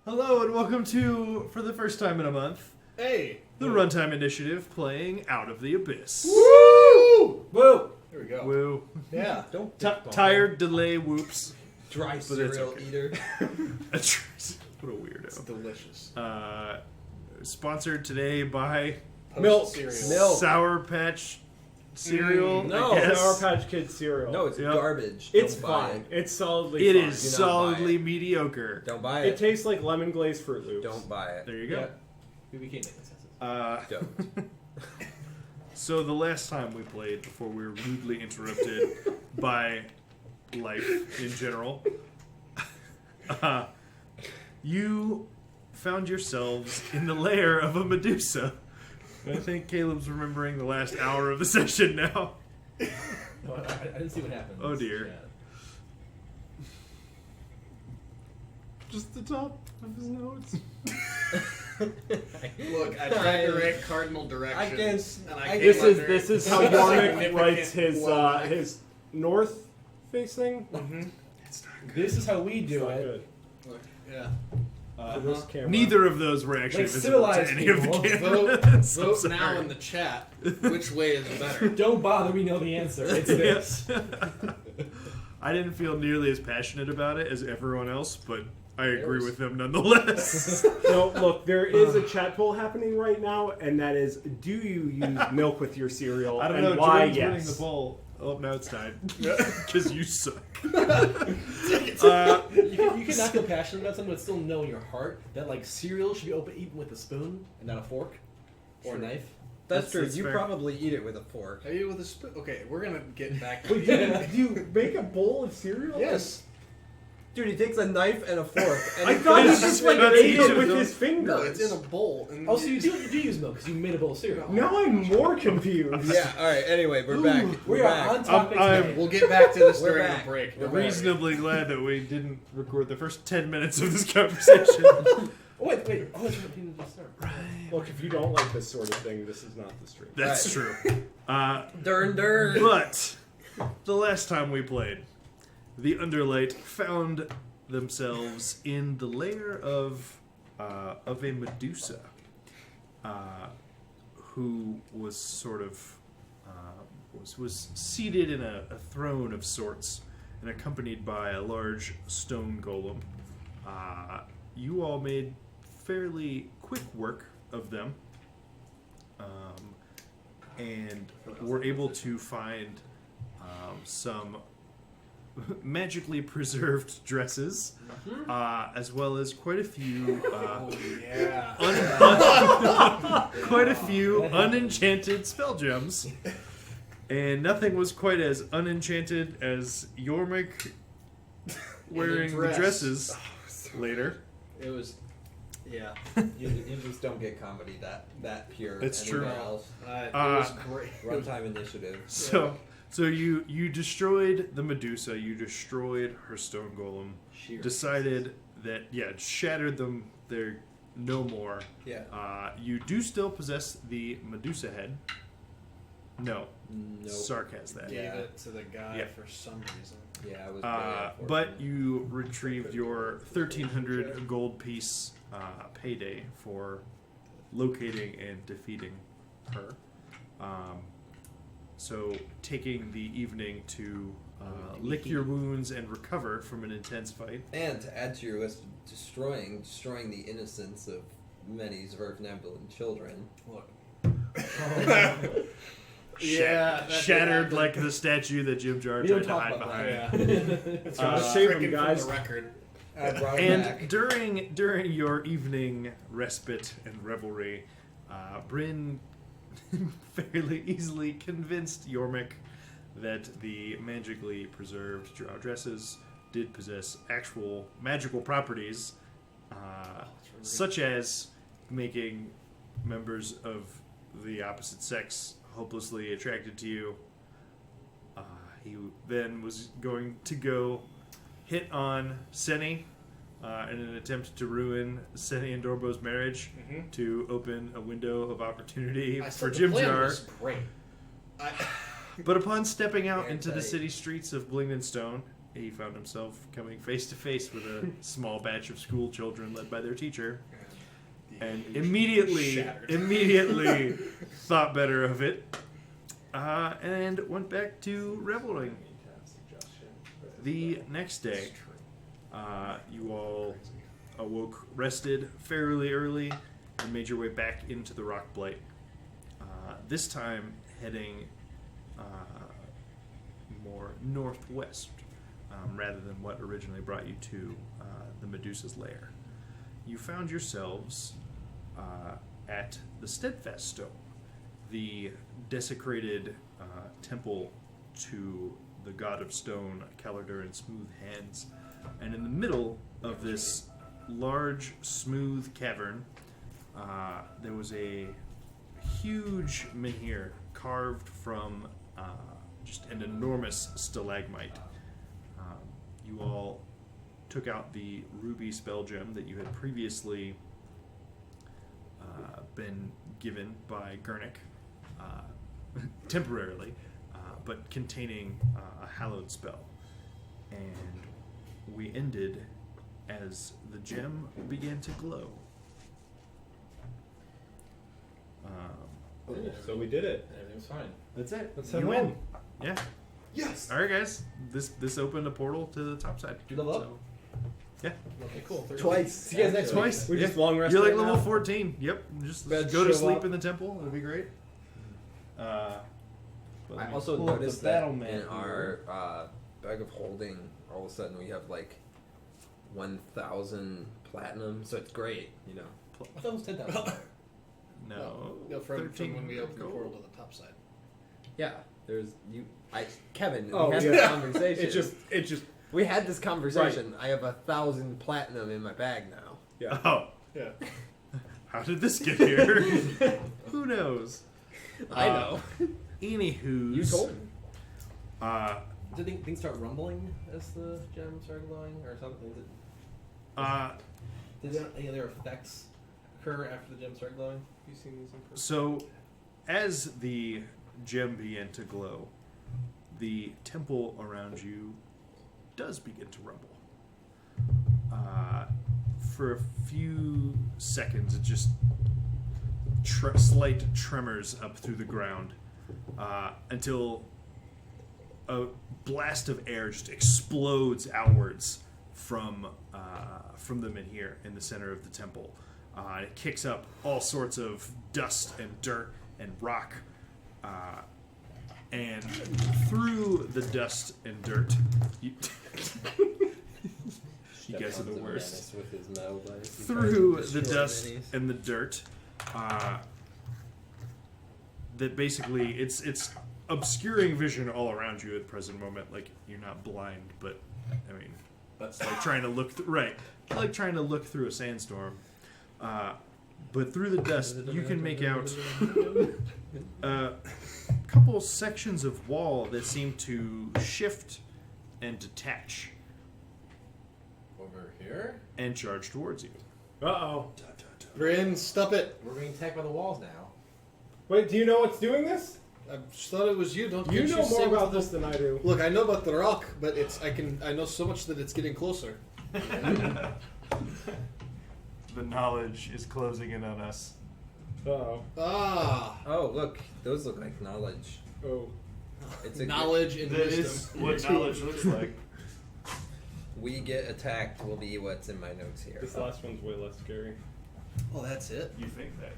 Hello and welcome to, for the first time in a month, the Runtime Initiative playing Out of the Abyss. Woo! Woo! There we go. Woo. Yeah. Don't Tired, delay, whoops. dry cereal okay. eater. What a weirdo. It's delicious. Sponsored today by Milk. Cereal. Sour Patch cereal. no. I guess. Sour Patch Kids cereal. No, it's Yep. garbage. It's Don't buy fine. It's solidly It fine. is Do not buy solidly it. mediocre. Don't buy It it. tastes like lemon glazed Fruit Loops. Don't buy it. There you go. We can't make consensus. Don't. So the last time we played, before we were rudely interrupted by life in general, you found yourselves in the lair of a Medusa. And I think Caleb's remembering the last hour of the session now. Well, I didn't see what happened. Oh dear. Yeah. Just the top of his notes. Look, I tried to write cardinal directions. This is how Yarnick Significant writes his blow. his north facing. It's not good. This is how we It's do not it. good. Look, yeah. For this camera. Neither of those were actually Like visible to civilized any of the people. cameras. I'm Vote sorry. now in the chat. Which way is better? Don't bother, we know the answer. It's this. Yes. I didn't feel nearly as passionate about it as everyone else, but I agree with them nonetheless. No, look, there is a chat poll happening right now, and that is: do you use milk with your cereal? I don't and know. why? Jordan's Yes. winning the poll. Oh, now it's tied. Because you suck. You can not feel passionate about something, but still know in your heart that like cereal should be eaten with a spoon and not a fork or a knife. That's true. That's You fair. probably eat it with a fork. Are you with a spoon? Okay, we're gonna get back to Wait, do you make a bowl of cereal? Yes. Dude, he takes a knife and a fork. And I he thought he puts just it like in That's ate each it of with them. his fingers. No, it's in a bowl. And Oh, so you do use milk because you made a bowl of cereal. Now I'm more confused. Yeah, alright, anyway, we're back. We We're are back. on topic I'm- today. We'll get back to this We're during back. the break. We're Don't worry. Reasonably glad that we didn't record the first 10 minutes of this conversation. Oh, wait. Oh, that's what we just start. Look, if you don't like this sort of thing, this is not the stream. That's Right. true. Dern. But the last time we played, the Underlight found themselves in the lair of a Medusa, who was sort of was seated in a throne of sorts, and accompanied by a large stone golem. You all made fairly quick work of them, and were able to find some magically preserved dresses, as well as quite a few Oh, yeah. quite a few unenchanted spell gems. And nothing was quite as unenchanted as Yormik wearing the dress. dresses later. It was. Yeah. You just don't get comedy that pure. It's anywhere true. Else. It was great. Runtime initiative. So you destroyed the Medusa, you destroyed her stone golem, Sheer. decided that, shattered them, they're no more. Yeah. You do still possess the Medusa head. No. Nope. Sark has that. Gave Yeah. it to the guy Yeah. for some reason. Yeah, I was very But unfortunate. you retrieved your 1,300 gold piece payday for locating and defeating her. So taking the evening to lick your wounds and recover from an intense fight. And to add to your list, destroying the innocence of many Zwerfnebulin children. Look. Shattered like the statue that Jim Jar We tried don't to talk hide about behind. that. Save Stricken him, guys. From the record. I brought it back. And during your evening respite and revelry, Bryn fairly easily convinced Yormik that the magically preserved drow dresses did possess actual magical properties, such as making members of the opposite sex hopelessly attracted to you. He then was going to go hit on Seni in an attempt to ruin Seni and Dorbo's marriage to open a window of opportunity for The plan Jimjar. was great. But upon stepping out Very into the tight. city streets of Blingdenstone, he found himself coming face to face with a small batch of school children led by their teacher, and immediately thought better of it, and went back to reveling. The next day, you all awoke, rested fairly early, and made your way back into the Rock Blight. This time heading more northwest, rather than what originally brought you to the Medusa's lair. You found yourselves at the Steadfast Stone, the desecrated temple to the god of stone, Calendar and Smooth Hands. And in the middle of this large, smooth cavern, there was a huge menhir carved from just an enormous stalagmite. You all took out the ruby spell gem that you had previously been given by Gurnik, temporarily, but containing a hallowed spell. And we ended as the gem began to glow. So we did it. Everything's fine. That's it. Let's You head win. home. Yeah. Yes. All right, guys. This opened a portal to the top side. Do you level up? So, yeah. Okay, cool. Twice. See you guys next week. Twice. We Yeah. just long rested. You're like right level now. 14. Yep. Just Bed go to show sleep up. in the temple. It'll be great. But let I me also pull up the noticed that battle map in here. our bag of holding, all of a sudden we have like 1,000 platinum, so it's great, you know. I thought it was 10,000. No. No, from 13 when we opened the gold. portal to the top side. Yeah, there's Kevin. Oh, we had yeah. this conversation. It just. we had this conversation. I have 1,000 platinum in my bag now. Yeah. Oh. Yeah. How did this get here? Who knows? I know. Anywho. You told me. Did things start rumbling as the gem started glowing, or something? Did any other effects occur after the gem started glowing? Have you seen these in person? So, as the gem began to glow, the temple around you does begin to rumble. For a few seconds, it just slight tremors up through the ground, until a blast of air just explodes outwards from the menhir in the center of the temple. It kicks up all sorts of dust and dirt and rock, and through the dust and dirt, you guys are the worst. With his mouth, Through the dust and the dirt, that basically it's obscuring vision all around you at the present moment. Like, you're not blind, but I mean, that's like trying to look like trying to look through a sandstorm. But through the dust, you can make out a couple sections of wall that seem to shift and detach Over here? and charge towards you. Uh-oh. Bryn, stop it. We're being attacked by the walls now. Wait, do you know what's doing this? I just thought it was you. Don't You can't know more say about what this than I do. Look, I know about the rock, but I know so much that it's getting closer. The knowledge is closing in on us. Uh-oh. Ah, Oh, look, those look like knowledge. Oh. It's a knowledge and That wisdom. is what knowledge looks like. We get attacked will be what's in my notes here. This last one's way less scary. Oh, that's it. You think that?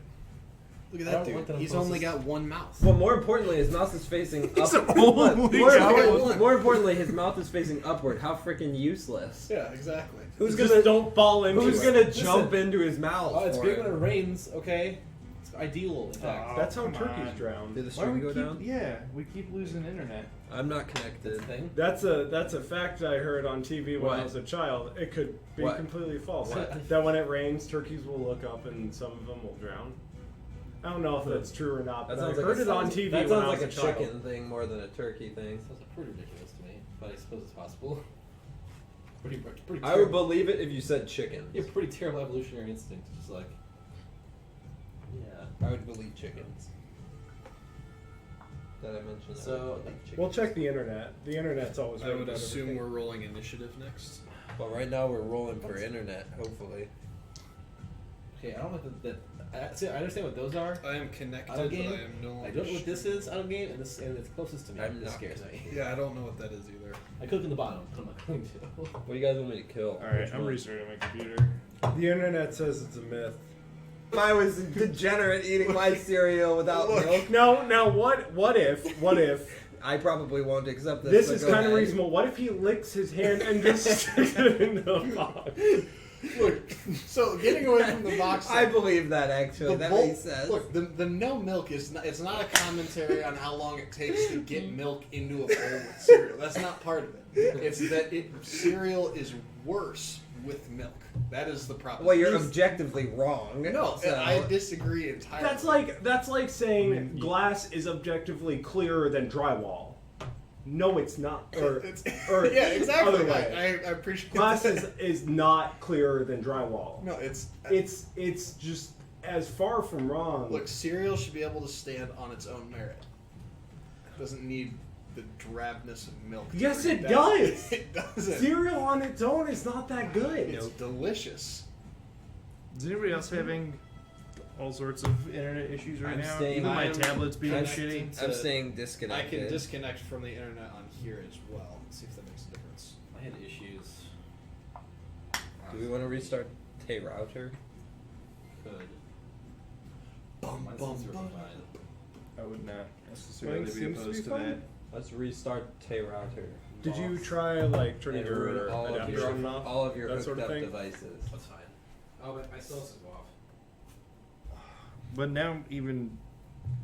Look at I that don't dude. want that He's close only to- got one mouth. Well, more importantly, his mouth is facing up. He's only more, got one. more importantly, his mouth is facing upward. How freaking useless. Yeah, exactly. Who's Just gonna don't fall into Who's it. gonna jump into his mouth? Oh, it's for great it? when it rains, okay? It's ideal, in fact. That's how Come turkeys on. drown. Did the Why do stream we go down? Yeah, we keep losing internet. I'm not That's connected. the thing. That's a fact I heard on TV when What? I was a child. It could be What? completely false. What? That when it rains, turkeys will look up and some of them will drown. I don't know if that's true or not, That but I sounds like heard a, it on TV That when I sounds was like a child. chicken thing more than a turkey thing. Sounds pretty ridiculous to me, but I suppose it's possible. Pretty I would believe it if you said chicken. You have pretty terrible evolutionary instinct. Just like, Yeah, I would believe chickens. that I mentioned. So We'll check the internet. The internet's always I right would about assume everything. we're rolling initiative next. Well, right now we're rolling for internet, hopefully. okay, I don't know that. See, I understand what those are. I am connected, Out but of game? I am no longer. I don't know what this is out of game, and it's closest to me. I'm This not scares me. Yeah, I don't know what that is either. I clicked on the bottom, but I'm not going to. What do you guys want me to kill? All right, Which I'm one? restarting my computer. The internet says it's a myth. If I was a degenerate eating my cereal without milk, No, now what if I probably won't accept this. this but is go kind of ahead. reasonable? What if he licks his hand and just sticks it in the box? Look, so getting away from the box. I believe that actually. That makes sense. Look, the no milk is not. It's not a commentary on how long it takes to get milk into a bowl with cereal. That's not part of it. It's that cereal is worse with milk. That is the problem. Well, you're objectively wrong. No, so- I disagree entirely. That's like saying glass is objectively clearer than drywall. No, it's not. Or yeah, exactly. Other way. I appreciate Glass that. is not clearer than drywall. No, it's It's just as far from wrong. look. Cereal should be able to stand on its own merit. It doesn't need the drabness of milk. Yes, to it that. does. It doesn't. Cereal on its own is not that good. It's delicious. Is anybody else having all sorts of internet issues right I'm now? staying- Even my I'm tablet's being connected shitty. I'm to- staying I disconnected. can disconnect from the internet on here as well. Let's see if that makes a difference. I had issues. Do we want to restart Tay router? Could. Bum, Mine's bum, super bum. fine. I would not necessarily Seems be to be opposed to fine. that. Let's restart Tay router. Did you try like turning And ruin your all of adapter your on and off? all of your That hooked sort of up thing? devices? That's fine. Oh, but my still has to go off. But now even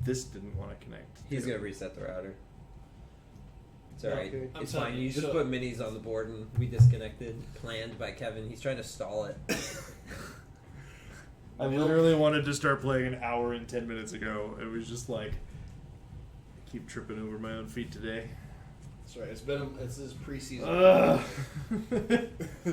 this didn't want to connect. He's gonna reset the router. It's alright. Okay. I'm It's telling fine. you, You just so- put minis on the board and we disconnected. Planned by Kevin. He's trying to stall it. I literally wanted to start playing an hour and 10 minutes ago. It was just like, I keep tripping over my own feet today. That's right. It's his preseason. Ugh.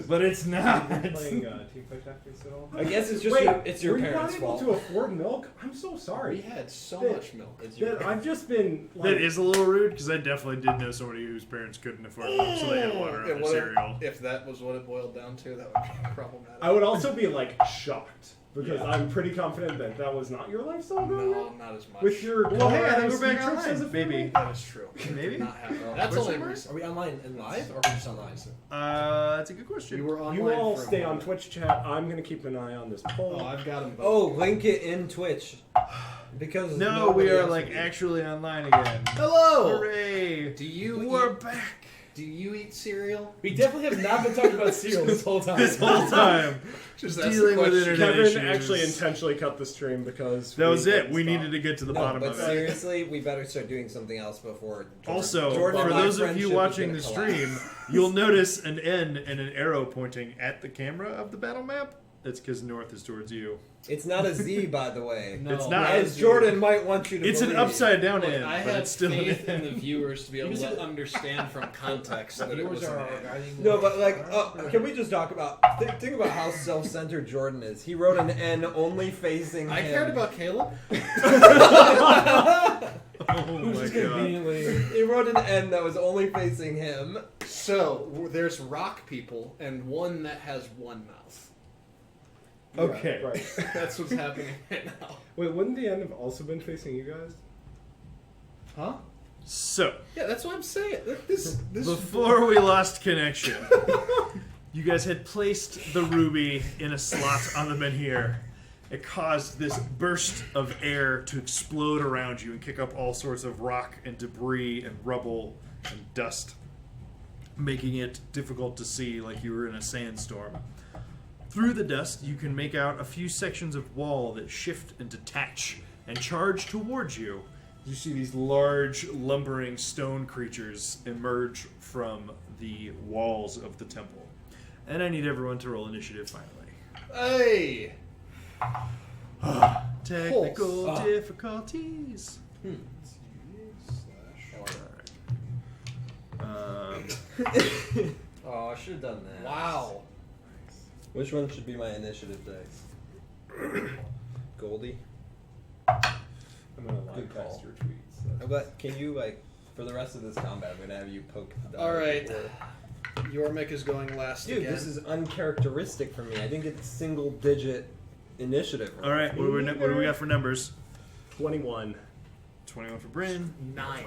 But it's not. Have you been playing Teamfight Tactics at all? I guess it's just Wait, it's your were parents' you not able fault. to afford milk? I'm so We sorry. had so That- much milk. It's your That I've just been. Like, That is a little rude because I definitely did know somebody whose parents couldn't afford milk, so they had water on It their would've- cereal. If that was what it boiled down to, that would be problematic. I would also be like shocked because Yeah. I'm pretty confident that that was not your lifestyle growing No, up. not as much. With your Well, hey, I Colorado think we're back ski trips online, as a baby. family? That is true. Maybe? Did not happen. Oh. That's Question only mark? recent. Are we online and live, or are we just online? That's a good question. You were online. You all for a stay on moment. Twitch chat. I'm gonna keep an eye on this poll. Oh, I've got them. Oh, link it in Twitch. Because No, we nobody are else like will. actually online again. Hello. Hooray! Do you We're eat, back Do you eat cereal? We definitely have not been talking about cereal this whole time. this whole time. Just Dealing with internet Kevin issues. actually intentionally cut the stream because That was it. couldn't We stop. needed to get to the No, bottom but of it. seriously, we better start doing something else before. Also, Jordan for and my those of friendship you is watching gonna the collapse. stream, you'll notice an N and an arrow pointing at the camera of the battle map. That's because north is towards you. It's not a Z, by the way. No, It's not. As Jordan might want you to It's an believe. upside down Look, N, I but had it's still an faith in N. the viewers to be able You to said- understand from context that it Viewers was an are N. guiding No, but like, can we just talk about think about how self-centered Jordan is? He wrote an N only facing I him. cared about Caleb. Oh my god. conveniently. He wrote an N that was only facing him. So there's rock people and one that has one mouth. Okay. Yeah, right. That's what's happening right now. Wait, wouldn't the end have also been facing you guys? Huh? So, Yeah, that's what I'm saying. This before we lost connection, you guys had placed the ruby in a slot on the menhir. It caused this burst of air to explode around you and kick up all sorts of rock and debris and rubble and dust, making it difficult to see like you were in a sandstorm. Through the dust, you can make out a few sections of wall that shift and detach and charge towards you. You see these large, lumbering stone creatures emerge from the walls of the temple. And I need everyone to roll initiative finally. Hey! Technical Pulse. difficulties. Oh, I should have done that. Wow. Which one should be my initiative dice? Goldie. I'm gonna Good live cast call. your tweets. I've But can you for the rest of this combat, I'm gonna have you poke the dog. All right. before- Yormik is going last Dude, again. this is uncharacteristic for me. I think it's single-digit initiative. All right, what do we got for numbers? 21. 21 for Bryn. 9.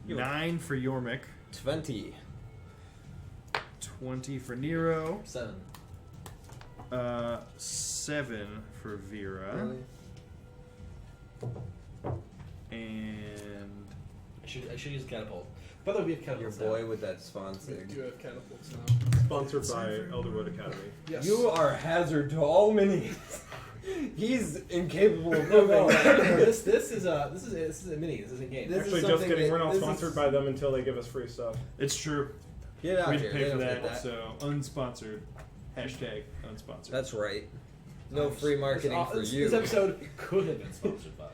9 for Yormik. 20. 20 for Nero. 7. 7 for Vera. Really? And I should use catapult. By the way, we have Your catapults. boy with that sponsor. We do have catapults now. Sponsored by Elderwood Academy. Yes. You are a hazard to all minis. He's incapable of No, moving. this is a mini. This isn't game. This is Actually, just something kidding. that- We're not this sponsored is- by them until they give us free stuff. it's true. Get out We here. had to They pay for don't that, get that. so unsponsored. Hashtag unsponsored. That's right. No free marketing for you. This episode could have been sponsored by.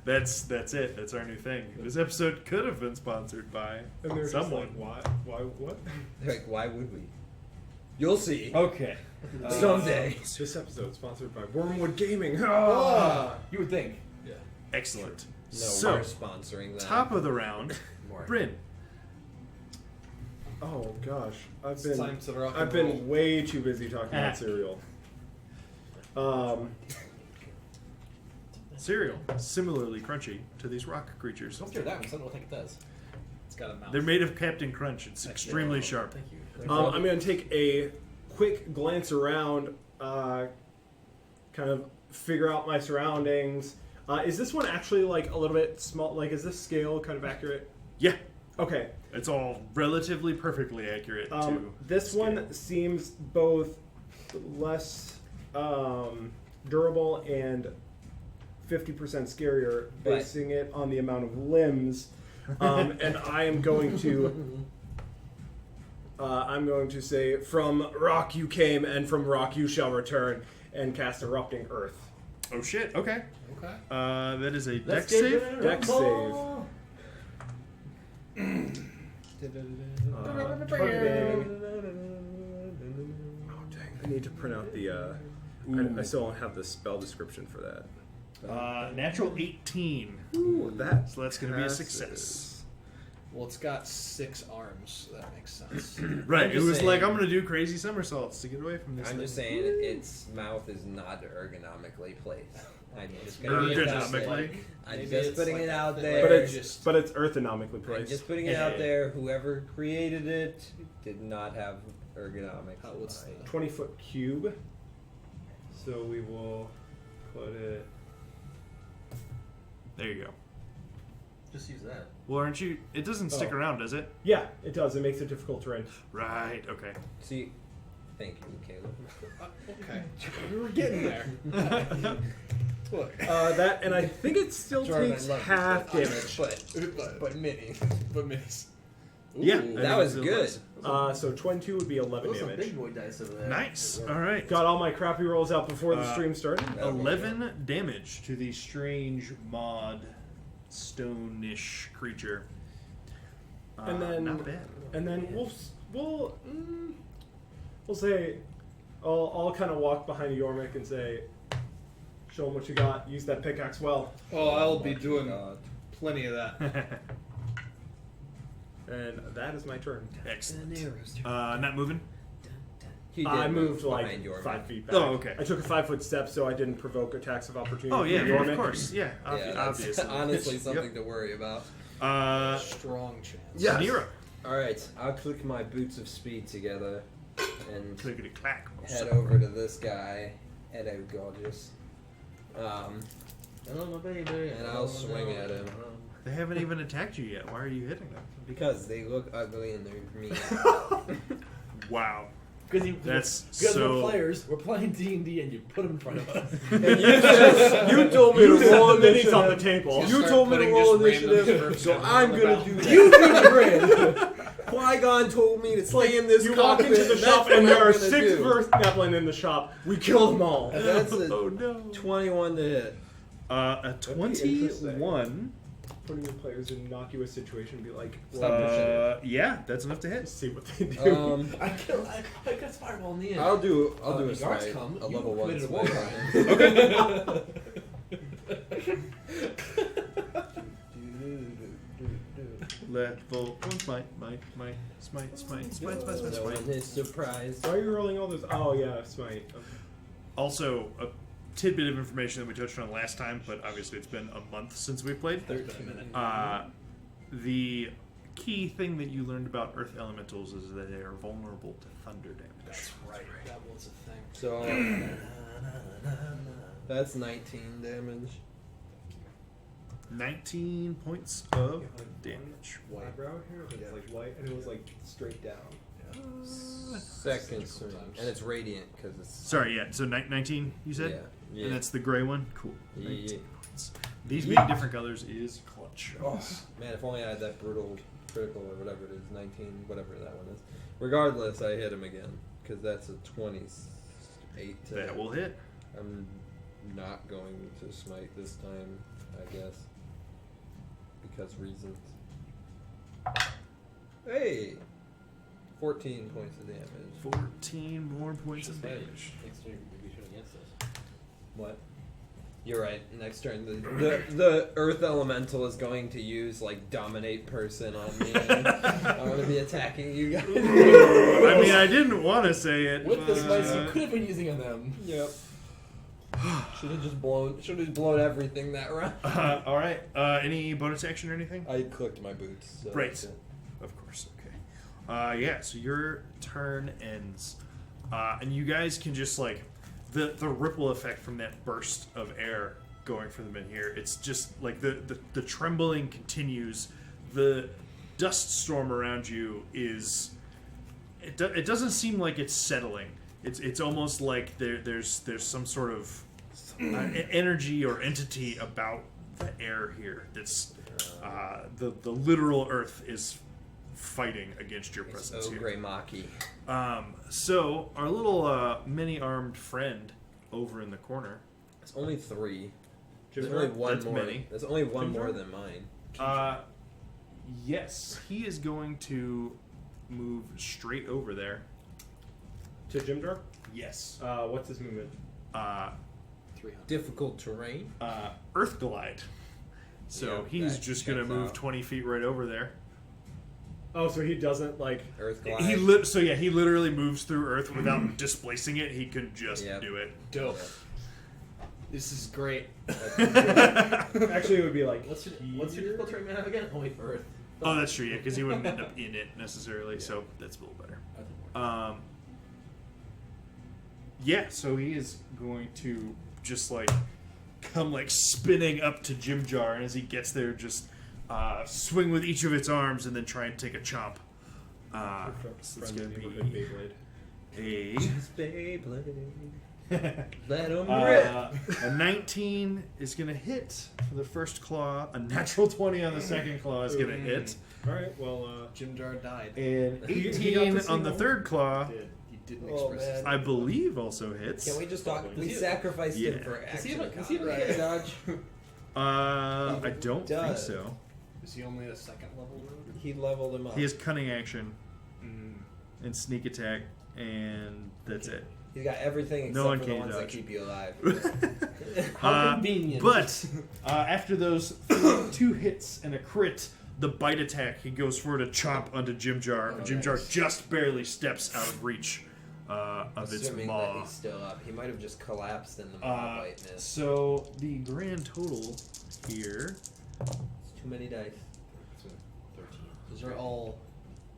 That's it. That's our new thing. This episode could have been sponsored by And they're someone. just like, why, what? They're like, why would we? You'll see. Okay. Someday. This episode sponsored by Wormwood Gaming. You would think. Yeah. Excellent. No, So, we're sponsoring that. top of the round, More. Bryn. Oh gosh, It's time to rock and I've roll. been way too busy talking about cereal. Cereal, similarly crunchy to these rock creatures. Don't fear that one. Something I think it does. It's got a mouth. They're made of Captain Crunch. It's extremely sharp. Thank you. I'm going to take a quick glance around, kind of figure out my surroundings. Is this one actually like a little bit small? Like, is this scale kind of accurate? Yeah, Okay. it's all relatively perfectly accurate to This scale. one seems both less durable and 50% scarier, But- basing it on the amount of limbs. And I am going to. I'm going to say, "From rock you came, and from rock you shall return," and cast Erupting Earth. Oh shit! Okay. Okay. That is a dex Let's get save. rid of Dex Rumble. Targeting. Oh dang! I need to print out the. I still don't have the spell description for that. Natural 18. Ooh, that. So that's going to be a passes. success. Well, it's got 6 arms, so that makes sense. Right. I'm It just was saying- like I'm going to do crazy somersaults to get away from this. I'm thing. just saying its mouth is not ergonomically placed. I'm just gonna be Ergonomically. I'm Maybe just it's putting like it a out thing there. But where it's just- but it's ergonomically I'm placed. just putting it out there. Whoever created it did not have ergonomics. How- what's in mind. the- 20-foot cube. So we will put it. There you go. Just use that. Well, aren't you? It doesn't stick Oh. around, does it? Yeah, it does. It makes it difficult terrain. Right. Okay. See, thank you, Caleb. Okay. We were getting there. Look. That and I think it still Jordan, takes I love half you, damage. but mini. But miss. Yeah, Ooh. That was good. So 22 would be 11 Those are damage. big boy dice over there. Nice. Good All work. right. Got all my crappy rolls out before the stream started. 11 damage to the strange mod stone-ish creature. And then not bad. And then we'll say I'll kind of walk behind Yormik and say, "Show him what you got. Use that pickaxe well." Oh, I'll be doing God. plenty of that. And that is my turn. Excellent. Not moving. He did I move moved like behind your 5 feet back. Oh, okay. I took a 5-foot step so I didn't provoke attacks of opportunity. Oh yeah, from of Yormik. course. Yeah, Yeah, that's obviously. honestly something to worry about. Strong chance. Yes. Nero. All right, I'll click my boots of speed together and Clickety clack. head over to this guy, Edo Gorgeous. Hello, my baby. And I'll swing at him. They haven't even attacked you yet. Why are you hitting them? Because they look ugly and they're mean. Wow. Because That's we're so. players. We're playing D&D, and you put them in front of us. you told me You to set roll the minis on the initiative. table. Just You start told me to putting roll just random initiative, first so guns I'm on the gonna ballot. do that. You picked the brand. Qui-Gon told me to stay in this You walk cockpit, into the and shop that's and what there I'm are gonna 6 do. Verse Zeppelin in the shop. We kill them all. That's a Oh no. 21 to hit. A be interesting. 21. Putting the players in an innocuous situation, be like, Yeah, that's enough to hit. let's see what they do. I got fireball in the end. I'll do a the guards smite, come, a you level 1 committed a war smite. crime. Okay. level 1 smite. No one is surprised. Why are you rolling all those? Oh yeah, smite. Okay. Also, a tidbit of information that we touched on last time, but obviously it's been a month since we played. 13 minutes. The key thing that you learned about Earth Elementals is that they are vulnerable to thunder damage. That's right. That was a thing. So that's 19 damage. 19 points of damage. Eyebrow hair, but it's like white, and it was like straight down. Second swing. And it's radiant because it's. Sorry, yeah. So 19, you said? Yeah. And that's the gray one? Cool. Yeah. 19 points. These being different colors is clutch. Oh, man, if only I had that brutal critical or whatever it is, 19, whatever that one is. Regardless, I hit him again because that's a 28 to. That will hit. I'm not going to smite this time, I guess. Because reasons. Hey! 14 points of damage. 14 more points of damage. Next turn, we should against us. What? You're right. Next turn, the Earth Elemental is going to use like Dominate Person on me. And I'm going to be attacking you guys. I mean, I didn't want to say it. With the smites you but- could have been using on them. Yep. Should have just blown everything that round. All right. Any bonus action or anything? I clicked my boots. So Right. that's it. Of course. Okay. Yeah. So your turn ends, and you guys can just like the ripple effect from that burst of air going for them in here. It's just like the trembling continues. The dust storm around you is. It doesn't seem like it's settling. It's almost like there's some sort of energy or entity about the air here. That's the literal earth is fighting against your presence here. Gray Maki. So our little mini-armed friend over in the corner. It's only 3. There's Jimmy, only one that's more. many. There's only one Jimmy? more than mine. Yes, he is going to move straight over there. To Jimdar? Yes. What's his movement? 300. Difficult terrain. Earth Glide. So Yeah, he's that just going to checks move out. 20 feet right over there. Oh, so he doesn't like. Earth glide. He literally moves through Earth without displacing it. He could just Yep. do it. Dope. This is great. Actually, it would be like. What's your difficult terrain man have again? Only for Earth. Oh, that's true. Yeah, because he wouldn't end up in it necessarily. So that's a little better. Yeah, so he is going to just like come like spinning up to Jim Jar, and as he gets there, just swing with each of its arms and then try and take a chomp. So it's going to be a Let him rip. a 19 is going to hit for the first claw. A natural 20 on the second claw is going to hit, All right. Well. Jim Jar died. and He got 18 to see on the the- third claw. He didn't Oh, express his man. I believe also hits. Can we just talk? Does We he- sacrificed Yeah. him for Does he action. have a Right. hit dodge? I don't think does. so. Is he only a second level rogue? He leveled him up. He has cunning action and sneak attack, and that's it. He's got everything except No for the uncanny ones that dodge. keep you alive. How convenient. But after those 2 hits and a crit, the bite attack, he goes for to chomp onto Jim Jar. Oh, Jim Jar nice. just barely steps out of reach of its Assuming that maw. he's still up. He might have just collapsed in the maw bite miss. So the grand total here. It's too many dice. 13. Those are all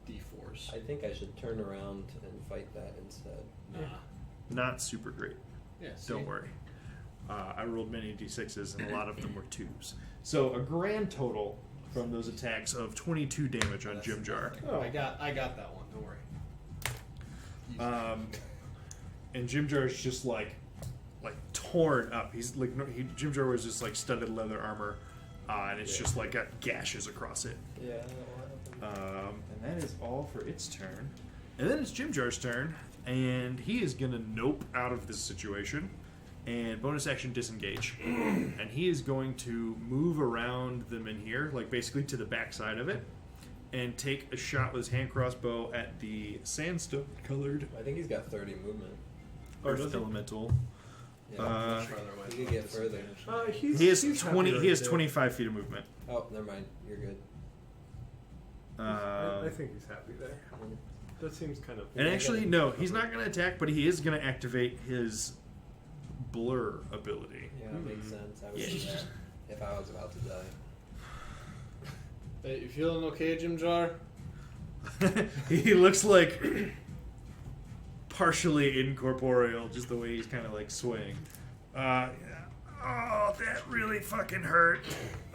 D4s. I think I should turn around and fight that instead. Nah. Not super great. Yeah, see? Don't worry. I rolled many d6s, and a lot of them were 2s. So a grand total from those attacks of 22 damage on That's Jim Jar. nothing. I got that one. Don't worry. And Jim Jar is just like torn up. He's like Jim Jar was just like studded leather armor, and it's just like got gashes across it. Yeah. And that is all for its turn. And then it's Jim Jar's turn, and he is gonna nope out of this situation, and bonus action disengage, and he is going to move around them in here, like basically to the back side of it, and take a shot with his hand crossbow at the sandstone colored I think he's got 30 movement. earth elemental. Yeah. Uh, Much farther away. he could get further. He's, He has he's 20. happy He has right 25 feet of movement. Oh, never mind. You're good. I think he's happy there. That seems kind of. And actually, no, he's not going to attack, but he is going to activate his blur ability. Yeah, that makes sense. I would do that if I was about to die. Hey, you feeling okay, Jim Jar? He looks like partially incorporeal, just the way he's kind of like swaying. Oh, that really fucking hurt.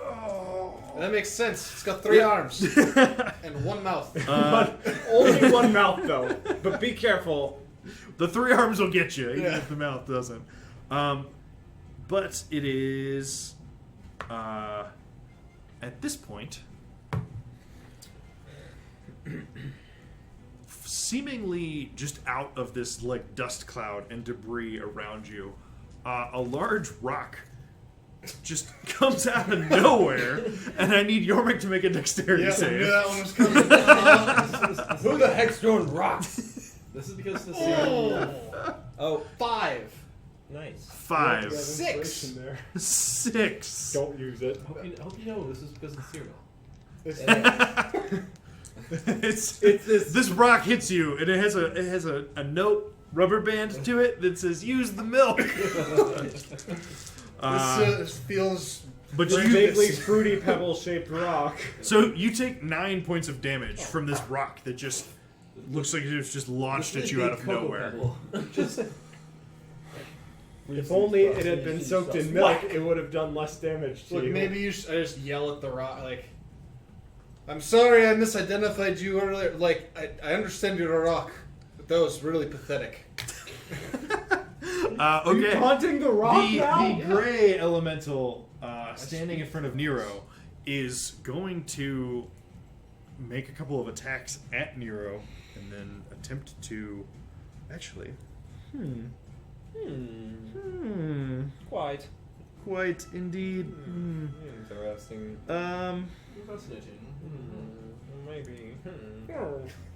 Oh. That makes sense. It's got 3 arms and 1 mouth. Only one mouth though. But be careful. The 3 arms will get you, even Yeah. if the mouth doesn't. But it is at this point seemingly just out of this like dust cloud and debris around you, a large rock just comes out of nowhere, and I need Yormik to make a dexterity Yeah, I save. knew that one was coming. Who the heck's throwing rocks? This is because the cereal. Oh, 5. nice. 5, You have 6. inspiration there. 6. Don't use it. I hope you know this is because of the cereal. It's this- this rock hits you, and it has a note rubber band to it that says "Use the milk." This feels. But A you vaguely fruity pebble-shaped rock. so you take 9 points of damage from this rock that just looks like it was just launched at you out of nowhere. If only it had been soaked in milk, it would have done less damage to Look, you. maybe I just yell at the rock, like, I'm sorry I misidentified you earlier. Like, I understand you're a rock, but that was really pathetic. Are you Okay. taunting the rock now? The gray elemental standing in front of Nero is going to make a couple of attacks at Nero and then attempt to actually Quite. quite indeed Interesting. Fascinating. Maybe.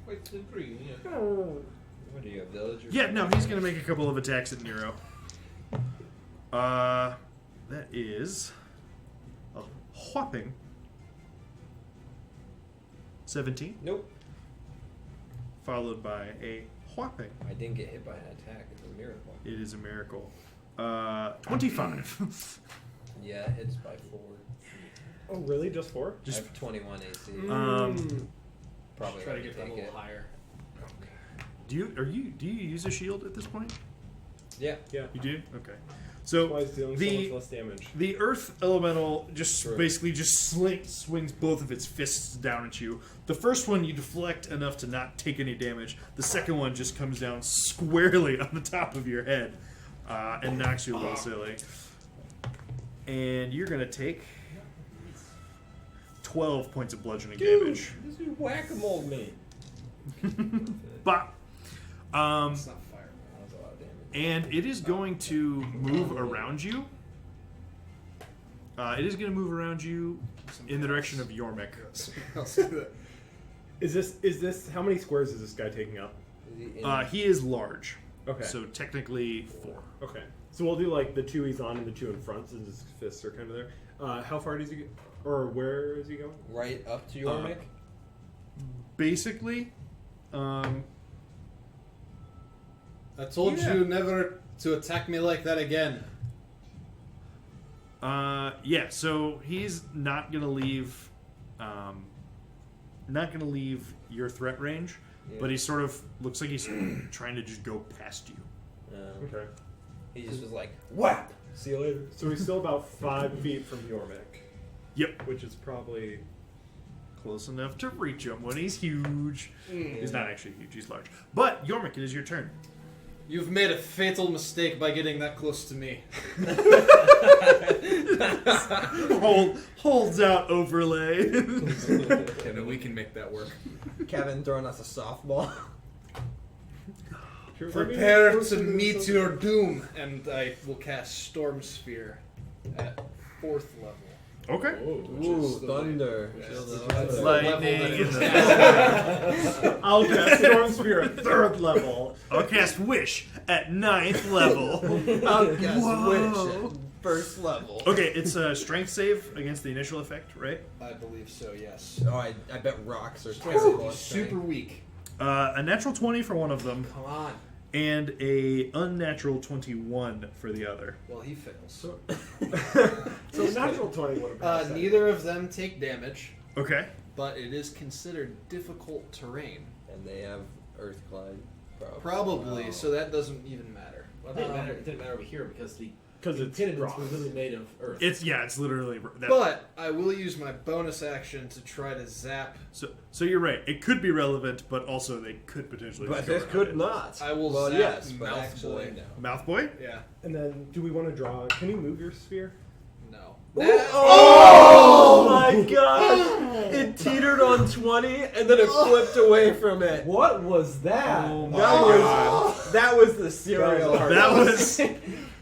Quite intriguing, yeah. What do you have, villager? yeah, no, he's going to make a couple of attacks at Nero. That is a whopping 17, Nope. followed by a whopping. I didn't get hit by an attack. It's a miracle. It is a miracle. 25. Yeah, it hits by 4. Oh, really? Just 4? I have 21 AC. Probably Try to let me get that a take little it. higher. Do you use a shield at this point? Yeah. Yeah. You do? Okay. Why So is dealing so much less damage? the earth elemental just True. basically just swings both of its fists down at you. The first one you deflect enough to not take any damage. The second one just comes down squarely on the top of your head and knocks you a little silly. And you're gonna take 12 points of bludgeoning damage. This is whack-a-mole me. Bop. It's not fire. That was a lot of damage. And it is going to move around you. It is going to move around you in the direction of Yormik. I'll say that. Is this how many squares is this guy taking up? Is he in- He is large. Okay. So technically 4. Okay. So we'll do like the 2 he's on and the 2 in front since his fists are kind of there. How far does he get? Or where is he going? right up to your mic? Basically, I told Yeah. you never to attack me like that again. yeah, so he's not going to leave your threat range, Yeah. but he sort of looks like he's trying to just go past you. Okay. He just was like, whap! See you later. So he's still about 5 feet from Yormik, Yep. which is probably. Close enough to reach him when he's huge. He's not actually huge, he's large. But, Yormik, it is your turn. You've made a fatal mistake by getting that close to me. Holds out overlay. Okay, no, we can make that work. Kevin throwing us a softball. Prepare to meet your doom, and I will cast Storm Sphere at 4th level. Okay. Ooh, thunder. Yes. Shield of That's the thunder. level that Lightning it's in at. I'll cast Storm Spear at 3rd level. I'll cast Wish at 9th level. I'll guess Whoa. which. first level. Okay, it's a strength save against the initial effect, right? I believe so. Yes. Oh, I bet rocks are Strength terrible. is at super strength. weak. A natural 20 for one of them, Come on. and a unnatural 21 for the other. Well, he fails. So natural 20 would have been. Neither of them take damage, Okay. but it is considered difficult terrain. And they have Earth Glide. Probably, Wow. so that doesn't even matter. Well, it didn't matter over here because the Because it's Tinidans rock. were really made of earth. It's literally that. But I will use my bonus action to try to zap. So you're right. It could be relevant, but also they could potentially. But just go this around could it. not. I will well, zap yes, but Mouth actually Boy. no. Mouth boy. Yeah. And then, do we want to draw? Can you move your sphere? No. Oh my gosh! It teetered on 20 and then it flipped away from it. What was that? Oh my That god. that was the cereal. That was.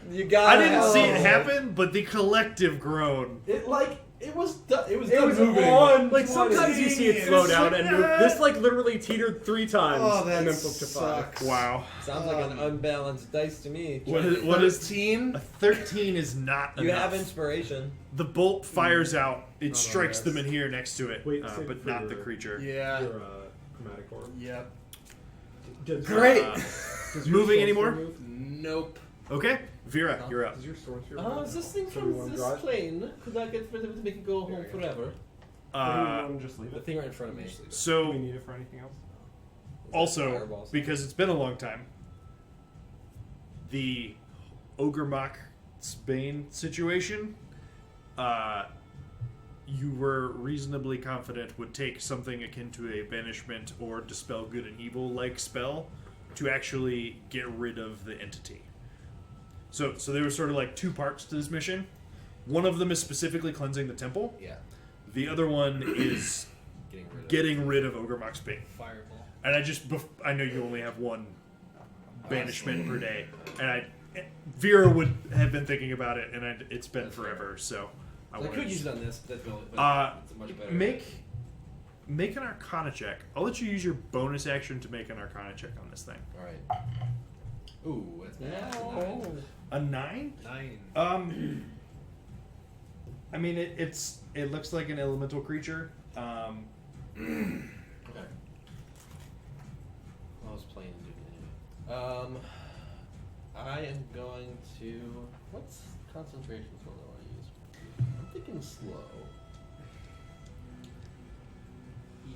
You got. I didn't see it happen, but the collective groan. It was done It was moving. on. Like 20. sometimes you see it slow It's down like, and move. This like literally teetered 3 times Oh, that and then flipped to 5. sucks. Wow. Sounds like an unbalanced dice to me. What is 13? a 13 is not You enough. have inspiration. The bolt fires out. It Not strikes on them this. in here next to it, Wait, save but for not the your- creature. Yeah. Your chromatic orb. Yep. Does, Great. does your Moving sword anymore? sphere move? Nope. Okay, Vera, you're up. Does your sword sphere Oh, move? is this thing So we from wanna this draw it? plane? Could I get rid of it to make it go home forever? Or do we Uh, want to just leave The it? thing right in front of me. Do we so need it for anything else? also Fireballs. because it's been a long time, the Ogremach Spain situation, you were reasonably confident would take something akin to a banishment or dispel good and evil like spell to actually get rid of the entity. So there were sort of like 2 parts to this mission. One of them is specifically cleansing the temple. Yeah. The other one is Getting rid of getting rid of Ogremach Spain. Fireball. And I know you only have 1 banishment per day, and Vera would have been thinking about it, and it's been forever. So I I wanted could to use it on this, but that's really, it's a much better. make an Arcana check. I'll let you use your bonus action to make an Arcana check on this thing. All right. Ooh, that's bad. A 9? 9. I mean it looks like an elemental creature. Okay. I was playing Duke anyway. I am going to. What's concentration spell that I want to use? I'm thinking slow.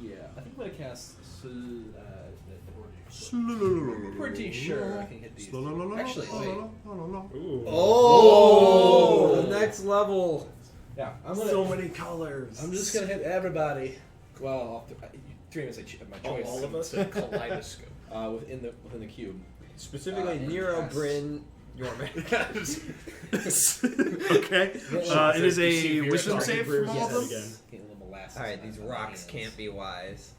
Yeah, I think I'm gonna cast. Pretty sure I can hit these. Actually, wait. Ooh. Oh! The next level. Yeah, I'm gonna. So many colors. I'm just gonna hit everybody. Well, 3 minutes my choice. All of us? It's a kaleidoscope. Within the cube. Specifically, Nero, Bryn, Yorman. Okay. It is a wisdom Sorry, save Bruce, from all of them. yes. Getting a little molasses All right, in these my rocks hands. can't be wise.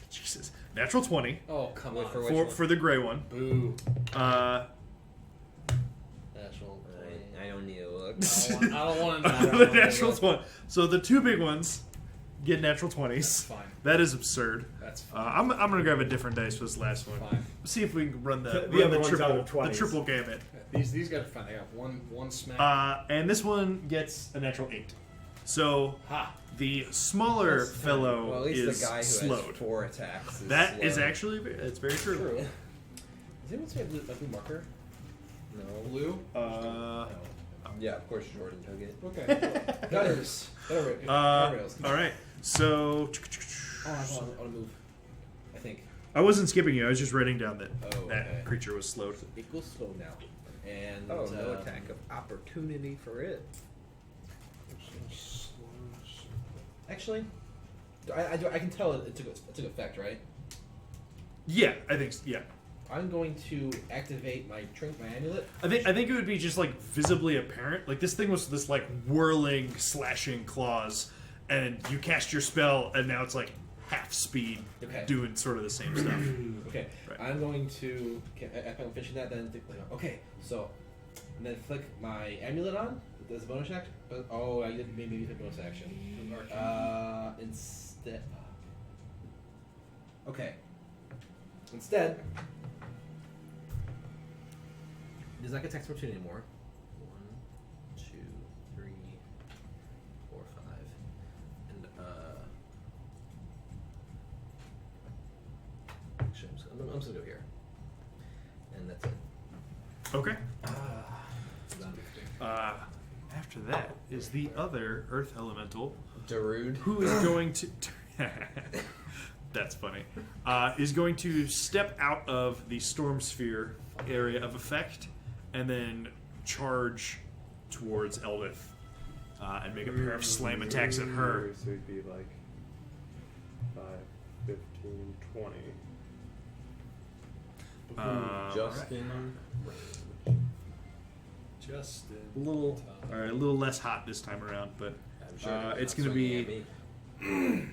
Jesus. Natural 20 Oh, come Wait, on. for which one? for the gray one. Boo. Natural. I don't need to look. I don't want to know. The natural 20. So the 2 big ones get natural 20s. That's fine. That is absurd. That's fine. I'm gonna grab a different dice for this last one. Fine. See if we can run the The other one's triple out of the 20s. triple gamut. These guys are fine. I got one smack. And this one gets a natural 8. So Ha! the smaller fellow Well, at least is the guy who slowed. has 4 attacks. That is slowed. actually it's very true. True. Does anyone see a blue marker? No. Blue? Yeah, of course Jordan took it. Okay. Gutters. Guardrails. All right. So Oh, I want to move. I think. I wasn't skipping you. I was just writing down that Oh, that okay. creature was slowed. It goes slow now. And Oh, no attack of opportunity for it. Actually, I can tell it took effect, right? Yeah, I think yeah. I'm going to activate my amulet. I think it would be just like visibly apparent. Like this thing was this like whirling, slashing claws, and you cast your spell, and now it's like half speed, Okay. doing sort of the same stuff. Okay, Right. I'm going to. After I'm finishing that, then okay. So, and then flick my amulet on. Does bonus action? Oh, I didn't maybe hit bonus action. Instead. Okay. Instead, Does not get text opportunity anymore. 1, 2, 3, 4, 5, and actually, I'm just gonna go here, and that's it. Okay. Done. After that is the other Earth Elemental, Darude. who is going to. That's funny. Is going to step out of the Storm Sphere area of effect and then charge towards Eldith and make a pair of slam attacks at her. So it'd be like 5, 15, 20. Justin. Justin. A little, all right, a little less hot this time around, but I'm sure it's not going to swinging at be. me.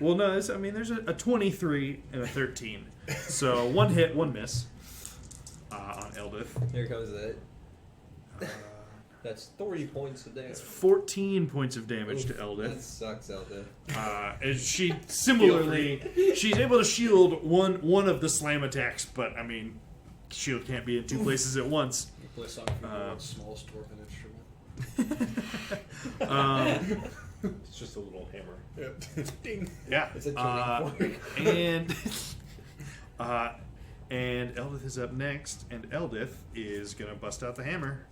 Well, no, there's a 23 and a 13, so one hit, one miss on Eldith. Here comes it. That's 30 points of damage. It's 14 points of damage to That Eldith. sucks, Eldith. And she similarly, she's able to shield one of the slam attacks, but I mean, shield can't be in two places at once. You play a song from the world's smallest dwarven instrument. It's just a little hammer. Ding. Yeah. It's a tuning fork. And Eldith is up next, and Eldith is gonna bust out the hammer.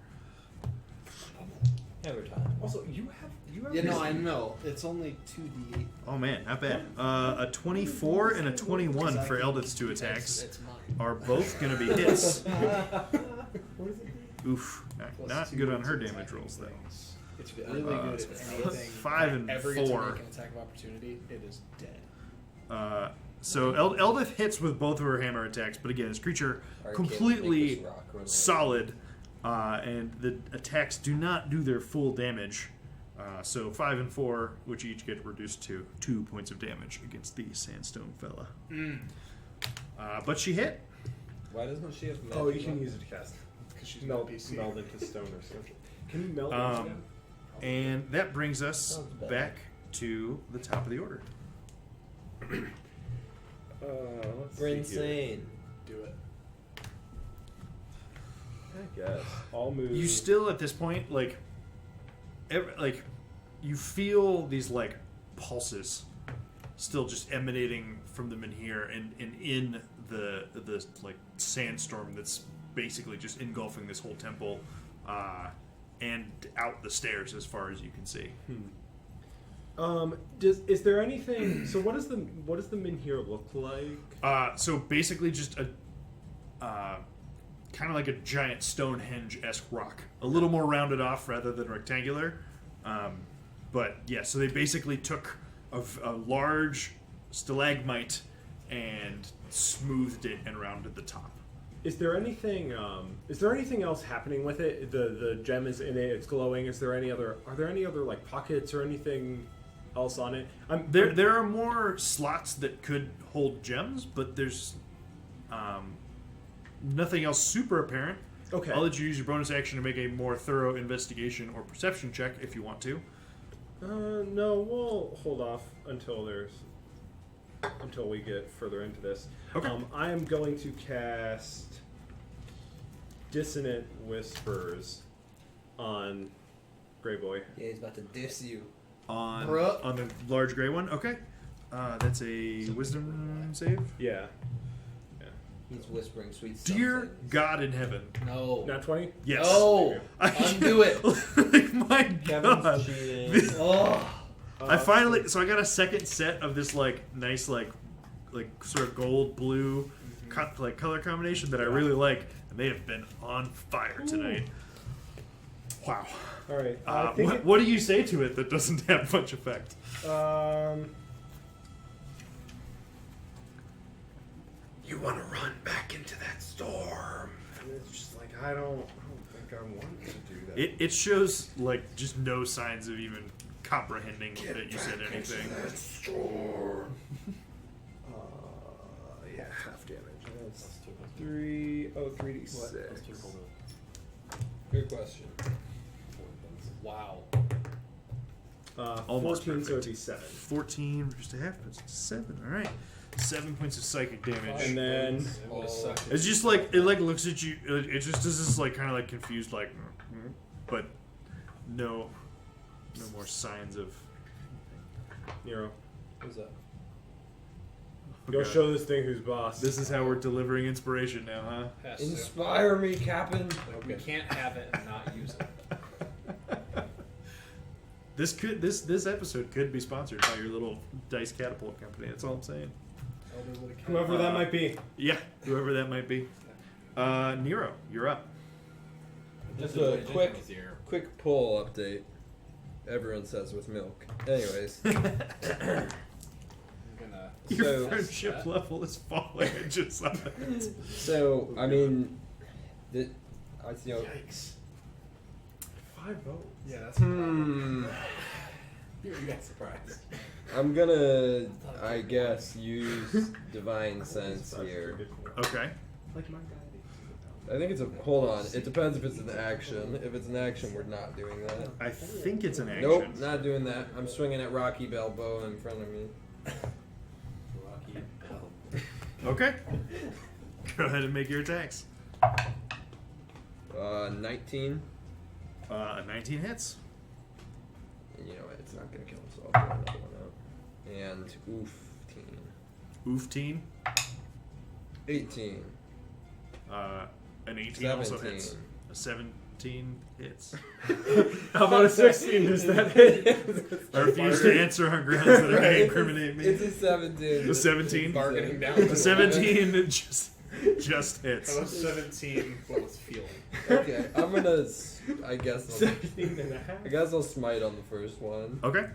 Every time. Also, you have Yeah, no, I know. It's only 2d8. Oh man, not bad. A 24 and a 21 for Eldith's two attacks It's mine. are both gonna be hits. What is it? Oof, not good on her damage rolls though. It's really good at anything. 5 and ever gets to 4. make an attack of opportunity, it is dead. So Eldith hits with both of her hammer attacks, but again, this creature Or can't completely make this rock run away. solid, and the attacks do not do their full damage. So 5 and 4, which each get reduced to 2 points of damage against the sandstone fella. But she hit. Why doesn't she have magic? Oh, you can use it to cast. Because she's Meld, not PC. meld into stone or something. Can you meld Um, into them? And that brings us Sounds better. back to the top of the order. Let's We're see here. insane. Do it. I guess. I'll move. You still at this point you feel these like pulses still just emanating from them in here and in the like sandstorm that's basically just engulfing this whole temple and out the stairs as far as you can see. Is there anything? So what does the Minhir look like? So basically just a kind of like a giant Stonehenge-esque rock, a little more rounded off rather than rectangular. But yeah, so they basically took a large stalagmite and smoothed it and rounded the top. Is there anything? Is there anything else happening with it? The gem is in it. It's glowing. Is there any other? Are there any other like pockets or anything else on it? There are more slots that could hold gems, but there's nothing else super apparent. Okay. I'll let you use your bonus action to make a more thorough investigation or perception check if you want to. No, we'll hold off until we get further into this. Okay. I am going to cast Dissonant Whispers on Grey Boy. Yeah, he's about to diss you. On Bruh. the large gray one. Okay. That's a wisdom save. Yeah. He's whispering sweet Dear somethings. God in heaven. No. Not 20? Yes. No. Undo it. Like, my Kevin's God. cheating. Oh. I finally, so I got a second set of this like nice like sort of gold blue like color combination that I really like, and they have been on fire tonight. Wow. All right. I think What do you say to it that doesn't have much effect? You want to run back into that storm? And it's just like I don't think I want to do that. It shows like just no signs of even comprehending that you said anything. That storm. Yeah, half damage. That's 3. Oh, 3d6. Good question. Wow. Almost 14, so it'd perfect. be 7. 14 just a half, but it's 7. All right. 7 points of psychic damage. And then It's just like it like looks at you. It just does this like kind of like confused like, but no more signs of. Nero, What's up? go Okay. show this thing who's boss. This is how we're delivering inspiration now, huh? Has to. Inspire me, Captain. We can't have it and not use it. This episode could be sponsored by your little dice catapult company. That's all I'm saying. Whoever that might be. Yeah, whoever that might be. Nero, you're up. Just a quick poll update. Everyone says with milk. Anyways, I'm gonna. Your So- friendship level is falling. I just saw that. so I mean, Yikes. 5 votes. Yeah, that's a problem. You got surprised. I'm gonna, I guess, use divine sense here. Okay. Like my guy. I think it's a. Hold on. It depends if it's an action. If it's an action, we're not doing that. I think it's an action. Nope, not doing that. I'm swinging at Rocky Balboa in front of me. Rocky. Okay. Go ahead and make your attacks. 19. 19 hits. And you know what? It's not gonna kill him, so I'll throw another one out. And oof, teen. 18. 18. An 18 also 17. hits. A 17 hits. How about a 16? Does that hit? I refuse to answer on grounds that are going to incriminate me. It's a 17. The 17? Bargaining down. The 17 just hits. I was 17, but with feeling. Okay, I'm gonna. I guess. 17 and a half. I guess I'll smite on the first one. Okay.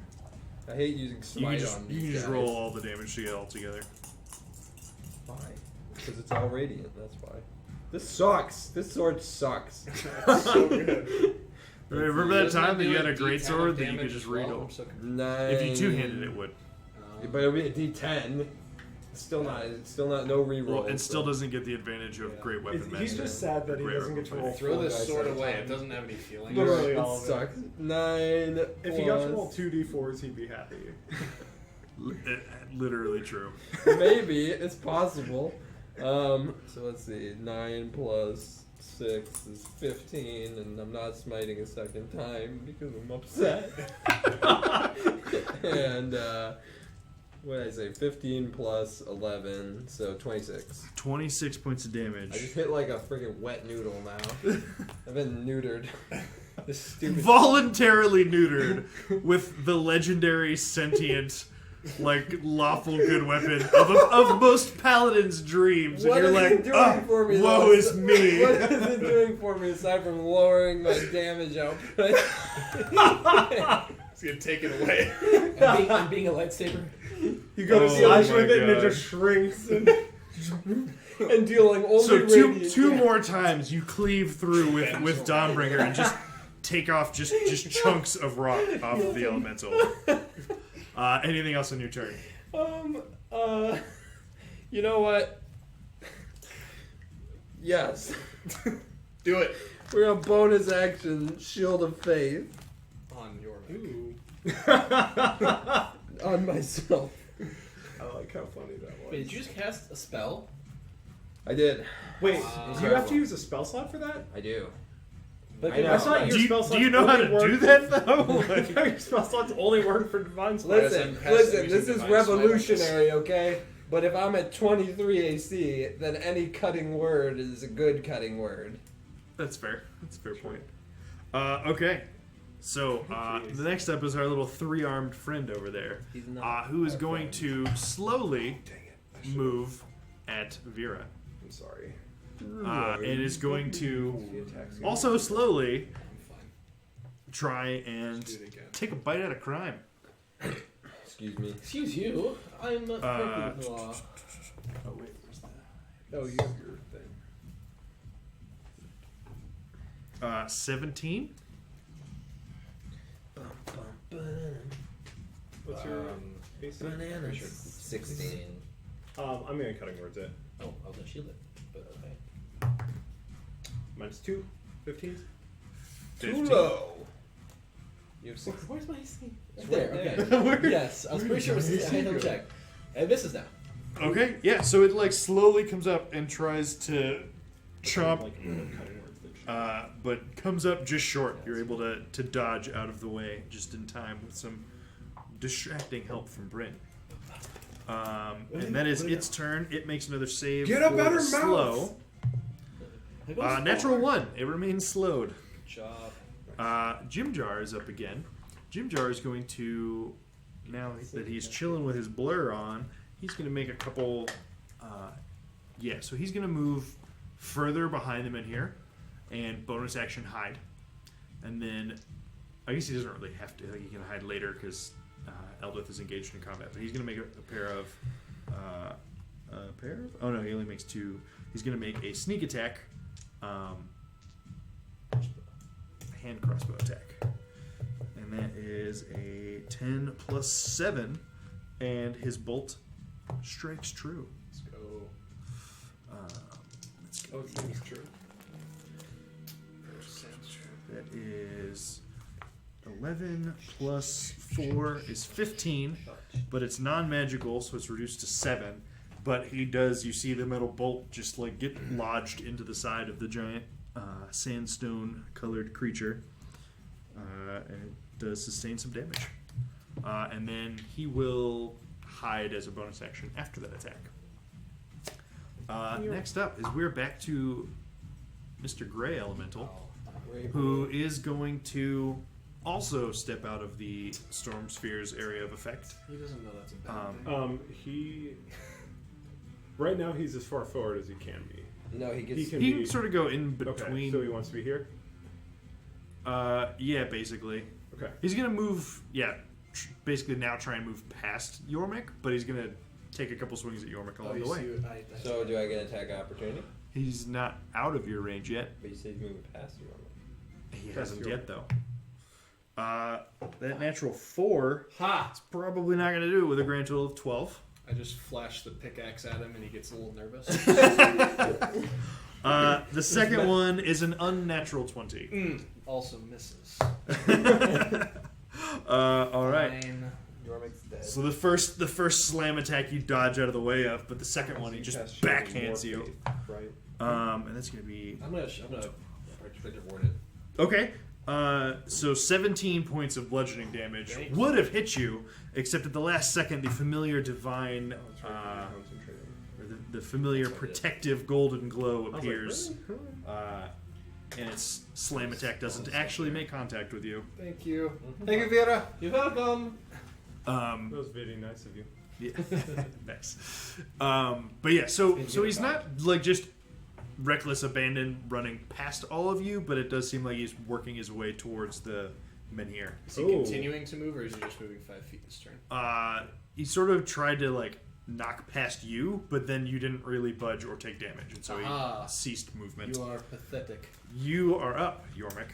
I hate using You smite can just, on you these can just guys. roll all the damage to get all together. Why? Because it's all radiant. That's why. This sucks. This sword sucks. So good. Right, remember that time that you had a great sword that you could just read reroll? over? 9. If you two-handed it would. But it'll be a D10. It's still not. It's still not. No reroll. Well, it still doesn't get the advantage of Yeah. great weapon He's master. just sad that he Great doesn't get to weapon roll. fighting. Throw four this dice sword at a away. time. It doesn't have any feeling. Literally It all of it. sucks. 9. If he got to plus- roll 2d4s, he'd be happy. Literally true. Maybe it's possible. So let's see. 9 plus 6 is 15, and I'm not smiting a second time because I'm upset. And what did I say? 15 plus 11, so 26. 26 points of damage. I just hit like a freaking wet noodle now. I've been neutered. This stupid. Voluntarily neutered with the legendary sentient, like lawful good weapon of most paladins' dreams, What and you're is like, it doing for me? woe though? is me. What is it doing for me aside from lowering my damage output? It's gonna take it away. I'm being a lightsaber. You go to Oh slash my with it and it God. just shrinks. And And dealing only So radiant two damage. more times you cleave through with Dawnbringer and just take off just chunks of rock off of the elemental. Anything else on your turn? You know what? Yes. Do it. We're on bonus action, Shield of Faith. On your Ooh. On myself. I like how funny that was. Wait, did you just cast a spell? I did. Wait, Wow. do you have to use a spell slot for that? I do. But I know. I thought your Do you, spell do slots you know how only to work- do that though? I thought your spell slots only work for divine spells. Listen, Pass listen, using this is Divine Smite on this. revolutionary, okay? But if I'm at 23 AC, then any cutting word is a good cutting word. That's fair. That's a fair point. Okay. So, the next up is our little three-armed friend over there, He's not who is our going friend. to slowly move at Vera. I'm sorry. And is going to The attack's also slowly I'm fine. try and Do it again. take a bite out of crime. Excuse me. excuse you, I'm not corrected with the law. Oh, wait, where's that? Oh, you have your thing. 17? What's your AC? Bananas. Sure. 16. I'm gonna cutting words it. Oh, I was gonna shield it, but okay. Mine's 2. 15. Too 15. low. You have 6. Where's my AC? It's There, right okay. there. Yes, I was pretty sure it was. I had to double check. And this is now. Okay, yeah. So it like slowly comes up and tries to chomp, but comes up just short. You're able to dodge out of the way just in time with some distracting help from Bryn. And that is its turn. It makes another save. Get a for better slow. mouth. Natural 1. It remains slowed. Good job. Jim Jar is up again. Jim Jar is going to, now that he's chilling with his blur on, he's going to make a couple. So he's going to move further behind them in here, and bonus action hide, and then I guess he doesn't really have to. Like, he can hide later because Eldith is engaged in combat. But he's going to make a pair of. Oh no, he only makes 2. He's going to make a sneak attack, hand crossbow attack, and that is a 10 plus 7, and his bolt strikes true. Let's go. Let's Oh, go. it seems true. That is 11 plus 4 is 15, but it's non-magical, so it's reduced to 7. But he does, you see the metal bolt just like get lodged into the side of the giant sandstone-colored creature, and it does sustain some damage. And then he will hide as a bonus action after that attack. Next up is we're back to Mr. Gray Elemental, who is going to also step out of the Storm Sphere's area of effect. He doesn't know that's a bad thing. He right now he's as far forward as he can be. No, he gets. He can He be can sort of go in okay. between. So he wants to be here. Yeah, basically. Okay. He's going to move, basically now try and move past Yormik, but he's going to take a couple swings at Yormik along you the way. see what I So do I get an attack opportunity? He's not out of your range yet. But you said he's moving past you. He Past hasn't Yormik. yet, though. That natural 4 Ha! is probably not going to do it with a grand total of 12. I just flash the pickaxe at him and he gets a little nervous. The second one is an unnatural 20. Also misses. All right. Fine. Yormik's dead. So the first slam attack you dodge out of the way of, but the second one he just backhands you. Right. And that's going to be I'm gonna predictive ward it. okay. So 17 points of bludgeoning damage Thank would have hit you, except at the last second, the familiar divine, or the familiar protective golden glow appears, and its slam attack doesn't actually make contact with you. Thank you. Thank you, Vera. You're welcome. That was very nice of you. Yeah, nice. But yeah, so he's not like just reckless abandon running past all of you, but it does seem like he's working his way towards the menhir. Is he continuing to move or is he just moving 5 feet this turn? He sort of tried to like knock past you, but then you didn't really budge or take damage, and so he ceased movement. You are pathetic. You are up, Yormik.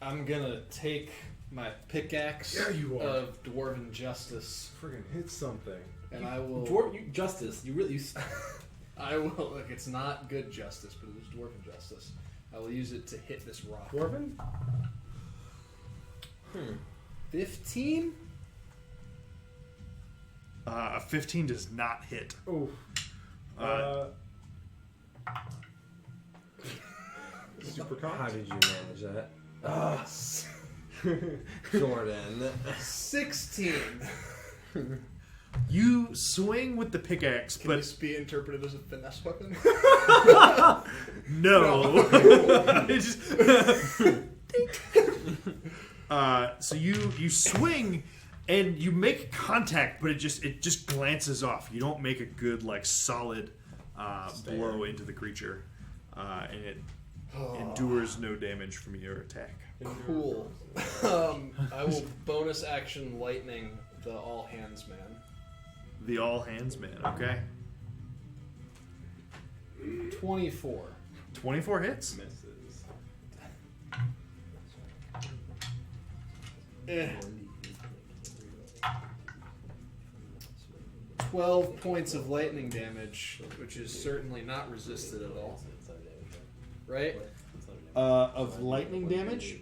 I'm gonna take my pickaxe Yeah, you are. of Dwarven Justice Friggin' hit something. and I will... Justice. You really... I will... Look, it's not good justice, but it is Dwarven Justice. I will use it to hit this rock. Dwarven? 15? A 15 does not hit. Oh. Super How cocked. did you manage that? Jordan. 16. You swing with the pickaxe, Can but this be interpreted as a finesse weapon? no. It just so you swing and you make contact, but it just glances off. You don't make a good like solid blow into the creature, and it endures no damage from your attack. Cool. I will bonus action lightning the all hands man. The all hands man. Okay, 24. 24 hits. Misses. 12 points of lightning damage, which is certainly not resisted at all. Right? Of lightning damage.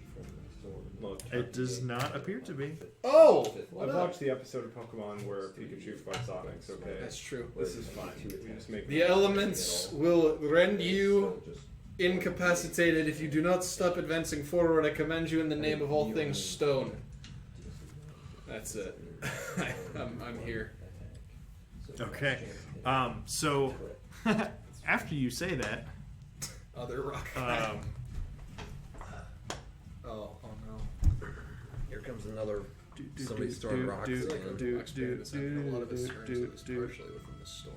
look. It does not appear to be. Oh! I've watched the episode of Pokemon where Pikachu fights Onyx, okay? That's true. This is fine. We just make The elements will rend you incapacitated if you do not stop advancing forward. I commend you in the name of all things stone. That's it. I'm here. Okay. So after you say that, Other rock. Oh no. Here comes another. Somebody stored rocks in. Rocks band is having a lot of its turns that is partially within the storm.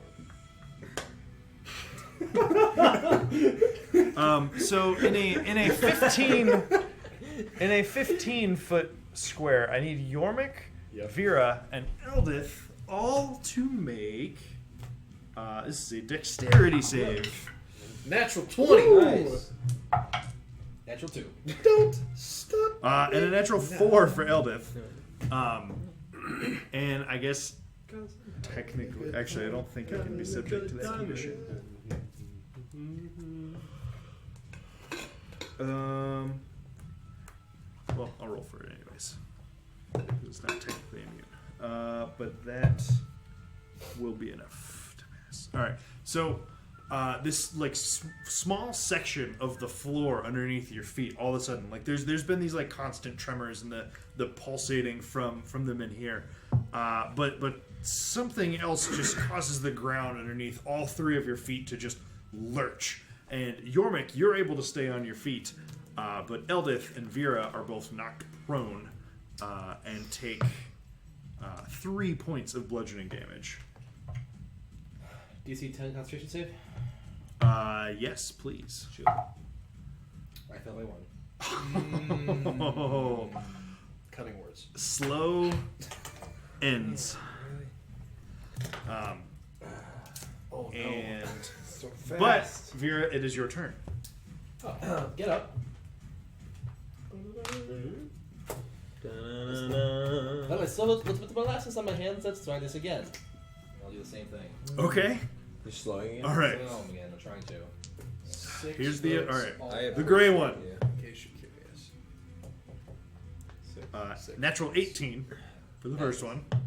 So in a 15-foot square, I need Yormik, Vera, and Eldith all to make. This is a dexterity save. Natural 20. Nice. Natural 2. Don't stop. And a natural 4 for Eldith. And I guess technically, actually, I don't think I can be subject to that condition. Well, I'll roll for it anyways. Because it's not technically immune. But that will be enough to pass. Alright, so this like small section of the floor underneath your feet, all of a sudden, like there's been these like constant tremors and the pulsating from them in here. But something else just causes the ground underneath all three of your feet to just lurch. And Yormik, you're able to stay on your feet, but Eldith and Vera are both knocked prone and take 3 points of bludgeoning damage. DC 10 Concentration save? Yes, please. I failed by 1. Oh, Cutting words. slow ends. Oh no. And so but fast. Vera, it is your turn. Oh, get up. Well, so let's put my molasses on my hands. Let's try this again. I'll do the same thing. Okay. You're slowing it? All right. Swing home again. I'm trying to. 6 Here's the votes all right. all I have The gray one. Yeah. in case you're curious. Natural 18 for the first one. Come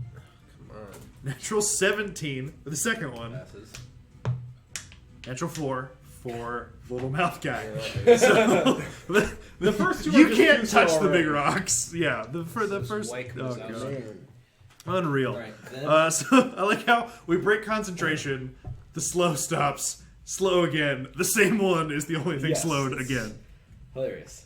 on. Natural 17 for the second one. Passes. Natural 4 for little mouth guy. Yeah. So the first two you are just can't too touch slow the big already. rocks. Yeah, for the This first. white Oh, comes out. God. Man. Unreal. All right, then- So I like how we break concentration. The slow stops. Slow again. The same one is the only thing Yes. slowed again. Hilarious.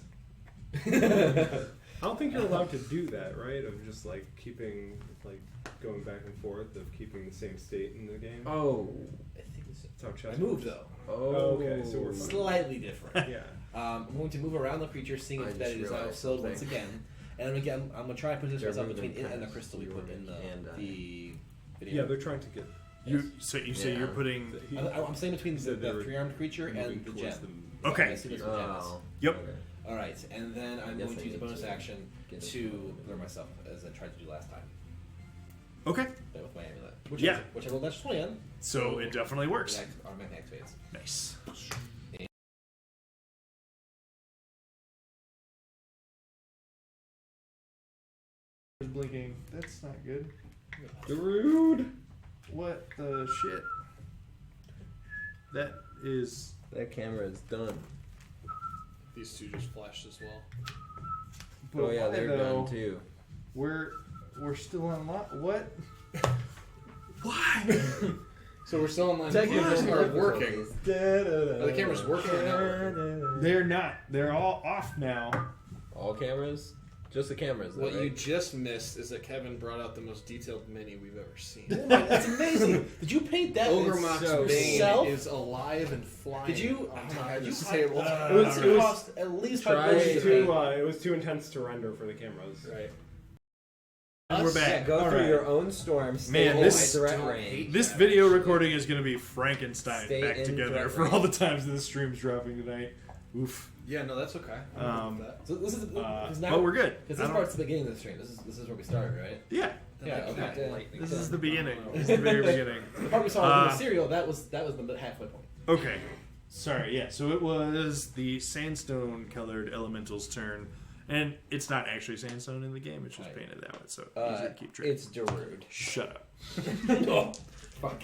I don't think you're allowed to do that, right? Of just like keeping, like going back and forth, of keeping the same state in the game. Oh. I think it's. That's how chess I moved works. though. Oh. Okay, so we're fine. Slightly different. Yeah. I'm going to move around the creature, seeing I if that just is realized slowed something. once again. And again, I'm going to try and position They're myself between moving it and the past crystal we put in and, the video. Yeah, they're trying to get. You say Yeah. you're putting. I'm saying between He said they the were three-armed creature moving and the towards gem. Okay. I see those gems. Oh. Yep. Okay. All right, and then I'm Guess going I to use a need bonus to action get it. to blur myself as I tried to do last time. Okay. With my amulet. Yeah. Which I rolled that 20 on. So it definitely works. It automatically activates. Nice. Blinking. That's not good. Dude. What the shit? That is. That camera is done. These two just flashed as well. But Oh yeah, why, they're though? done too. We're still on what? Why? So we're still online. The Technical cameras are difficulties. working. Are the cameras working or not working? They're not. They're all off now. All cameras? Just the cameras, though, What you right? just missed is that Kevin brought out the most detailed mini we've ever seen. That's amazing. Did you paint that? Ogremot's so Bane self? is alive and flying Did you? on Oh top my of God, you this table. it cost at least Try $5 it. to paint. It was too intense to render for the cameras. Right. And we're Us? back. Yeah, go All through right. your own storm. Stay Man, in this- threat Don't range. hate This that, video actually. recording is going to be Frankenstein Stay back in together threat for all the range. times that the stream's dropping tonight. Oof. Yeah, no, that's okay. I'm good with that. So this is now, But we're good. Because I this don't- part's the beginning of the stream. This is where we started, right? Yeah. Yeah. Okay. This is the beginning. This is the very beginning. The part we saw in the Uh, cereal. That was the halfway point. Okay. Sorry, yeah. So it was the sandstone colored elemental's turn. And it's not actually sandstone in the game; it's just painted that way, so easy to keep track. It's Darude. Shut up. Oh, fuck.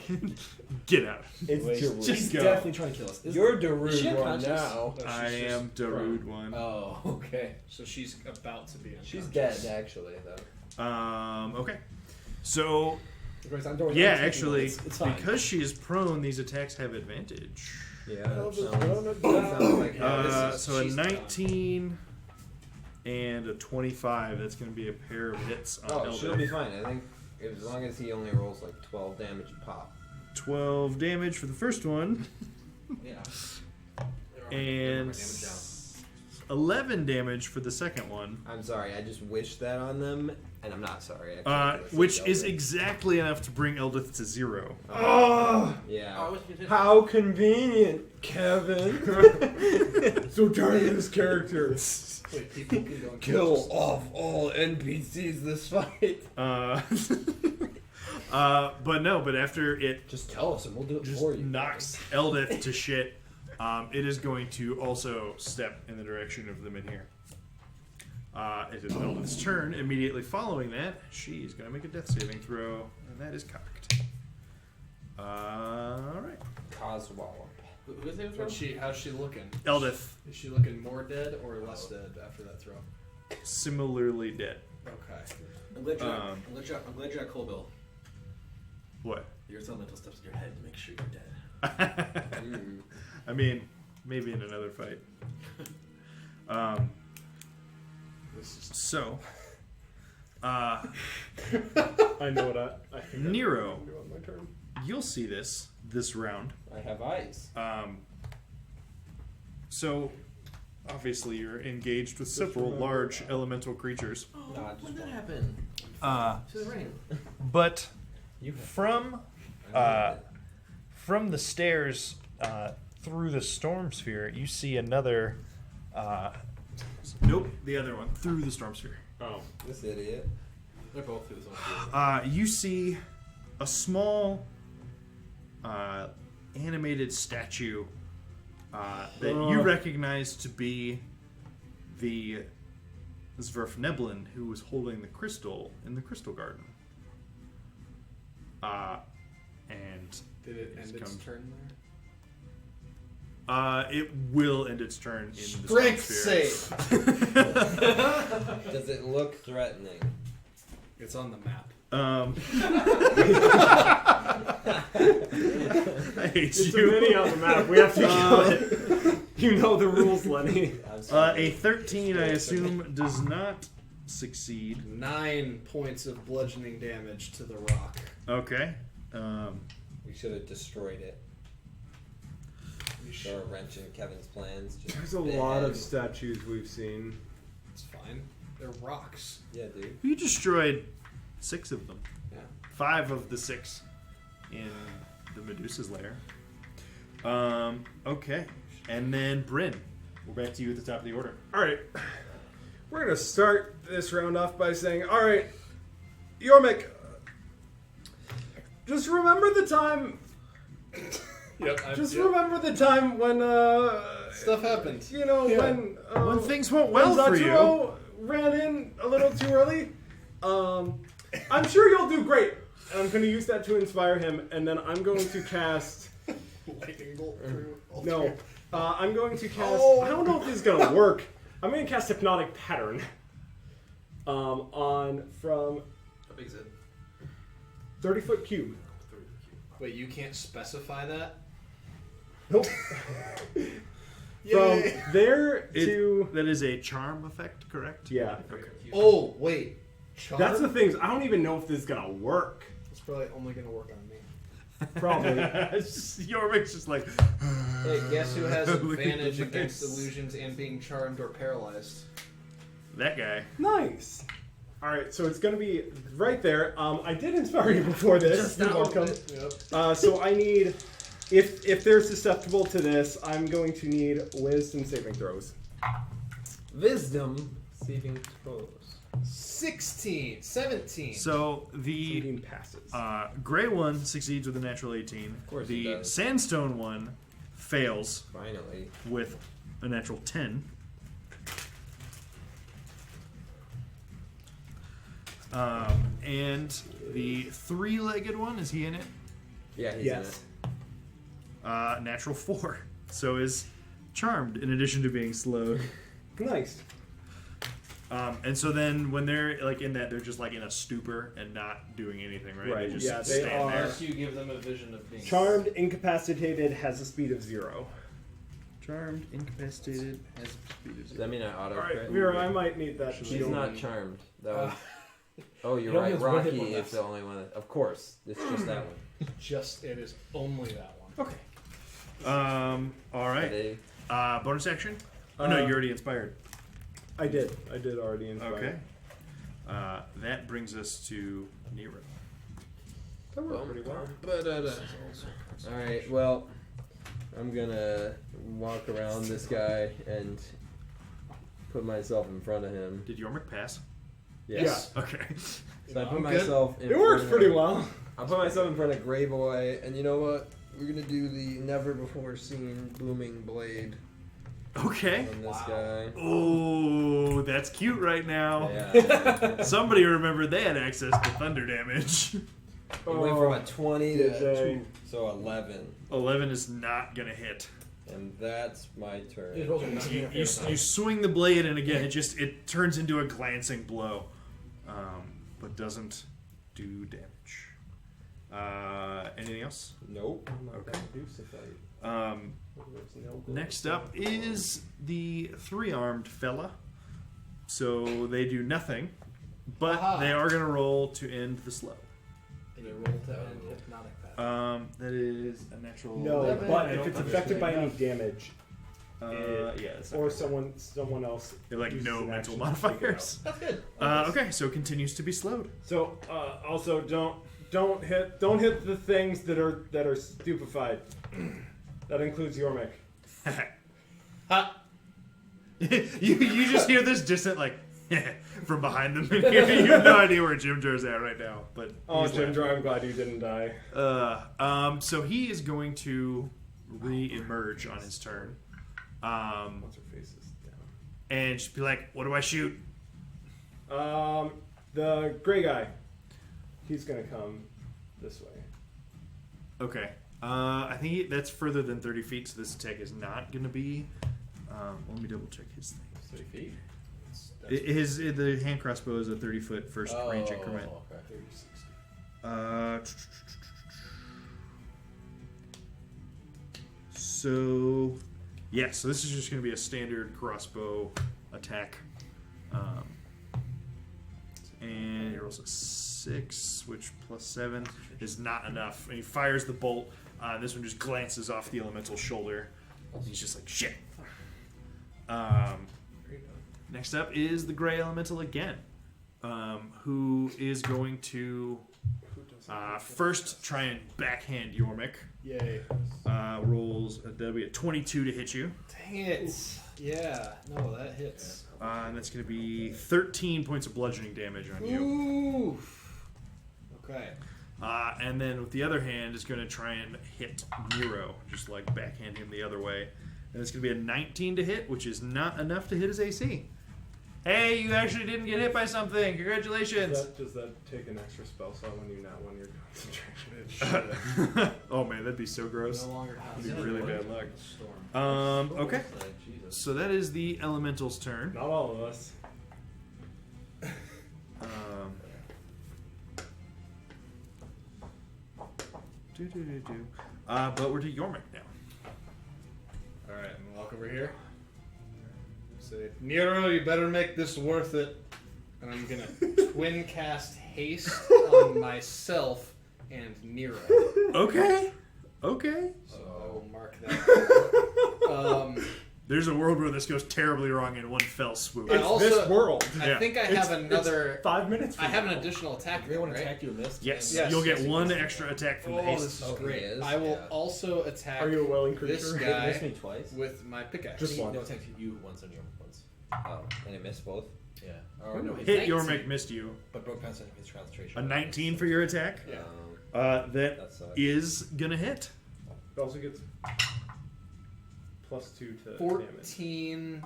Get out. It's Just She's go. definitely trying to kill us. You're is she Darude one unconscious? now. No, I she's am just Darude prone. one. Oh, okay. So she's about to be unconscious. She's dead, actually, though. Okay. So I'm doing yeah, I'm taking actually, notes. It's fine. because she is prone, these attacks have advantage. Yeah, Well, that just sounds, run it that sounds like this is- So a she's done. 19 and a 25. That's going to be a pair of hits on Oh, she'll be Eldith. fine. I think as long as he only rolls like 12 damage a pop. 12 damage for the first one, Yeah. and Damage down. 11 damage for the second one. I'm sorry, I just wished that on them, and I'm not sorry. Actually, 'cause I Which said is Eldritch. exactly enough to bring Eldith to 0. Oh, Yeah. how convenient, Kevin. So tired of this character. Wait, people can go and Kill off all NPCs this fight. But after it Just tell us and we'll do it just for you. knocks Eldith to shit, it is going to also step in the direction of them in here. It is Eldith's turn. Immediately following that, she's going to make a death saving throw, and that is cocked. Alright. Coswallop. Who is it? How's she looking? Eldith, Is she looking more dead or less dead after that throw? similarly dead. Okay. I'm glad you're, Um, I'm glad you're at Colville. What? Your elemental steps in your head to make sure you're dead. I mean, maybe in another fight. So, I know what I think Nero. I'm doing on my turn. You'll see this round. I have eyes. So, obviously, you're engaged with several large elemental creatures. Nah, just When did that one. happen? Uh, To the rain. but You from the stairs through the storm sphere, you see another. Nope, the other one through the storm sphere. Oh. this idiot. They're both through this one. You see a small animated statue that you recognize to be the Zwerfneblin who was holding the crystal in the crystal garden. And Did it end its come- turn there? it will end its turn in the Strength storm sphere. save. Does it look threatening? It's on the map. I hate It's a you. mini on the map. We have to kill it. You know the rules, Lenny. I'm sorry. A 13, I assume, does not succeed. 9 points of bludgeoning damage to the rock. Okay. We should have destroyed it. Throw a wrench in Kevin's plans. Just There's a lot of bang. statues we've seen. It's fine. They're rocks. Yeah, dude. You destroyed 6 of them. Yeah. 5 of the 6 in the Medusa's lair. Okay. And then Bryn. We're back to you at the top of the order. All right. We're going to start this round off by saying, all right, Yormik, just remember the time... Yep. Just remember the time when, Stuff happened. you know, Yeah. when things went well when for you. Zaturo ran in a little too early. I'm sure you'll do great. And I'm going to use that to inspire him, and then I'm going to cast... Lightning bolt through. No. I'm going to cast... Oh. I don't know if this is going to work. I'm going to cast Hypnotic Pattern. From How big is it? 30-foot cube. Wait, you can't specify that? Nope. From Yay. there to... That is a charm effect, correct? Yeah. Oh, wait. Charm? That's the thing. I don't even know if this is going to work. It's probably only going to work on me. Probably. Yormik's just like... Hey, guess who has Look at advantage the against face. illusions and being charmed or paralyzed? That guy. Nice. All right, so it's going to be right there. I did inspire you before this. You're welcome. Yep. So I need, if they're susceptible to this, I'm going to need wisdom saving throws. Wisdom saving throws. 16, 17. So the 17 passes. gray one succeeds with a natural 18. Of course The it does. sandstone one fails Finally. with a natural 10. And the three-legged one, is he in it? Yeah, he's Yes. Natural 4. So is charmed in addition to being slowed. Nice. And so then when they're like in that, they're just like in a stupor and not doing anything, right? Right, They just yeah, they stand are- there. Unless you give them a vision of being Charmed, incapacitated, has a speed of 0. Charmed, incapacitated, has speed of in. Does 0. that mean I auto All right, crit? Vera, I might need that. She's shield. not charmed. That was. Oh, you're He only right. has one hit Rocky point is left. the only one. Of course, it's just that one. It is only that one. Okay. All right. They- Bonus action? Oh no, you're already inspired. I did already inspire. Okay. That brings us to Nero. That worked pretty well. All right. Well, I'm gonna walk around this guy and put myself in front of him. Did Yormik pass? Yes. Okay. So I put I'm myself. In It worked front pretty of- well. I put myself in front of Grey Boy, and you know what? We're gonna do the never before seen booming blade Okay. on this guy. Oh, that's cute right now. Yeah. Somebody remembered they had access to thunder damage. It went from a 20 Did to they? 2, so 11, 11 is not gonna hit. and that's my turn. It rolls a nine. You swing the blade, and again, it turns into a glancing blow, but doesn't do damage. Anything else? Nope. Okay. Okay. Next up is the three-armed fella. So they do nothing, but Aha. they are going to roll to end the slow. And you roll to end hypnotic path. That is a natural. No, 11. but I if don't it's affected by any understand damage, enough. Yeah, it's not or gonna work. someone else, They're like uses no an mental action to take it modifiers. That's good. Okay, so it continues to be slowed. So also don't hit the things that are stupefied. That includes Yormik. you just hear this distant like from behind them. You have no idea where Jim Jar's at right now, but Oh, he's Jim laughing. Jar, I'm glad you didn't die. So he is going to re-emerge on his turn, Once her face is and just be like, "What do I shoot?" down. The gray guy. He's gonna come this way. Okay. I think that's further than 30 feet, so this attack is not going to be. Let me double check his thing. 30 feet? The hand crossbow is a 30-foot first range increment. Okay. 30, 60. So this is just going to be a standard crossbow attack. And he rolls a 6, which plus 7 is not enough. And he fires the bolt. This one just glances off the elemental's shoulder. He's just like, shit. Next up is the gray elemental again, who is going to first try and backhand Yormik. Yay. Rolls that'll be a 22 to hit you, Dang it. Yeah. No, that hits. and that's going to be 13 points of bludgeoning damage on you. Ooh. Okay. And then with the other hand is going to try and hit Nero, just like backhand him the other way. And it's going to be a 19 to hit, which is not enough to hit his AC. Hey, you actually didn't get hit by something. Congratulations. Does that take an extra spell slot when you not when your concentration? Oh man, that'd be so gross. No longer has That'd be really bad luck. Storm. Okay. Jesus. So that is the elemental's turn. Not all of us. But we're to Yormik now. Alright, I'm gonna walk over here. Say, Nero, you better make this worth it. And I'm gonna twin cast haste on myself and Nero. Okay. Okay. So I will mark that. There's a world where this goes terribly wrong in one fell swoop. And It's also- this world. I Yeah. think I have another. 5 minutes. I have an additional attack. If anyone right? attacked you and missed, Yes, Yes, you'll get yes, one yes. extra attack from the Oh, haste. this is Oh, he great. is? I will Yeah. also attack Are you a willing creature? this you guy missed me twice. with my pickaxe. Just one. No, attacked you once on your once. Oh, and it missed both. Yeah. Or no, Hit 19, Yormik missed you. But broke past his concentration. A 19 for your attack. Yeah. That That sucks. is gonna hit. It also gets +2 to damage 14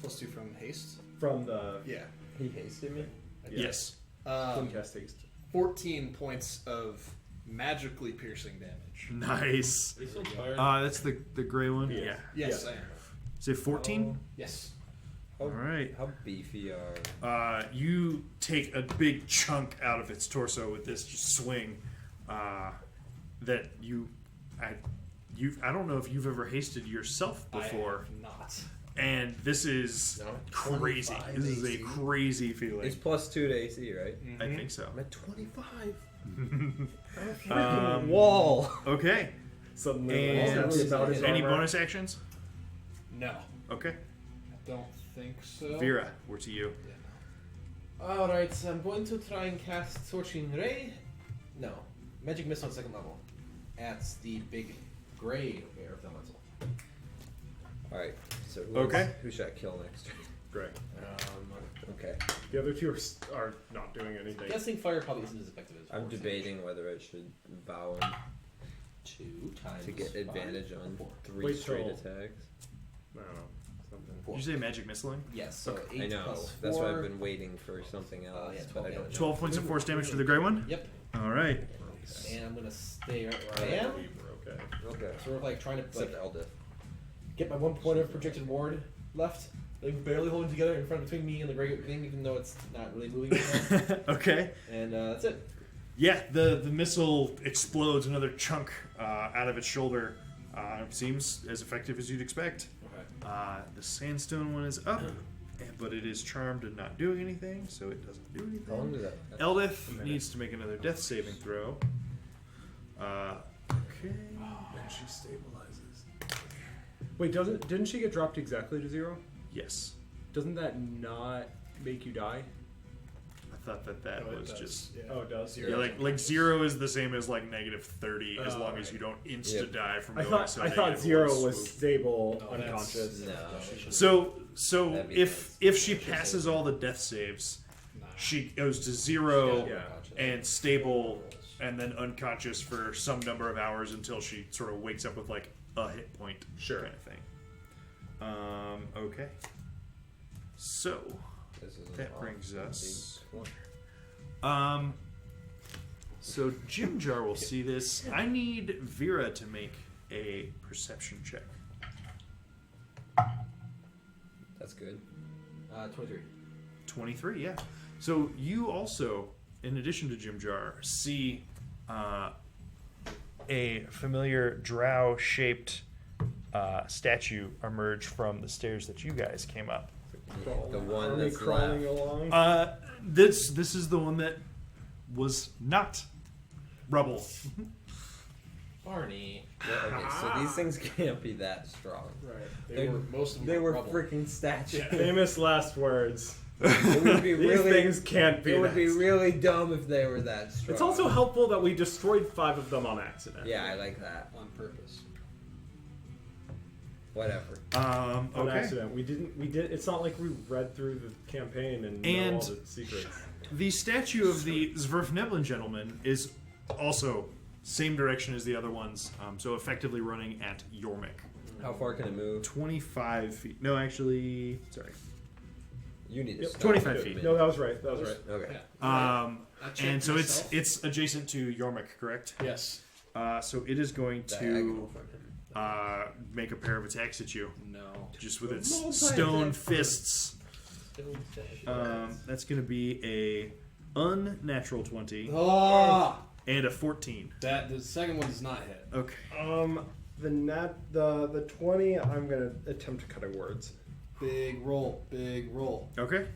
plus 2 from haste. from the. Yeah. He hasted me. Yes. Cast haste. 14 points of magically piercing damage. Nice. Are you still tired? That's the gray one. Yeah. Yeah. Yes, Yeah. I am. Is it 14? Yes. How, All right. How beefy are? You take a big chunk out of its torso with this just swing. That I don't know if you've ever hasted yourself before. I have not. And this is No. crazy. 25 This is a AC. crazy feeling. It's +2 to AC, right? I think so. I'm at 25. Wall. Okay. Suddenly, And it's about his any armor. bonus actions? No. Okay. I don't think so. Vera, we're to you. Yeah, Alright, so I'm going to try and cast Scorching Ray. No. Magic Mist on 2nd level. At the big gray bear of Elemental. Alright, so who should I kill next? Great. Okay. The other two are not doing anything. Guessing fire probably isn't as effective as I'm force debating whether I should vow him damage. 2 times to get 5, advantage on 4. 3 Wait straight till- attacks. I don't know. Something. Did you say magic missiling? Yes, so 8 I know. plus 4. That's why I've been waiting for something else, yeah, but I 12 don't know. 12 points of force damage to the gray one? Yep. All right. And I'm gonna stay right where I am. Okay. Okay. Sort of like trying to Except like, Eldith. get my 1 point of projected ward left. Like barely holding together in front between me and the gray thing, even though it's not really moving right now. Okay. And that's it. Yeah, the missile explodes another chunk out of its shoulder. Seems as effective as you'd expect. Okay. The sandstone one is up, but it is charmed and not doing anything, so it doesn't do How long anything. did that? Eldith needs to make another death saving throw. Okay. And she stabilizes. Wait, didn't she get dropped exactly to 0? Yes. Doesn't that not make you die? I thought that Oh, it was does. just. Yeah. Oh, it does. Yeah, like 0 is the same as like -30 as long as you don't insta Yep. die from I going thought so I thought negative 0 or was swoop. stable, No, that's- unconscious. No. So That'd be if nice. she passes all the death saves, Nah. she goes to 0 Yeah. and stable and then unconscious for some number of hours until she sort of wakes up with like a hit point Sure. kind of thing. Okay. So This is that brings us. So Jim Jar will see this. I need Vera to make a perception check. That's good. 23. 23, yeah. So you also, in addition to Jim Jar, see a familiar drow-shaped statue emerge from the stairs that you guys came up. The one Army that's crawling left. along. This is the one that was not rubble. Barney. Yeah, okay, so these things can't be that strong. Right. They- Most of them They were rubble. freaking statues. Famous last words. It would be These really. things can't be. It would that be strong. really dumb if they were that strong. It's also helpful that we destroyed 5 of them on accident. Yeah, I like that. on purpose. Whatever. On Okay. accident. We did. It's not like we read through the campaign and know all the secrets. The statue of the Zverfneblin gentleman is also same direction as the other ones, so effectively running at Yormik. How far can it move? 25 feet. No, actually, sorry. You need to Yep, stop 25 it. feet. No, that was right. That was right. Okay. I checked And so myself. it's adjacent to Yormik, correct? Yes. So it is going Diagonal to from him. make a pair of attacks at you, No. just with its Multi-attack. stone fists. Still That's going to be a unnatural 20 Oh! and a 14. That the second one does not hit. Okay. The 20. I'm gonna attempt cutting words. Big roll. Big roll. Okay.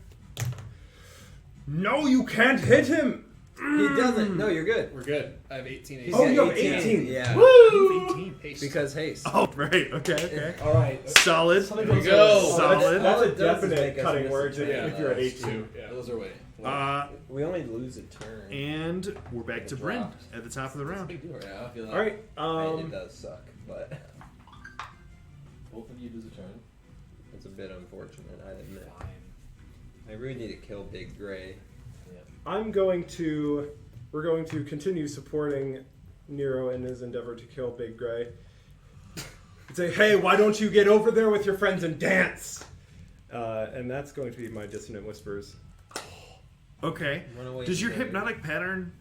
No, you can't hit him. He doesn't. No, you're good. We're good. I have 18 AC. He's Oh, got you have 18. Yeah. Woo! 18. Haste. Because haste. Oh, right. Okay. All right. Solid. Something There you goes go. on. Solid. That's All a it does is definite make us cutting miss words a turn. if you're at that's 18. two. Yeah. Those are way. We only lose a turn. And we're back to Bryn at the top of the That's a round. big deal. Yeah, I feel that. All right. It does suck, but Both of you lose a turn. it's a bit unfortunate, I admit. Fine. I really need to kill Big Gray. We're going to continue supporting Nero in his endeavor to kill Big Gray. And say, hey, why don't you get over there with your friends and dance? And that's going to be my dissonant whispers. Okay. Run away Does your together. hypnotic pattern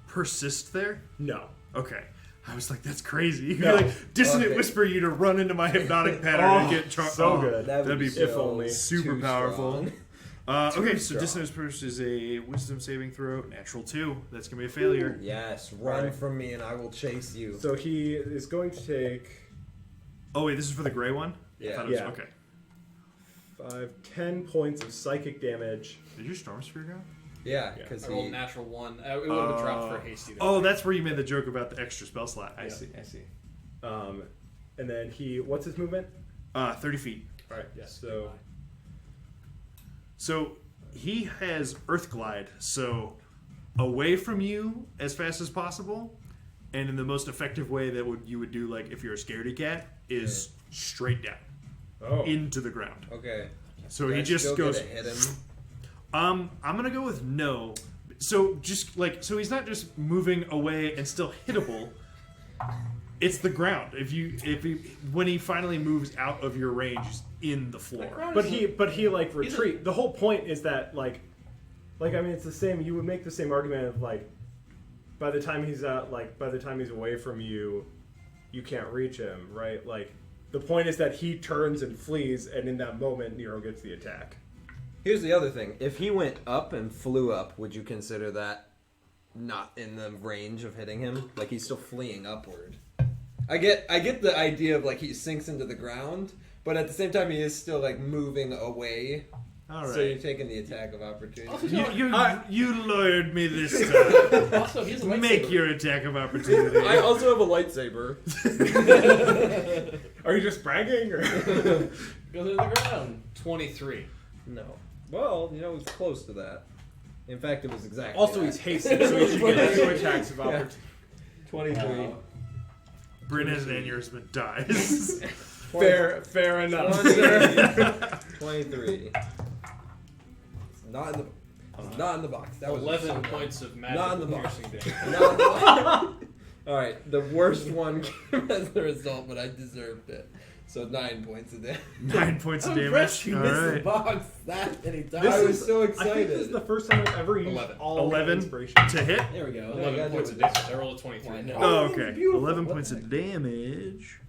persist there? No. Okay. I was like, that's crazy. You could No. like dissonant Okay. whisper you to run into my hypnotic pattern and get so good. That'd be If only. super too powerful. strong. Okay, Too so strong. dissonance burst is a wisdom saving throw, natural 2. That's gonna be a failure. Yes, run Alright. from me and I will chase you. So he is going to take Oh wait, this is for the gray one. I Yeah. thought it was, Yeah. okay. 10 points of psychic damage. Did your storm sphere go? Yeah, Yeah. because I rolled he. natural 1. It would have been dropped for hasty. Oh, that's where you made the joke about the extra spell slot. I Yeah. see. I see. And then what's his movement? 30 feet. All right, Yes. So he has Earth Glide, so away from you as fast as possible, and in the most effective way that you would do, like if you're a scaredy cat, is straight down Oh. into the ground. Okay. So Do he I just still goes. get to hit him. I'm gonna go with no. So just like so, he's not just moving away and still hittable. It's the ground. When he finally moves out of your range, he's in the floor. But he like retreat. The whole point is that like I mean it's the same. You would make the same argument of like by the time he's away from you, you can't reach him, right? Like the point is that he turns and flees, and in that moment, Nero gets the attack. Here's the other thing. If he went up and flew up, would you consider that not in the range of hitting him? Like he's still fleeing upward. I get the idea of like he sinks into the ground, but at the same time he is still like moving away. All So you're right. taking the attack of opportunity. Also, You lured me this time. also he's a Make lightsaber. your attack of opportunity. I also have a lightsaber. Are you just bragging? Or? Goes into the ground. 23. No. Well, it's close to that. In fact, it was exactly Also, that. he's hasted, so he should get 2 attacks of Yeah. opportunity. 23. Bryn has an aneurysm and dies. Fair enough. 23. It's not in the box. That was 11 so bad. points of Not in the magic box. piercing damage. Not in the box. Alright, the worst one came as the result, but I deserved it. So 9 points of damage. 9 points of I'm damage. impressed you All missed the right. box that many times. I was so I think excited. this is the first time I've ever used 11. all 11 inspiration. to hit. There we go. 11 points of damage. I rolled a 23. I know. Oh, that's okay. beautiful. 11 What points the of damage.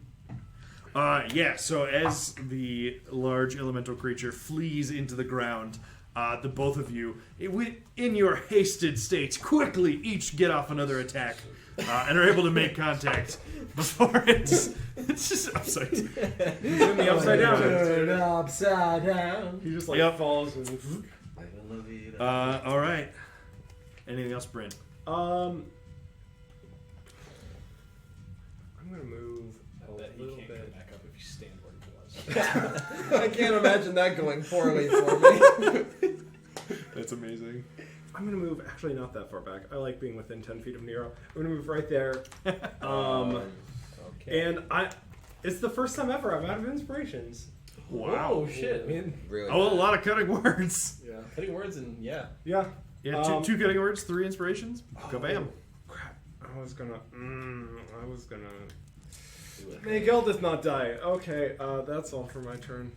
Yeah, so as the large elemental creature flees into the ground, the both of you, in your hasted states, quickly each get off another attack and are able to make contact before it's just upside down. He's in the upside down. Turn upside down. He just Yep. falls and. All right. Anything else, Bryn? I'm gonna move a That he little can't come bit. back up if you stand where he was. I can't imagine that going poorly for me. That's amazing. I'm gonna move. Actually, not that far back. I like being within 10 feet of Nero. I'm gonna move right there. Okay. And it's the first time ever I'm out of inspirations. Wow. Oh shit! I mean, Really Oh, a bad. lot of cutting words. Yeah. cutting words and yeah. Yeah. Yeah, two cutting words, 3 inspirations. Kabam. Crap. I was gonna make Eldith not die. Okay, that's all for my turn.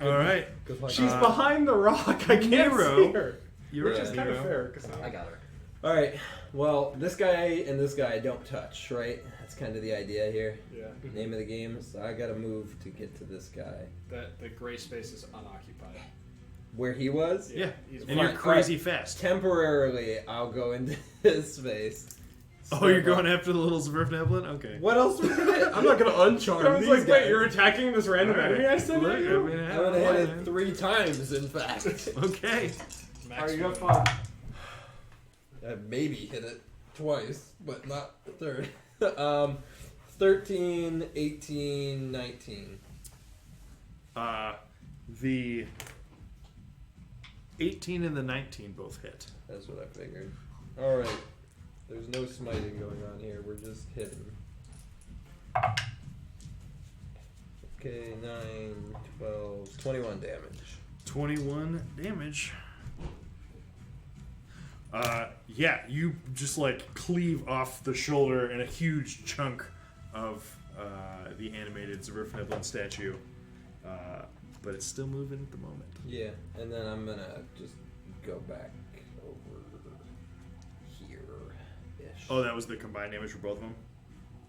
All right. Good luck. She's behind the rock. I can't Nero. see her. You're Which is kind of Nero. fair. 'Cause I got her. All right. Well, this guy and this guy don't touch, right? That's kind of the idea here. Yeah. Name of the game. So I gotta move to get to this guy. The gray space is unoccupied. Where he was? Yeah. He's And you're Fine. crazy fast. Temporarily, I'll go into his space. Oh, you're going after the little Zwerfneblin? Okay. What else are we gonna? I'm not gonna uncharm I was these like, guys. wait, you're attacking this random All right. enemy I sent Look, at you? I mean, I'm gonna hit man. it 3 times, in fact. Okay. max. You have fun. I maybe hit it twice, but not the third. 13, 18, 19. The 18 and the 19 both hit. That's what I figured. Alright. There's no smiting going on here. We're just hitting. Okay, 9, 12, 21 damage. 21 damage. Yeah, you just like cleave off the shoulder and a huge chunk of the animated Zwerfneblin statue. But it's still moving at the moment. Yeah, and then I'm gonna just go back Oh, that was the combined damage for both of them?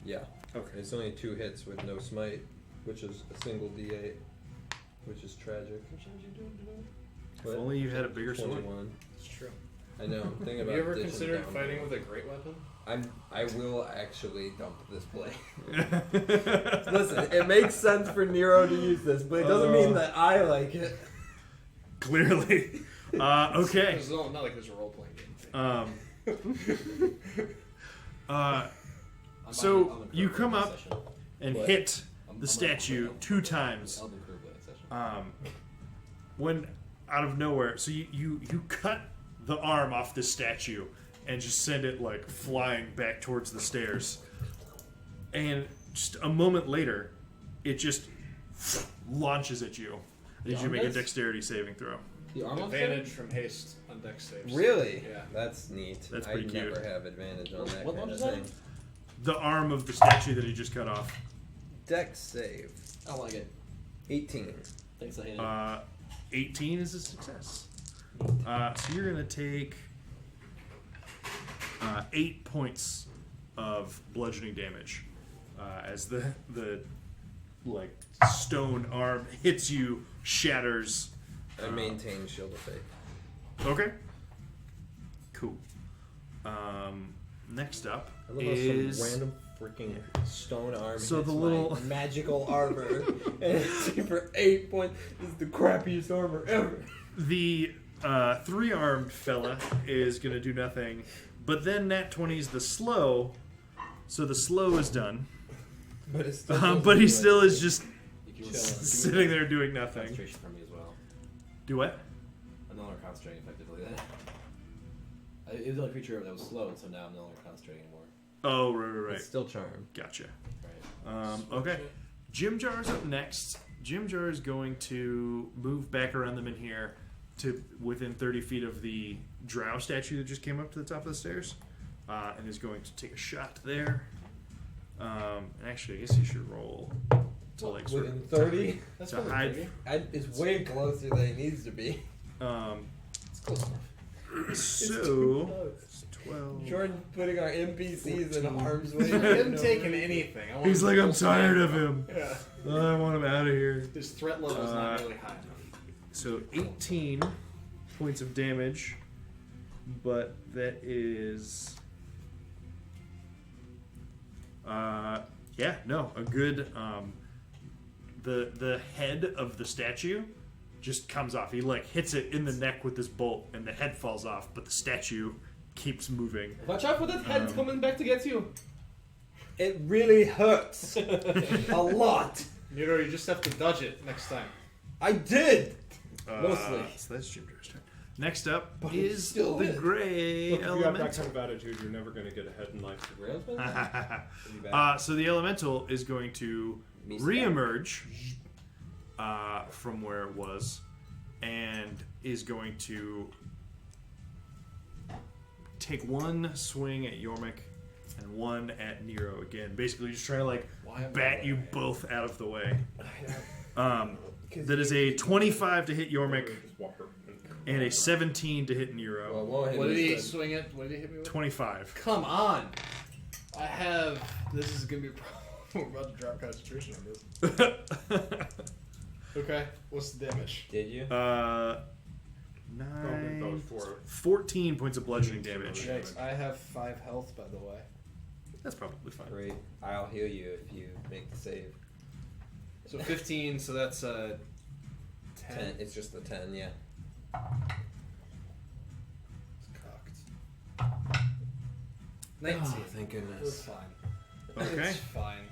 Yeah. Okay. It's only 2 hits with no smite, which is a single D8, which is tragic. If only you had a bigger sword. 21. It's true. I know. I'm thinking Have about you ever ditching considered down fighting below. with a great weapon? I will actually dump this blade. Listen, it makes sense for Nero to use this, but it doesn't mean that I like it. Clearly. Okay. It's not like there's a role playing game thing. So you come up and What? hit the statue 2 times. When out of nowhere, so you cut the arm off this statue and just send it like flying back towards the stairs. And just a moment later, it just launches at you. I need you to make a dexterity saving throw. The arm Advantage from haste on dex saves. Really? Yeah. That's neat. That's I pretty cute. never have advantage on that What kind of launches thing. The arm of the statue that he just cut off. Dex save. I like it. 18. Thanks, I hate it. 18 is a success. So you're gonna take 8 points of bludgeoning damage as the like stone arm hits you, shatters. I maintain Shield of Faith. Okay. Cool. Next up I love how is some random freaking stone arm So hits the my little- magical armor, and it's for 8 points. This is the crappiest armor ever. the 3-armed fella is gonna do nothing, but then Nat 20's the slow, so the slow is done. But it's still But he still is just You can sitting there doing nothing. concentration from me as well. Do what? I'm no longer concentrating effectively then. It was the only creature that was slow, and so now I'm no longer concentrating anymore. Oh, right. It's still charmed. Gotcha. Right. Okay. Jim Jar's up next. Jim Jar is going to move back around them in here to within 30 feet of the drow statue that just came up to the top of the stairs, and is going to take a shot there. And actually, I guess he should roll to like sort Within of 30? That's to probably hide. pretty. It's way closer than it needs to be. It's close enough. So it's 12. Jordan putting our NPCs in harm's way. I haven't taken anything. I want He's him like, to I'm go tired stand of him. Yeah. I want him out of here. His threat level is not really high enough. So 18 points of damage, but that is, a good. The head of the statue just comes off. He like hits it in the neck with this bolt, and the head falls off, but the statue keeps moving. Watch out for that head coming back to get you. It really hurts. A lot. Nero, you just have to dodge it next time. I did. Mostly. So that's Jim Jar's turn. Next up But is it's still the hit. gray Look, if you have that elemental. kind of attitude, you're never going to get ahead in life. So the elemental is going to Me re-emerge from where it was, and is going to take one swing at Yormik and one at Nero again. Basically, just trying to like Why am I bat you away? both out of the way. That is a 25 to hit Yormik Just walk her. and a 17 to hit Nero. Well, won't hit What did he this swing at? What did he hit me with? 25. Come on! I have. This is gonna be a problem. We're about to drop concentration on this. Okay, what's the damage? Did you? 9, Four. 14 points of bludgeoning damage. Yikes, I have 5 health, by the way. That's probably fine. Great. I'll heal you if you make the save. So 15, so that's 10. 10. It's just the 10, yeah. It's cocked. 19. Thank We're goodness. fine. Okay. It's fine.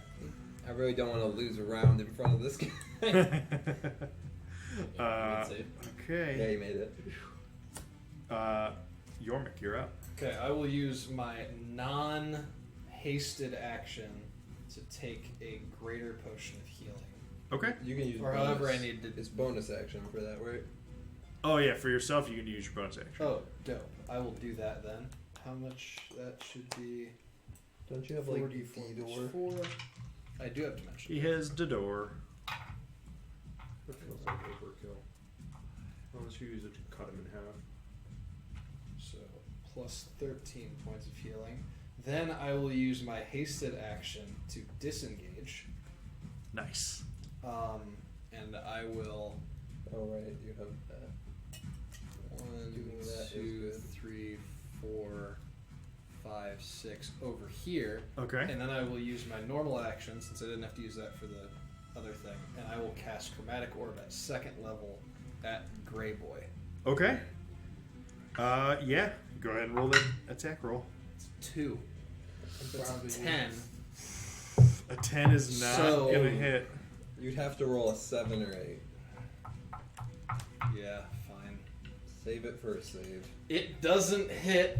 I really don't want to lose a round in front of this guy. Good save. Yeah, Okay. you made it. Yormik, you're up. Okay, I will use my non-hasted action to take a greater potion of healing. Okay. You can use Or bonus. however I need to. It's bonus action for that, right? Oh yeah, for yourself you can use your bonus action. Oh, dope. I will do that then. How much? That should be Don't you have 4d4 D4? 4. I do have dimension. He has Dodor. That feels like overkill. Unless you use it to cut him in half. So plus 13 points of healing. Then I will use my hasted action to disengage. Nice. And I will. Oh right, you have that. 1, Doing that is 2, good. 3, 4, 5, 6 over here. Okay. And then I will use my normal action, since I didn't have to use that for the other thing, and I will cast Chromatic Orb at 2nd level at Grey Boy. Okay. Yeah. Go ahead and roll the attack roll. It's 2. It's 10. A 10 is not So- gonna hit. You'd have to roll a 7 or 8. Yeah, fine. Save it for a save. It doesn't hit.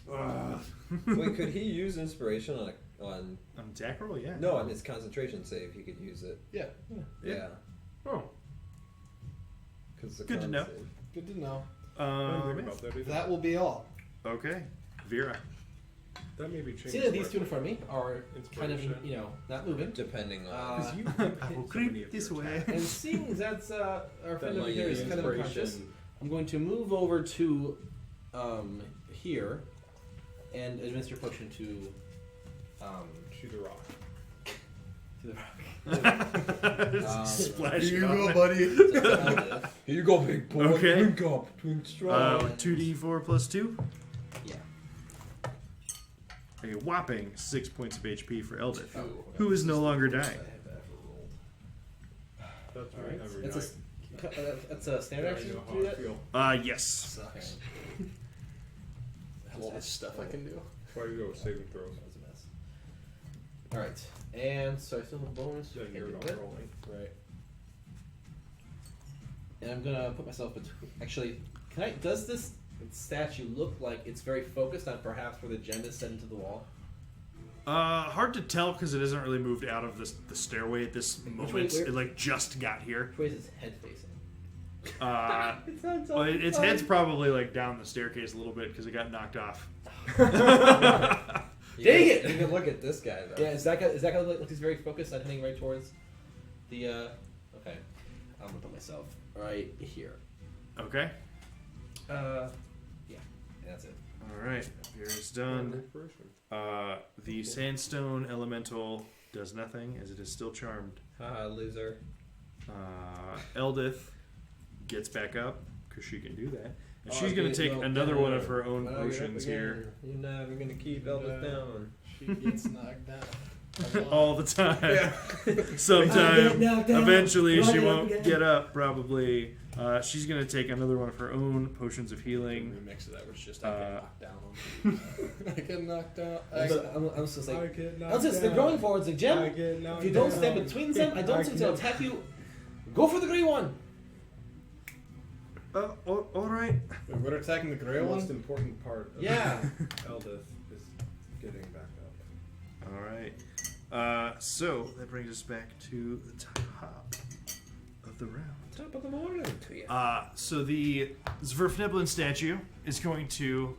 Wait, could he use inspiration on On attack roll, yeah. No, on his concentration save, he could use it. Yeah. Yeah. Oh, Because Good to know. Good to know. I didn't think about that either. That will be all. Okay. Vera. That maybe changes. See that these two in front of me are kind of, Inspiration. not moving. Depending on. Because you I will creep this way. And seeing that's our friend over might here use is kind of unconscious, inspiration. I'm going to move over to here and administer potion to To the rock. the rock. Splash Here it you on go, there. buddy. Here you go, big boy. Okay. Drink up. Drink strong. 2d4 plus 2. Yeah. A whopping 6 points of HP for Eldith, Oh, who is no longer dying. I have ever rolled. That's Alright. every That's night. that's a standard I action know to how do I that? feel. Yes. Sucks. All this stuff I can do. That's why you go with saving throws. That was a mess. Alright. And so I still have a bonus. Then Can't you're do not that. rolling. Right. And I'm gonna put myself between. Actually, can I? Does this statue look like it's very focused on perhaps where the gem is set into the wall? Hard to tell because it hasn't really moved out of the stairway at this moment. where- It like just got here. Which way is its head facing? It sounds well, its head's probably like down the staircase a little bit because it got knocked off. Dang it! You can look at this guy though. Yeah, is that guy look like he's very focused on heading right towards the? Okay, I'm gonna put myself right here. Okay. Yeah, and that's it. All right. Vera's done. Inspiration. The sandstone elemental does nothing as it is still charmed. Haha, loser. Eldith gets back up because she can do that. And Oh, she's going to okay, take well, another one of yeah. her own Well, you're up potions again. here You're never gonna keep Eldith down. She gets knocked down. all the time. Yeah. Sometime, knocked down. eventually, Right she up won't again. get up. Probably. She's going to take another one of her own potions of healing. Remix of that was just I get knocked down. I get knocked down. I'm just I like, get knocked Elvis, they're down. going forwards. The I gem. get knocked If you don't down. stand between them, I don't I think they'll get- attack you. Go for the grey one. All right. Wait, we're attacking the The gray most one? important part of Yeah. Eldith is getting back up. All right. So that brings us back to the top of the round. Top of the morning to you. So the Zverfniblin statue is going to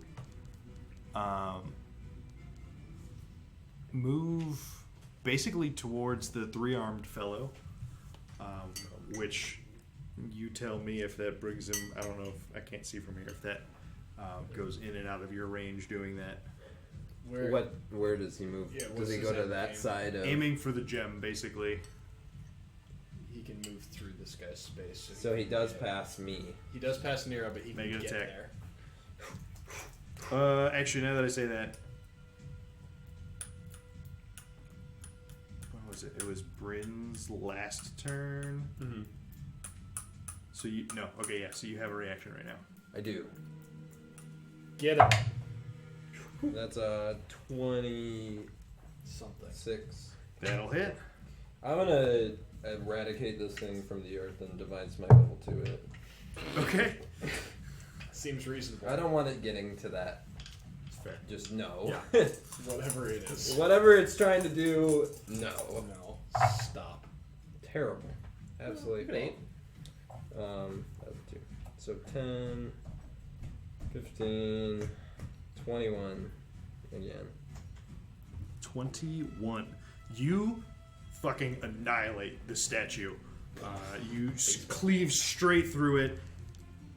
move basically towards the three-armed fellow, which you tell me if that brings him. I don't know if I can't see from here if that goes in and out of your range doing that. Where does he move? Yeah, does what's he his go to end that game? side of? Aiming for the gem, basically. He can move through this guy's space. So he does Yeah. pass me. He does pass Nero, but he Make can an get attack. there. Actually, now that I say that, what was it? It was Bryn's last turn. Mm-hmm. So you no, okay, yeah. So you have a reaction right now. I do. Get him. That's a 26. Something. That'll hit. I'm gonna eradicate this thing from the earth and divine smite level 2 it. Okay. Seems reasonable. I don't want it getting to that. It's fair. Just no. Yeah. Whatever it is. Whatever it's trying to do, no. No. Stop. Terrible. Absolutely. Give it That was 2. So 10, 15, 21 again. 21. You fucking annihilate the statue. You cleave straight through it.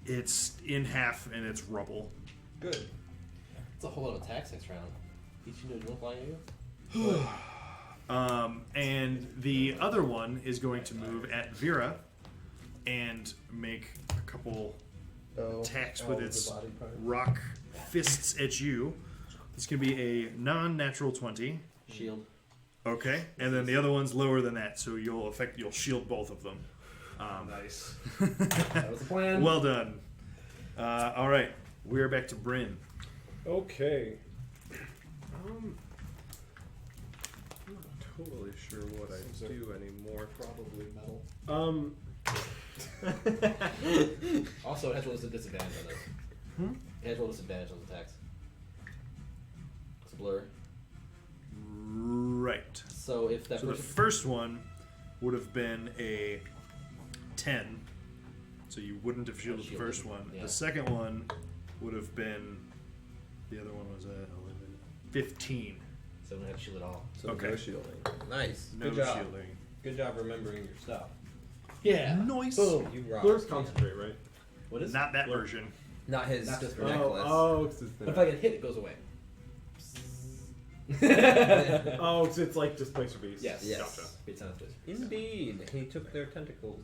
It's in half and it's rubble. Good. It's a whole lot of attacks next round. Each individual flying area? And the other one is going to move at Vera and make a couple attacks with its rock fists at you. It's going to be a non-natural 20. Shield. Okay, and then the other one's lower than that, so you'll shield both of them. Nice. That was the plan. Well done. All right, we're back to Bryn. Okay. I'm not totally sure what I do anymore. Probably metal. Also, it has roll a disadvantage on this. It has roll disadvantage on the attacks. It's a blur. Right. So if that So the person... first one would have been a 10, so you wouldn't have shielded the Shielded, first one. yeah. The second one would have been, the other one was a 15. So we don't have shield at all. So Okay. no shielding. Nice. No Good job. shielding. Good job remembering your stuff. Yeah. Nice. Boom. You rock. Blur's concentrate, right? What is Not that version. Not his Not this necklace. Oh, it's just But if I get hit, it goes away. oh, it's like Displacer Beast. Yes. Yes. Gotcha. It sounds good. Indeed. He took their tentacles.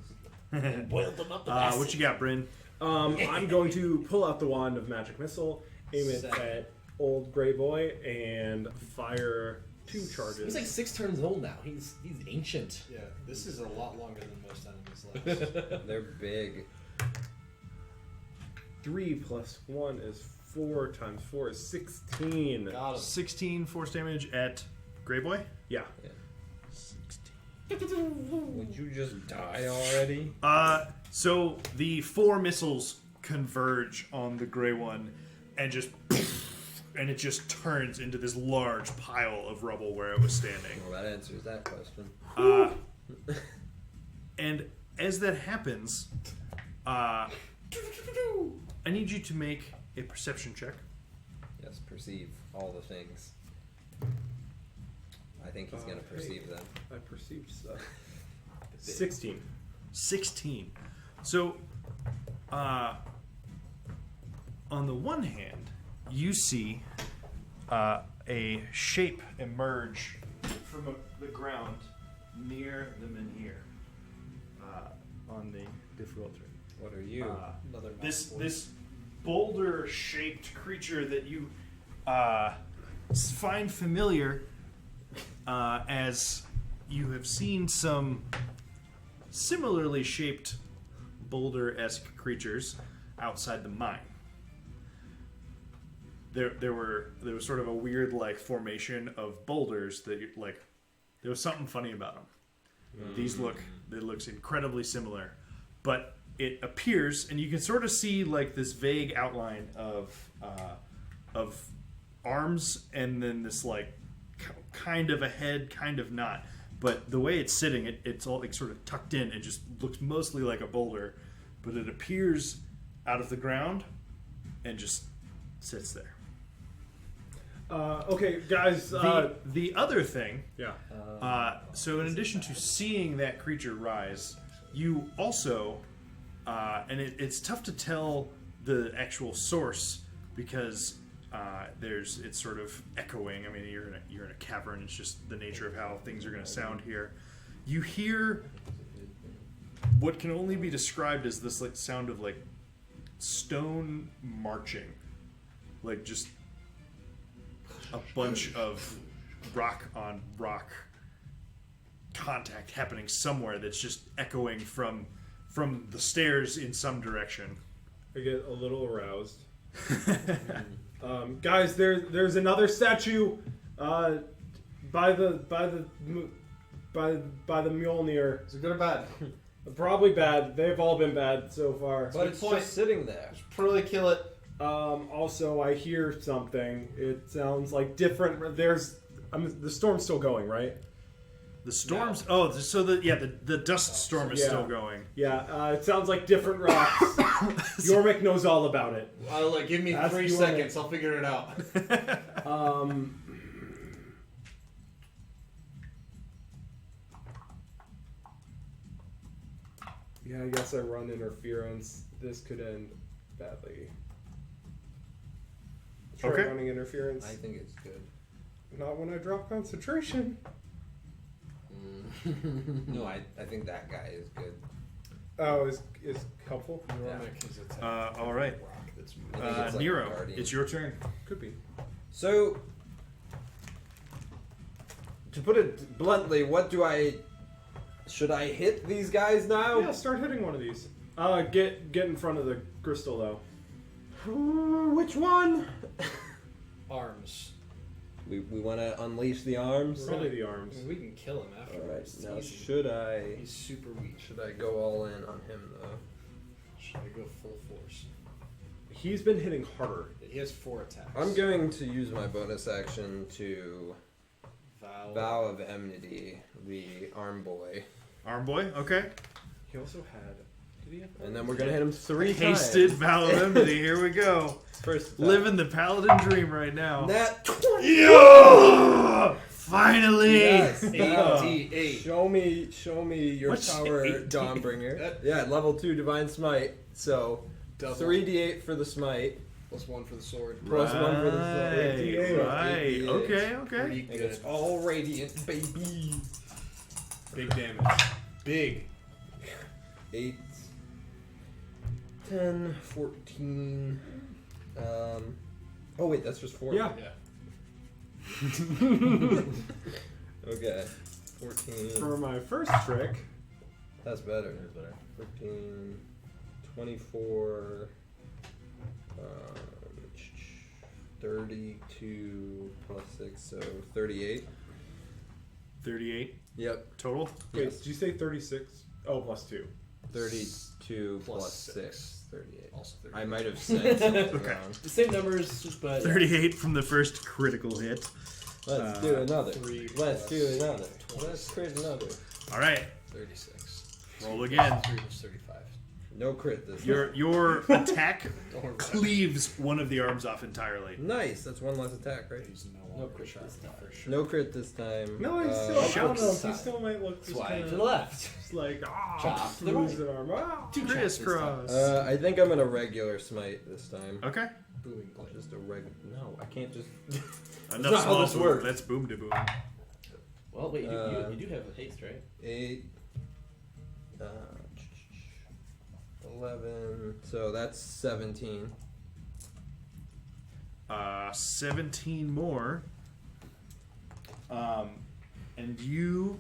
Boiled them up. What you got, Bryn? I'm going to pull out the wand of magic missile, aim it Sick. at old gray boy, and fire 2 charges. He's like 6 turns old now. He's ancient. Yeah, this is a lot longer than most enemies last. They're big. 3 plus 1 is 4 times 4 is 16. Got him. 16 force damage at Grey Boy. Yeah. 16. Would you just die already? So the 4 missiles converge on the gray one, and and it just turns into this large pile of rubble where it was standing. Well, that answers that question. And as that happens, I need you to make a perception check. Yes, perceive all the things. I think he's gonna perceive them. I perceived stuff. 16. 16. So, on the one hand, you see a shape emerge from the ground near the menhir on the difficulty. What are you? Another This boulder-shaped creature that you find familiar, as you have seen some similarly shaped boulder-esque creatures outside the mine. There was sort of a weird like formation of boulders that there was something funny about them. It looks incredibly similar, but it appears, and you can sort of see like this vague outline of arms, and then this like kind of a head, kind of not. But the way it's sitting, it's all like sort of tucked in and just looks mostly like a boulder, but it appears out of the ground and just sits there. Okay, guys. The other thing, Yeah. so in addition to seeing that creature rise, you also, and it's tough to tell the actual source because it's sort of echoing. I mean, you're in a cavern. It's just the nature of how things are going to sound here. You hear what can only be described as this like sound of like stone marching, like just a bunch of rock on rock contact happening somewhere that's just echoing from the stairs in some direction. I get a little aroused. Guys, there's another statue by the Mjolnir. Is it good or bad? Probably bad. They've all been bad so far. But it's point. just sitting there. Probably kill it. Also, I hear something. It sounds like different. The storm's still going, right? The storms. Oh, so the dust storm is Yeah. still going. Yeah. It sounds like different rocks. Yormik knows all about it. Give me That's 3 you seconds. I'll figure it out. Yeah, I guess I run interference. This could end badly. Try Okay. running interference. I think it's good. Not when I drop concentration. No, I think that guy is good. Oh, is helpful? Yormik is attacked. All right. Rock that's I think it's like Nero, a guardian. it's your turn. Could be. So, to put it bluntly, should I hit these guys now? Yeah, start hitting one of these. Get in front of the crystal though. Which one? Arms. We want to unleash the arms. Probably the arms. I mean, we can kill him All afterwards. right. It's Now, easy. should I He's super weak. go all in on him though? Should I go full force? He's been hitting harder. He has 4 attacks. I'm going to use my bonus action to Vow of Enmity, the arm boy, Arm boy, okay. He also had. Did he have? and then we're gonna hit him 3 Hasted times. Vow of Enmity. Here we go. First attack. Living the paladin dream right now. Nat 20. Yeah! Finally! Yes. 88. Show me your What's power, 18? Dawnbringer. That- Yeah, level 2 divine smite. So Double. 3d8 for the smite, Plus 1 for the sword. plus 1 for the Right, sword. right. 88. Okay, okay. Pretty And good. it's all radiant, baby. Big damage. Big. 8, 10, 14. Oh wait, that's just 4. Yeah. Yeah. Okay. 14. For my first trick, That's better. 15, 24, 32 plus 6, so 38. 38 Yep. total. wait, Yes. did you say 36? Oh, plus 2. 32 Plus plus 6. 6, 38. Also 38. I might have said something Okay. wrong. The same numbers, but 38 from the first critical hit. Let's do another. 3 Let's do plus another. 20. Let's crit another. All right, 36. roll again. 3 was 35. No crit this Your attack Don't worry about it. cleaves one of the arms off entirely. time. Nice. That's one less attack, right? He's no No longer crit sharp this for sure. No crit this time. No, he's still. I don't Shucks. know. He still might look just swipe kind to the of left. like Chop to the lose right. an arm. Ah. Crisscross. I think I'm gonna regular smite this time. Okay. Booming blade. Just a No, I can't just. Enough not how small this boom. works. That's boom to boom. Well, wait, you Uh, do have a haste, right? 8, 11. So that's 17. 17 more. And you.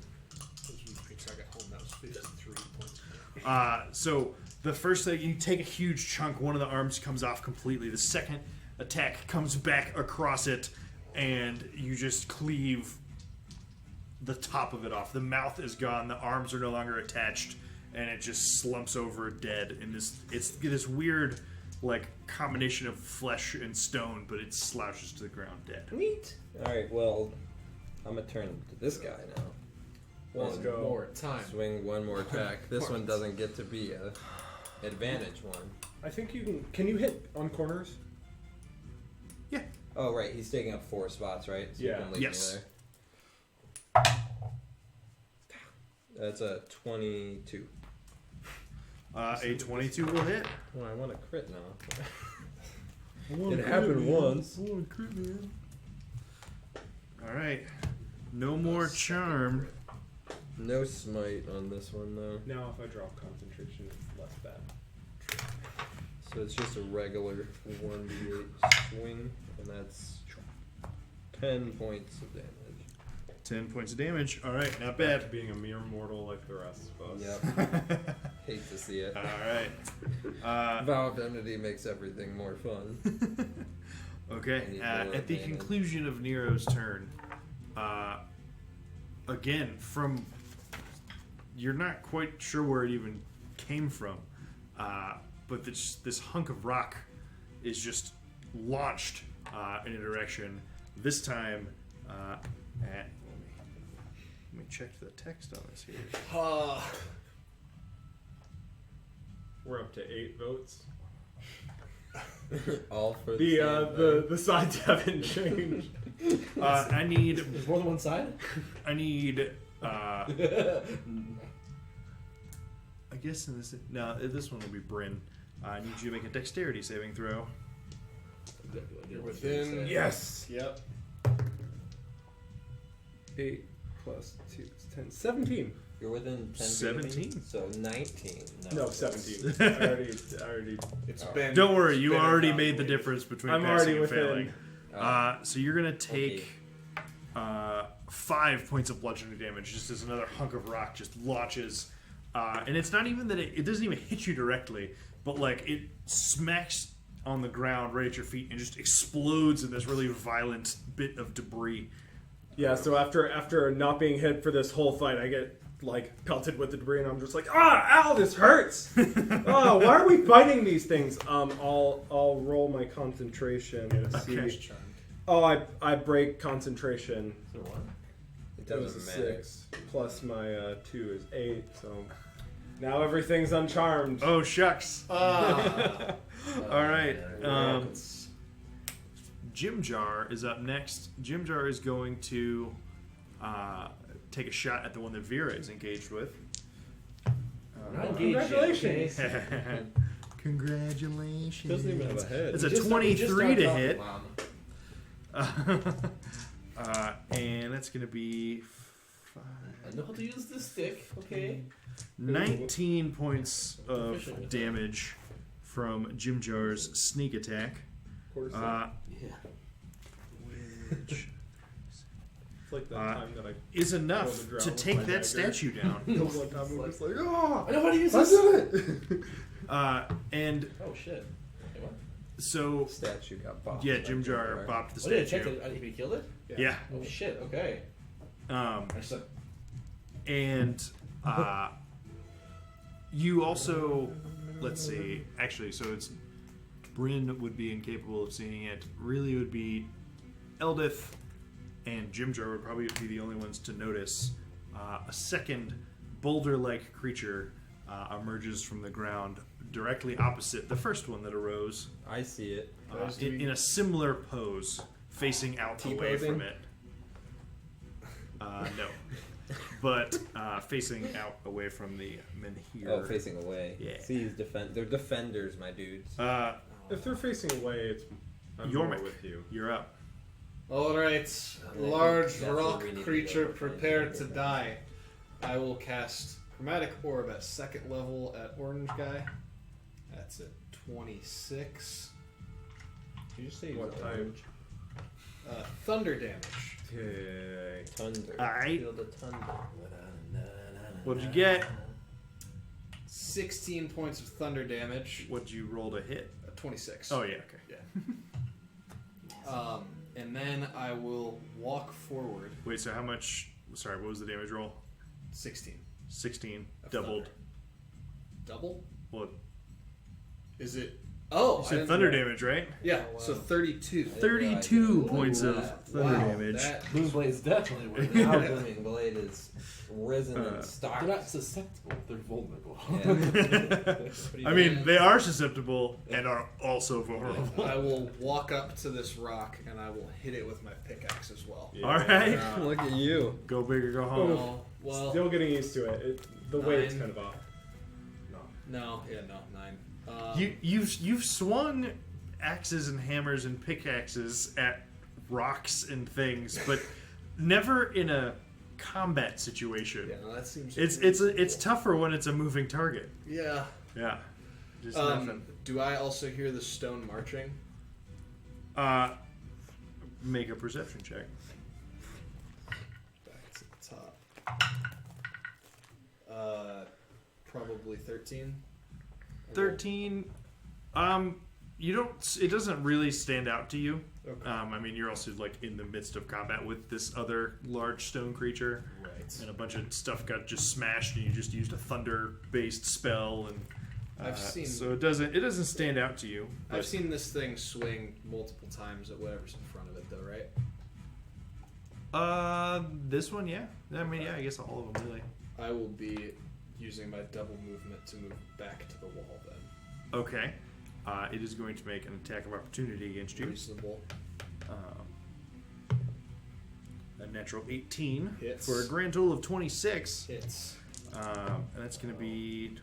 Those weak picks I got home, that was 53 points. So the first thing, you take a huge chunk. One of the arms comes off completely. The second attack comes back across it, and you just cleave the top of it off. The mouth is gone. The arms are no longer attached, and it just slumps over dead. And it's this weird, like, combination of flesh and stone, but it slouches to the ground dead. Neat. All right. Well, I'm gonna turn to this guy now. One go. more time. Swing one more attack. This one doesn't get to be a advantage one. I think you can. Can you hit on corners? Oh right, he's taking up 4 spots, right? So Yeah. You can leave Yes. me there. That's a 22. A 22 will hit. Oh, I want a crit now. It happened once. All right. No more charm. No smite on this one though. Now, if I drop concentration, it's less bad. So it's just a regular 1d8 swing, and that's 10 points of damage. 10 points of damage. All right, not Back to bad. being a mere mortal like the rest of us. Yep. Hate to see it. All right. Vow of Enmity makes everything more fun. Okay. I need more At the advantage. conclusion of Nero's turn, again, from you're not quite sure where it even came from, but this hunk of rock is just launched in a direction. This time, let me check the text on this here. We're up to 8 votes. All for The same thing. the sides haven't changed. I need. There's more than one side? I need. I guess in this. No, this one will be Bryn. I need you to make a dexterity saving throw. You're within. Yes. Yep. 8 plus 2 is 10. 17. You're within 10 17? feet of me, so 19. No, 17. I already. It's Oh. been. Don't worry, it's you been already made the evaluated. difference between I'm passing already and failing. within. So you're gonna take 5 points of bludgeoning damage just as another hunk of rock just launches, and it's not even that it doesn't even hit you directly, but like it smacks on the ground right at your feet and just explodes in this really violent bit of debris. Yeah, so after not being hit for this whole fight, I get like pelted with the debris, and I'm just like, ow, this hurts. Oh, why are we fighting these things? I'll roll my concentration to see. Okay. Oh, I break concentration. So what? It It was a doesn't matter. 6 plus my 2 is 8. So now everything's uncharmed. Oh shucks! Ah. All right, yeah. Jim Jar is up next. Jim Jar is going to take a shot at the one that Vera is engaged with. Not engaged yet, Congratulations. okay? Congratulations! Doesn't even have a head. It's a We just 23 to started hit. talking, Mom. And that's going to be I know how to use this stick, okay? 19 points of damage from Jim Jar's sneak attack. Quarter Uh, Yeah. which It's like that time that I is enough Roll the drown to with take my that dagger. statue down. was like, I'm just like, oh, I know how to use I this! did it. And Oh shit. Wait, what? so, Statue got bopped. yeah, by Jim Jar Jar. bopped the Oh, did I check statue. it? If he killed it? Yeah. Oh shit, okay. Um, I said, and you also, let's see, actually, so it's Bryn would be incapable of seeing it. Really, it would be Eldith and Jim Jar would probably be the only ones to notice. A second boulder-like creature emerges from the ground directly opposite the first one that arose, I see it. in a similar pose, facing out away T-posing? from it. No. But facing out away from the men here. Oh, facing away. Yeah. See, they're defenders, my dudes. If they're facing away, I'm Yormic, more with you. you're up. Alright, And I large think that's rock where we need to creature, go to find prepare the to other die. I will cast Chromatic Orb at 2nd level at Orange Guy. That's at 26. Did you say What type? Thunder damage. Okay. Thunder. Alright. Feel the thunder. What'd you get? 16 points of thunder damage. What'd you roll to hit? 26. Oh, yeah, okay. Yeah. And then I will walk forward. Wait, so how much... Sorry, what was the damage roll? 16. 16. Of Doubled. thunder. Double? Well, Is it? Oh, you I said didn't thunder know. damage, right? Yeah, Oh, wow. so 32. 32 points of Wow, thunder damage. that- Bloomblade's definitely worth it. Now Blooming Blade is risen in They're stock. not susceptible, they're vulnerable. Yeah. I mean, they are susceptible and are also vulnerable. I will walk up to this rock and I will hit it with my pickaxe as well. All right. Look at you. Go big or go home. Oh, well, Still getting used to it. The weight's 9. kind of off. no, 9. You've swung axes and hammers and pickaxes at rocks and things, but never in a combat situation. Yeah, no, that seems. It's tougher when it's a moving target. Yeah. Yeah, just nothing. Do I also hear the stone marching? Make a perception check. Back to the top. Probably 13. 13. You don't. It doesn't really stand out to you. Okay. I mean, you're also like in the midst of combat with this other large stone creature, Right. and a bunch of stuff got just smashed, and you just used a thunder-based spell, and I've seen. so it doesn't stand out to you. I've but- seen this thing swing multiple times at whatever's in front of it, though, right? This one, yeah. I mean, yeah. I guess all of them really. I will be using my double movement to move back to the wall then. Okay. It is going to make an attack of opportunity against you. Reasonable. A natural 18 Hits. for a grand total of 26. Hits. And that's going to be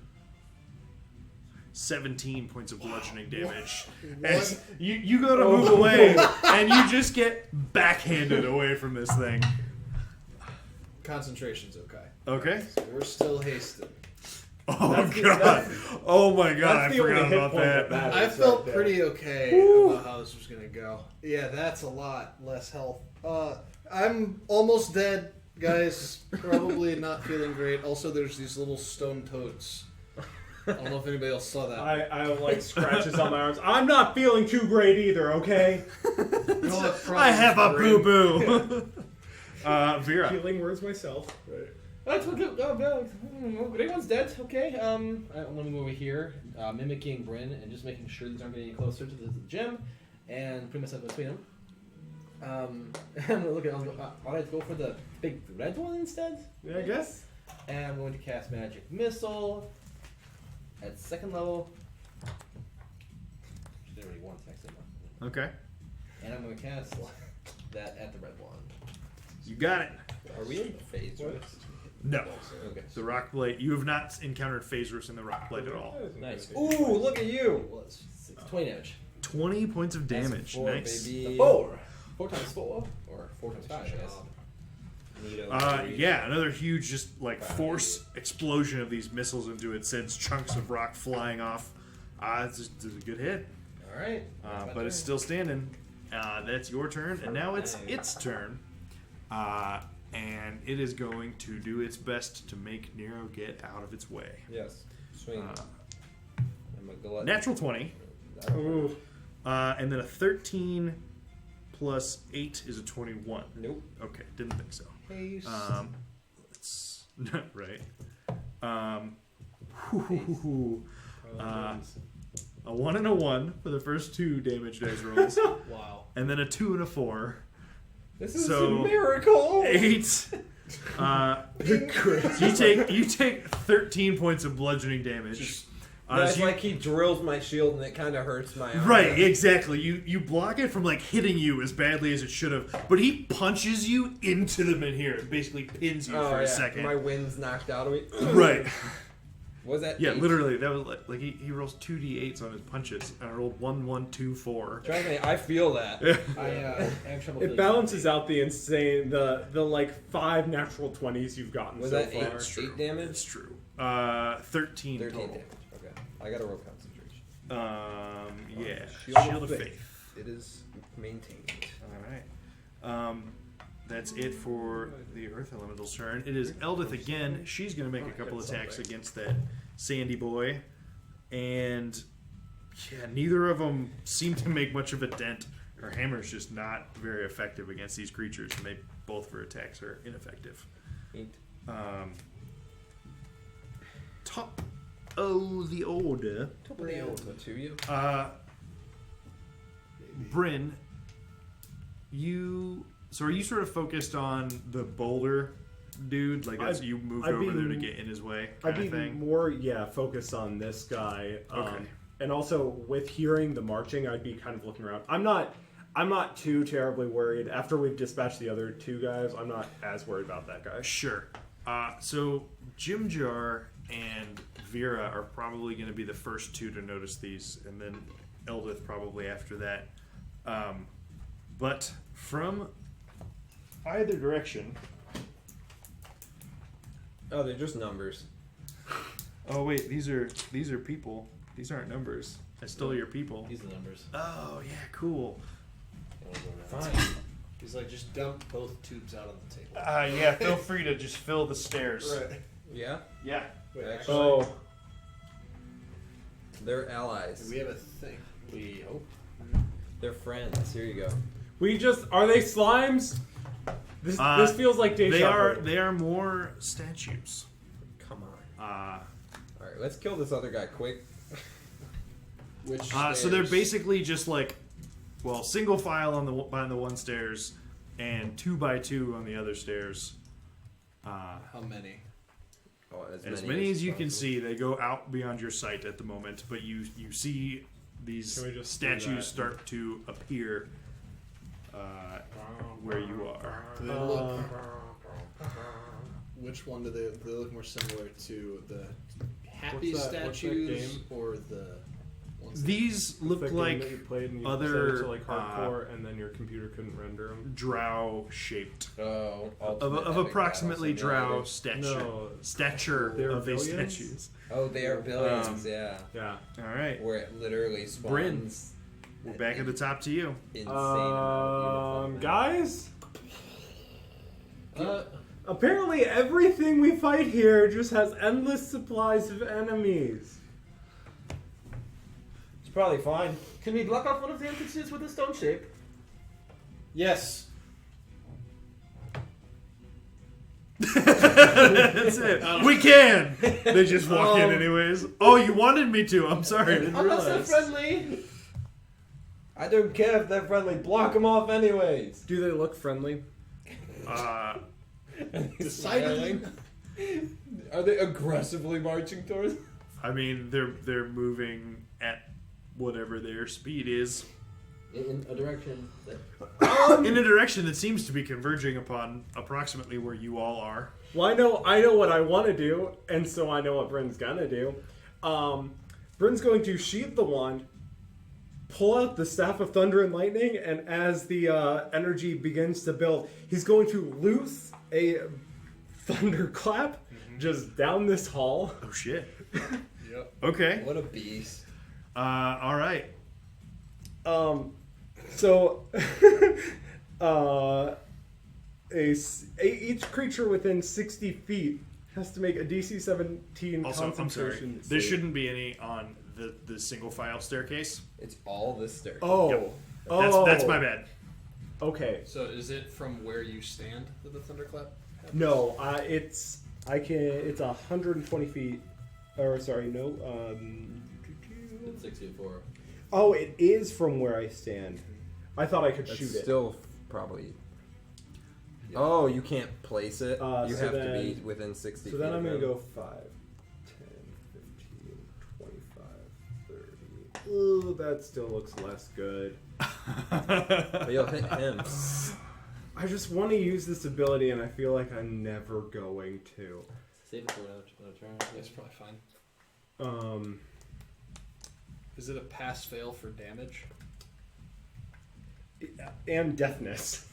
17 points of bludgeoning damage. As you go to move away, and you just get backhanded away from this thing. concentration's okay. Okay. So we're still hasted. Oh That's the- god. that's- Oh my god. I that's the only forgot hit about point that. that I matters felt right there. pretty okay about how this was gonna go. Yeah, that's a lot less health. I'm almost dead, guys. Probably not feeling great. Also, there's these little stone toads. I don't know if anybody else saw that. I like scratches on my arms. I'm not feeling too great either. Okay. You know what I have a problems boo boo. Vera. Healing words myself. Right. That's okay. Everyone's dead. Okay. I'm gonna move over here, mimicking Bryn and just making sure these aren't getting any closer to the gym, and put myself between them. I'm gonna look at. I'll go for the big red one instead. Yeah, I guess. And I'm going to cast Magic Missile at 2nd level. There's already one text in there. Okay. And I'm going to cast that at the red one. You got it. Are we in phase? What? No. Okay. The rock blade. You have not encountered phasers in the rock blade at all. Nice. Ooh, look at you! It was 20 damage. 20 points of That's damage. 4, Nice. baby. 4 times 4, or 4 times 5, I guess. Neato. Yeah, another huge, just like force explosion of these missiles into it sends chunks of rock flying off. It's a good hit, All right. but it's still standing. That's your turn, and now it's its turn, and it is going to do its best to make Nero get out of its way. Yes. Swing. Uh, I'm a glutton. Natural 20, Ooh. and then a 13 plus 8 is a 21. Nope. Okay, didn't think so. Haste. Let's right. Whew. A 1 and a 1 for the first 2 damage dice rolls, Wow. and then a 2 and a 4. This is So, a miracle! 8. You take 13 points of bludgeoning damage. It's so you- like he drills my shield and it kind of hurts my arm. Right, exactly. You block it from like hitting you as badly as it should have, but he punches you into the mid here. It basically pins you Oh, for yeah. a second. My wind's knocked out of me. Right. Was that? Yeah, 8? literally. That was like he rolls 2d8s on his punches, and I rolled 1, 1, 2, 4. Trust me, I feel that. I have trouble It feeling balances something. out the insane, the like 5 natural 20s you've gotten Was so that far. 8 damage? It's true. 13 13 total. damage. Okay. I got a roll concentration. Yeah. Shield Shield of of Faith. It is maintained. All right. That's it for the Earth Elemental's turn. It is Eldith again. She's going to make a couple attacks against that Sandy boy. And, yeah, neither of them seem to make much of a dent. Her hammer's just not very effective against these creatures, and both of her attacks are ineffective. 8. Top of the order. Top of the order to you. Bryn, so are you sort of focused on the boulder dude? Like you moved I'd over be- there to get in his way I'd kind be of thing? more, focused on this guy. Okay. And also, with hearing the marching, I'd be kind of looking around. I'm not too terribly worried. After we've dispatched the other 2 guys, I'm not as worried about that guy. Sure. So Jim Jar and Vera are probably going to be the first 2 to notice these, and then Eldith probably after that. But from either direction... Oh, they're just numbers. Oh wait, these are people. These aren't numbers. I stole your people. These are the numbers. Oh yeah, cool. Fine. He's like, just dump both tubes out on the table. Yeah, feel free to just fill the stairs. Right. Yeah? Yeah. Wait, Actually- actually, Oh, They're allies. we have a thing. We hope. They're friends. Here you go. are they slimes? This feels like deja vu. They are more statues. Come on. Uh, Alright, let's kill this other guy quick. Which so they're stairs? basically just like, well, single file on the one stairs, and 2 by 2 on the other stairs. How many? Oh, As many as you can see, they go out beyond your sight at the moment, but you see these Can we just do that? statues start to appear where you are. Do they look? Which one do they look more similar to? The happy What's that statues game? or the These look It's that game like that you played and you other, set it to like hardcore, and then your computer couldn't render them. drow shaped. Oh, Of approximately drow stature. No. Stature They're of these billions? statues. Oh, they are billions. Yeah, Yeah. Alright. where it literally spawns. We're back at the top to you. Insane amount of uniform. Guys. Uh, Apparently, everything we fight here just has endless supplies of enemies. It's probably fine. can we block off one of the entrances with a stone shape? Yes. That's it. We can. They just walk in anyways. Oh, you wanted me to. I'm sorry. I didn't I'm not so realize. friendly. I don't care if they're friendly. Block them off anyways. Do they look friendly? Decidedly. Are they aggressively marching towards? I mean, they're moving at whatever their speed is In a direction. in a direction that seems to be converging upon approximately where you all are. Well, I know what I want to do, and so I know what Bryn's gonna do. Bryn's going to sheath the wand, pull out the Staff of Thunder and Lightning, and as the energy begins to build, he's going to loose a thunderclap just down this hall. Oh shit. Yep. Okay. What a beast. All right. So, each creature within 60 feet has to make a DC 17 Also, I'm sorry. concentration There save. shouldn't be any on the single file staircase. It's all this staircase. Oh. Yep. Oh. That's my bad. Okay. So is it from where you stand that the thunderclap happens? No, it's 120 feet. Or sorry, no. It's 64. Oh, it is from where I stand. I thought I could That's shoot it. still probably. Oh, you can't place it. You so have to then- be within 60 So feet. then I'm of going to him. go 5, 10, 15, 25, 30. Ooh, that still looks less good. But you'll hit him. I just want to use this ability, and I feel like I'm never going to. Save it for another turn. That's probably fine. Is it a pass fail for damage? And deafness.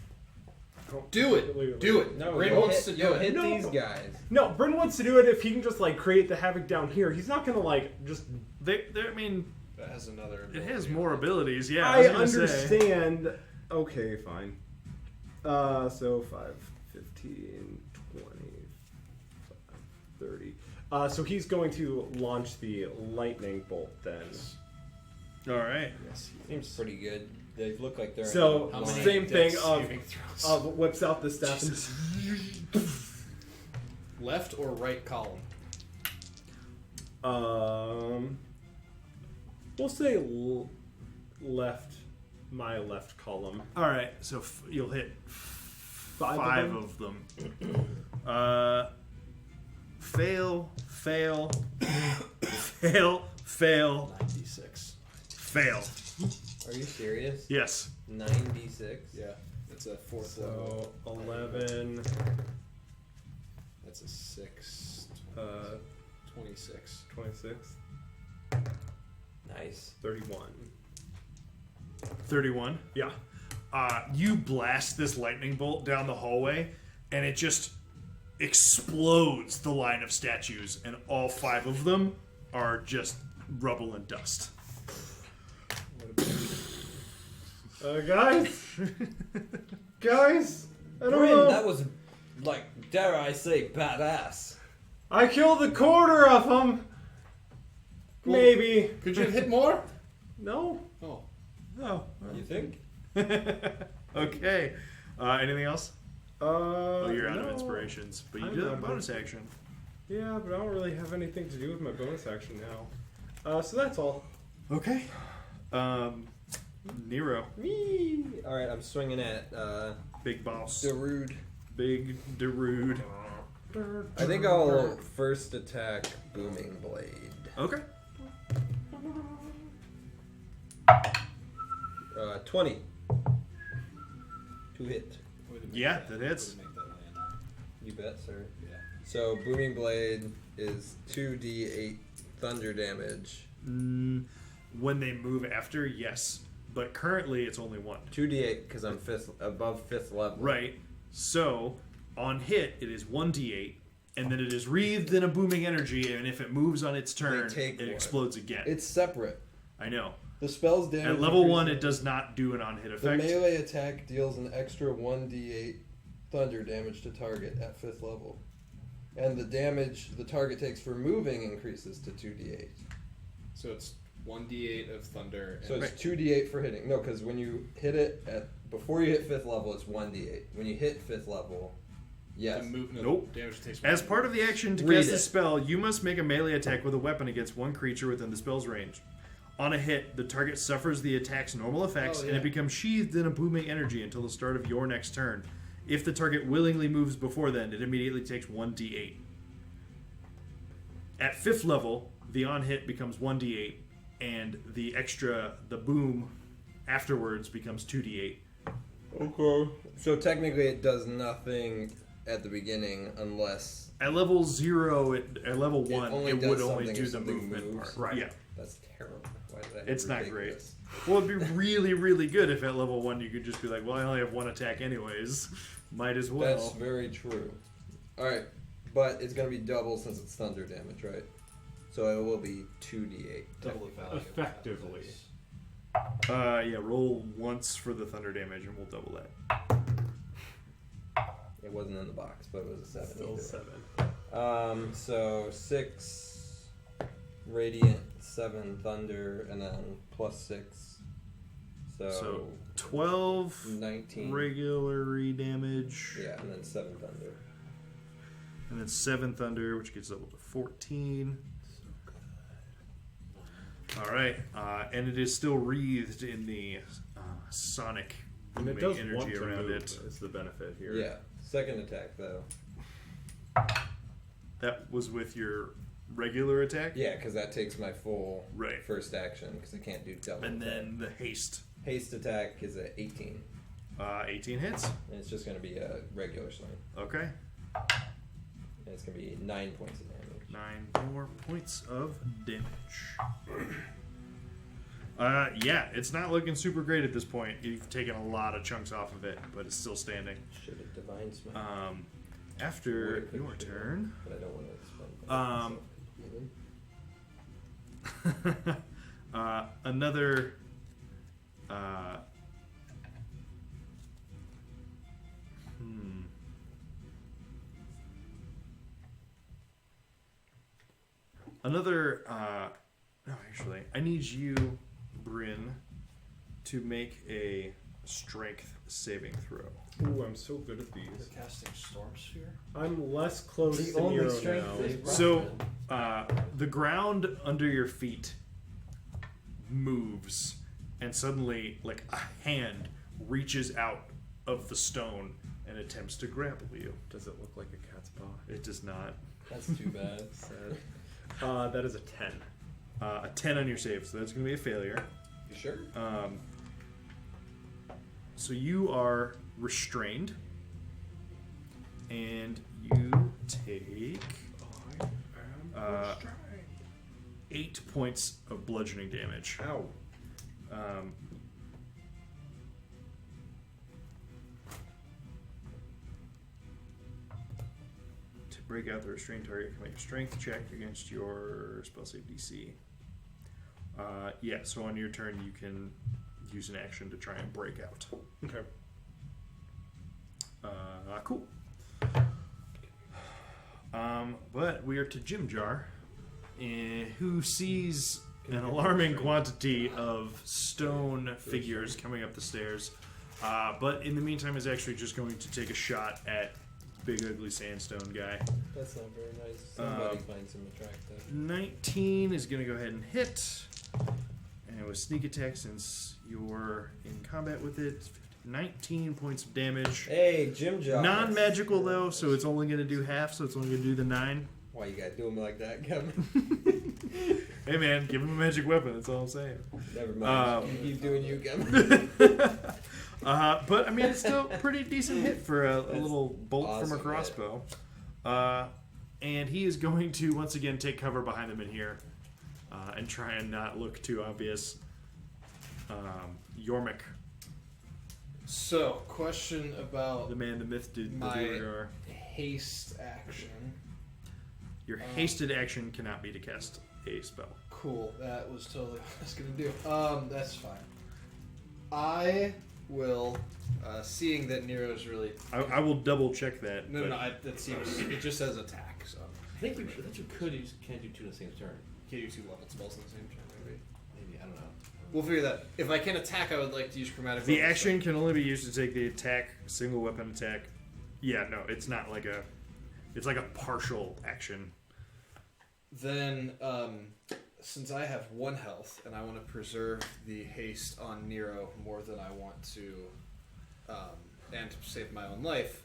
Do it. Do it. No, Bryn you'll wants hit, to you'll do it. hit No. these guys. No, Bryn wants to do it if he can just like create the havoc down here. He's not gonna like just. I mean, That has another. it ability. has more abilities. Yeah, I was gonna say. understand. Okay, fine. So 5, 15, 20, 30. So he's going to launch the lightning bolt then. All right. Yes. Seems pretty good. They look like they're. So How many same thing dex of saving throws? whips out the staff. Left or right column? We'll say left. My left column. All right. So you'll hit Five of them. Fail. Fail. Fail. 96. Fail. Are you serious? Yes. 96. Yeah, that's a fourth level. So 11. That's a 6. 26. 26. Nice. 31. 31. Yeah. You blast this lightning bolt down the hallway, and it just explodes the line of statues, and all 5 of them are just rubble and dust. Guys? Guys? I don't Bryn, know. that was, like, dare I say, badass. I killed a quarter of them. Maybe. Could you have hit more? No. Oh. Oh. You think? Okay. Anything else? Oh, you're out of no. inspirations, but you I'm do have a out of bonus action. Yeah, but I don't really have anything to do with my bonus action now. So that's all. Okay. Nero, Me. All right, I'm swinging at big boss, Darude. big Darude. I think I'll first attack Booming Blade. Okay. 20. To hit. Yeah, that hits. Would make that land. You bet, sir. Yeah. So Booming Blade is 2d8 thunder damage. when they move after, yes. But currently, it's only 1. 2d8 because I'm above 5th level. Right. So, on hit, it is 1d8, and then it is wreathed in a booming energy, and if it moves on its turn, take it one. explodes again. It's separate. I know. The spell's damage. At level 1, it increases- does not do an on-hit The effect. melee attack deals an extra 1d8 thunder damage to target at 5th level. And the damage the target takes for moving increases to 2d8. So it's 1d8 of thunder. So And it's 2d8 for hitting. No, because when you hit it before you hit 5th level, it's 1d8. When you hit 5th level, yes. Nope. Damage takes As part of the action to Read cast the it. spell, you must make a melee attack with a weapon against one creature within the spell's range. On a hit, the target suffers the attack's normal effects, and it becomes sheathed in a booming energy until the start of your next turn. If the target willingly moves before then, it immediately takes 1d8. At 5th level, the on-hit becomes 1d8, and the boom afterwards becomes 2d8. Okay. So technically, it does nothing at the beginning unless At level 0, at level 1, only it does would only something do if the something movement moves. part. Right. Yeah. that's terrible. Why did I It's ever not take great. this? Well, it'd be really, really good if at level 1 you could just be like, well, I only have 1 attack anyways. Might as well. That's very true. Alright, but it's going to be double since it's thunder damage, right? So it will be 2d8. Double the value. Effectively. Yeah, roll once for the thunder damage and we'll double that. It wasn't in the box, but it was a 7. Still either 7. way. So 6 radiant, 7 thunder, and then plus 6. So 12 19. regular damage. Yeah, and then 7 thunder. And then 7 thunder, which gets up to 14. Alright, and it is still wreathed in the sonic And it booming does want energy to around move, it. is the benefit here. Yeah, second attack though. That was with your regular attack? Yeah, because that takes my full Right. first action because I can't do double. And attack. then the haste. Haste attack is at 18, 18 hits. and it's just going to be a regular swing, Okay. and it's going to be 9 points of damage. 9 more points of damage. Yeah, it's not looking super great at this point. You've taken a lot of chunks off of it, but it's still standing. Should have divine smite. After Would have your should've, turn, but I don't want to spend. another another no, actually, I need you, Bryn, to make a strength saving throw. Ooh, I'm so good at these. We're casting Storm Sphere. I'm less close The to only Nero strength now. they've brought. So, the ground under your feet moves, and suddenly, like a hand reaches out of the stone and attempts to grapple you. Does it look like a cat's paw? It does not. That's too bad. Sad. That is a 10. A 10 on your save, so that's going to be a failure. You sure? So you are restrained, and you take 8 points of bludgeoning damage. Ow. To break out the restrained target, can make a strength check against your spell save DC. Yeah, so on your turn, you can use an action to try and break out. Okay. Cool. But we are to Jim Jar, who sees an alarming quantity of stone figures coming up the stairs. But in the meantime, is actually just going to take a shot at Big Ugly Sandstone guy. That's not very nice. Somebody finds him attractive. 19 is going to go ahead and hit. And with sneak attack, since you're in combat with it, 19 points of damage. Hey, Jim Job. Non-magical though, so it's only going to do half, so it's only going to do the 9. Why you gotta do him like that, Kevin? Hey man, give him a magic weapon, that's all I'm saying. Never mind. You keep doing you, Kevin. But I mean, it's still a pretty decent hit for a little bolt from a awesome crossbow. And he is going to once again take cover behind them in here. and try and not look too obvious. Yormik, So, question about the man, the myth, dude, the my Duergar. haste action. Your hasted action cannot be to cast a spell. Cool. That was totally what I was gonna do. That's fine. I will, seeing that Nero's really. I will double check that. No, but- that seems. It just says attack, so. I think you could. You just can't do two in the same turn. Can't do 2 level spells in the same turn, maybe. Maybe I don't know. We'll figure that. If I can attack, I would like to use chromatic. The weapons. action can only be used to take the attack, single weapon attack. Yeah, no, it's not like a. It's like a partial action. Then, since I have 1 health and I want to preserve the haste on Nero more than I want to, and to save my own life,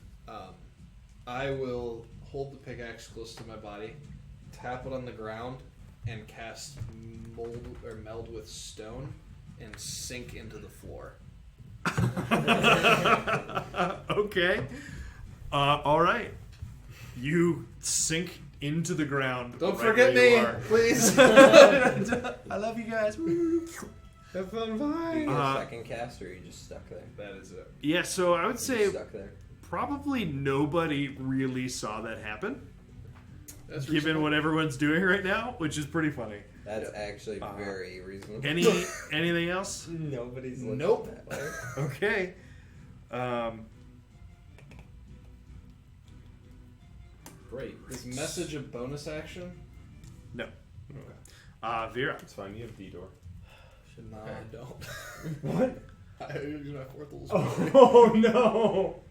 I will hold the pickaxe close to my body, tap it on the ground, and cast meld with stone, and sink into the floor. Okay. All right. You sink into the ground. Don't right forget where you me, are. please. I love you guys. That's fun. You Fine. get a second cast, or are you just stuck there? That is it. Yeah, so I would You're say just stuck there. probably nobody really saw that happen, That's given reasonable. what everyone's doing right now, which is pretty funny. That's actually Uh-huh. very reasonable. Anything else? Nobody's looking Nope. that way. Okay. Great. Is message a bonus action? No. Vera. It's fine. You have D-door. No, I don't. What? I use my 4th level spell. Oh no!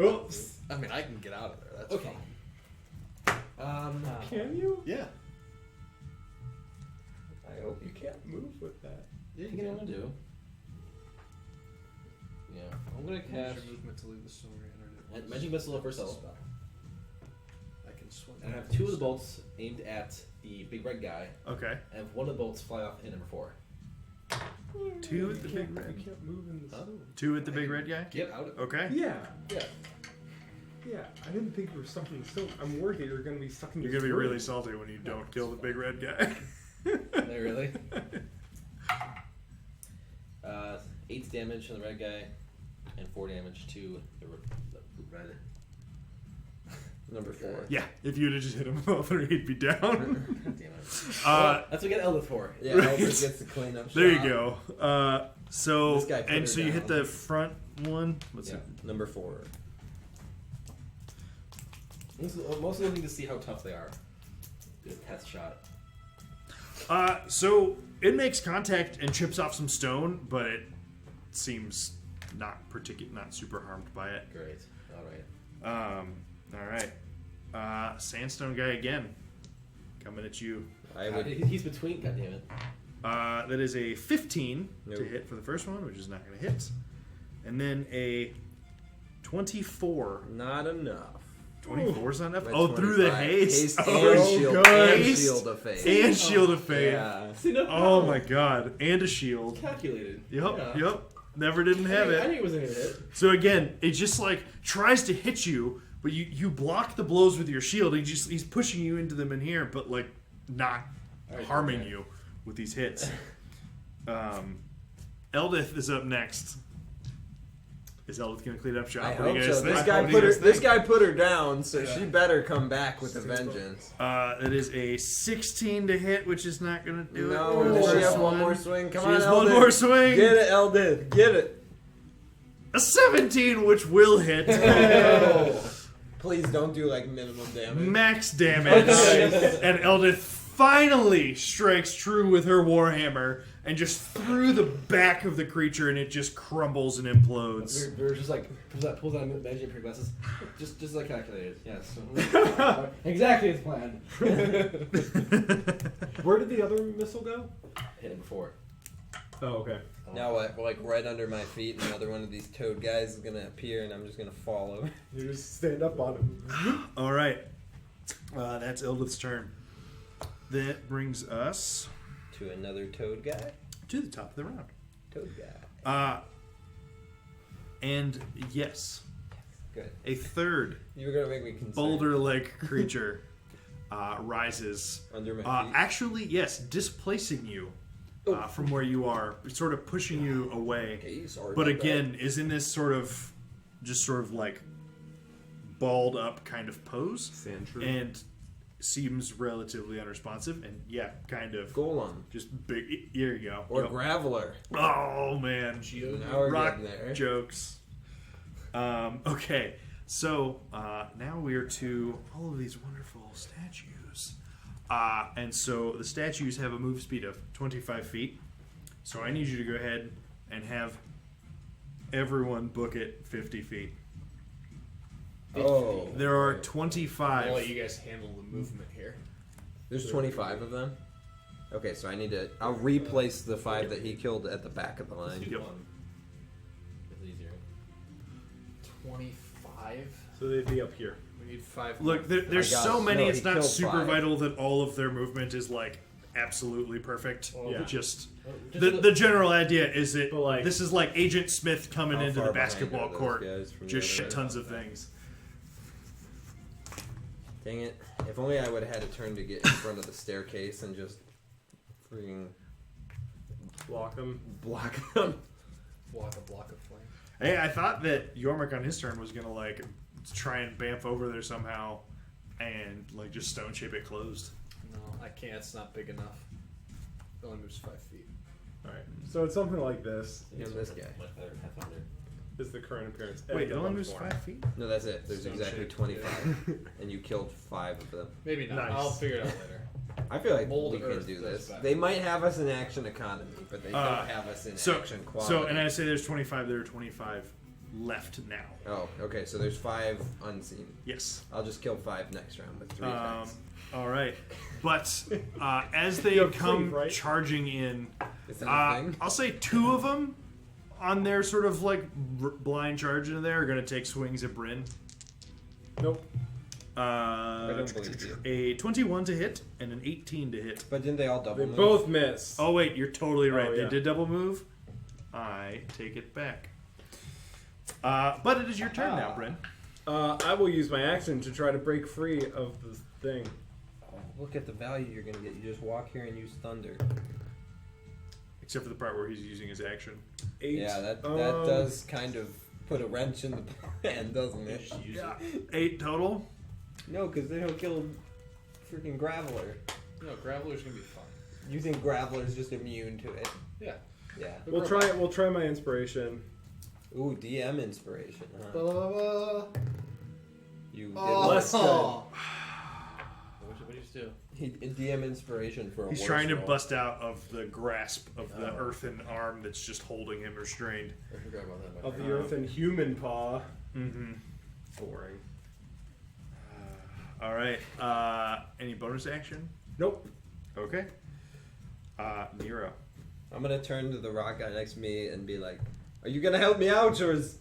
Oops. I mean, I can get out of there. That's Okay. fine. Can you? Yeah. I hope You can't move with that. Yeah, What am I gonna do? Yeah, I'm gonna Use cast your movement to leave the story. Magic Missile at first level. I can swing. And I have 2 of the bolts aimed at the big red guy, Okay. and one of the bolts fly off hit number 4. 2 at the big You red. can't move in this. Huh? 2 at the big red guy. Get out of it. Okay. Yeah. Yeah. Yeah. I didn't think we were stuck in the stone. I'm worried that you're going to be stuck in You're this gonna be really room. salty when you don't kill the big red guy. They really? 8 damage on the red guy, and 4 damage to the red. Number 4. Yeah, if you'd have just hit him with all 3, he'd be down. God damn it. That's what we got Eldith for. Yeah, Right. Elvis gets the cleanup There shot. you go. So This guy put her and so you hit down. the front one. What's Yeah. it? Number 4. Mostly looking to see how tough they are. Do a test shot. So it makes contact and chips off some stone, but it seems not super harmed by it. Great. Alright. All right. Sandstone guy again, coming at you. I would. He's between. God damn it. That is a 15 to Nope. hit for the first one, which is not going to hit, and then a 24. Not enough. 24 is not enough. By Oh, through the 25. haste. and Oh, shield, good. and Haste shield of faith. and shield of faith. Yeah. See, no Oh problem. my god, and a shield. Calculated. Yep, Yeah. yep. Never didn't have I it. knew it wasn't gonna hit. So again, it just like tries to hit you, but you block the blows with your shield. He's pushing you into them in here, but like not Alright, harming okay. you with these hits. Eldith is up next. Is Eldith gonna clean up shop? I What do hope you guys so. This think? guy What do put you her. guys This think? guy put her down, so Yeah. she better come back with a vengeance. That is a 16 to hit, which is not gonna do No, it. does she First have one more swing? Come She on, has Eldith. one more swing. Get it, Eldith. Get it. A 17, which will hit. Please don't do like minimum damage. Max damage. And Eldith finally strikes true with her warhammer and just through the back of the creature, and it just crumbles and implodes. We're just like pulls out magic for glasses. Just like calculated. Yes. Exactly as planned. Where did the other missile go? Hit him before. Oh, okay. Now what? Like right under my feet, another one of these toad guys is gonna appear, and I'm just gonna fall over. You just stand up on him. All right. That's Eldith's turn. That brings us To another toad guy. to the top of the round. Toad guy. And yes, Good. a third You were gonna make me consider. boulder-like creature rises. Under my feet. Actually, yes, displacing you from where you are, sort of pushing you away. Okay, sorry But about again, is in this sort of like balled up kind of pose, Sandshrew. and seems relatively unresponsive. And yeah, kind of that. Golem. just big. Here you go. Or Yep. Graveler. Oh man, Now we're rock getting there. jokes. Okay, so now we are to all of these wonderful statues. And so the statues have a move speed of 25 feet. So I need you to go ahead and have everyone book it 50 feet. Oh. There are I'll let 25. you guys handle the movement here. There's 25 of them? Okay, so I need to... I'll replace the 5 that he killed at the back of the line. Yep. It's easier. 25. So they'd be up here. We need 5. Look, there's I got so it. many, No, it's he not killed super 5. vital that all of their movement is like absolutely perfect. Yeah. Just Just the general idea is that But, like- this is like Agent Smith coming How into far the behind basketball are those court, guys from the just other shit guy? tons of things. Dang it. If only I would have had a turn to get in front of the staircase and just freaking Block them. block them. block of flame. Hey, I thought that Yormik on his turn was gonna like try and bamf over there somehow, and like just stone shape it closed. No, I can't. It's not big enough. It only moves 5 feet. Alright. So it's something like this. And this guy. Much better than Pathfinder. Is the current appearance. Wait, it Edge only of moves form. 5 feet. No, that's it. There's Stone exactly shaped, 25. And you killed 5 of them. Maybe not. Nice. I'll figure it out later. I feel like Mold we can Earth do goes this. back. They might have us in action economy, but they don't have us in So, action quality. and I say there's 25. There are 25 left now. Oh, okay, so there's 5 unseen. Yes. I'll just kill 5 next round with 3 attacks. All right, but as they You have come cleave, right? charging in, Is that a thing? I'll say 2 of them on their sort of like blind charge into there are going to take swings at Bryn. Nope. I don't believe you. A 21 to hit and an 18 to hit. But didn't they all double They move? both miss. Oh wait, you're totally right. Oh, yeah. They did double move. I take it back. But it is your turn now, Bryn. I will use my action to try to break free of the thing. Oh, look at the value you're going to get. You just walk here and use thunder. Except for the part where he's using his action. 8. Yeah, that does kind of put a wrench in the plan, doesn't it? Yeah. 8 total. No, because then he'll kill freaking Graveler. No, Graveler's gonna be fun. You think Graveler's just immune to it? Yeah. Yeah. We'll try my inspiration. Ooh, DM inspiration, huh? You did Oh. Less good. What do you do? He DM inspiration for a He's worse trying to roll. bust out of the grasp of the earthen arm that's just holding him restrained. I forgot about that. Of the earth and human paw. Mm-hmm. Boring. All right. Any bonus action? Nope. Okay. Nero. I'm gonna turn to the rock guy next to me and be like, "Are you gonna help me out, or is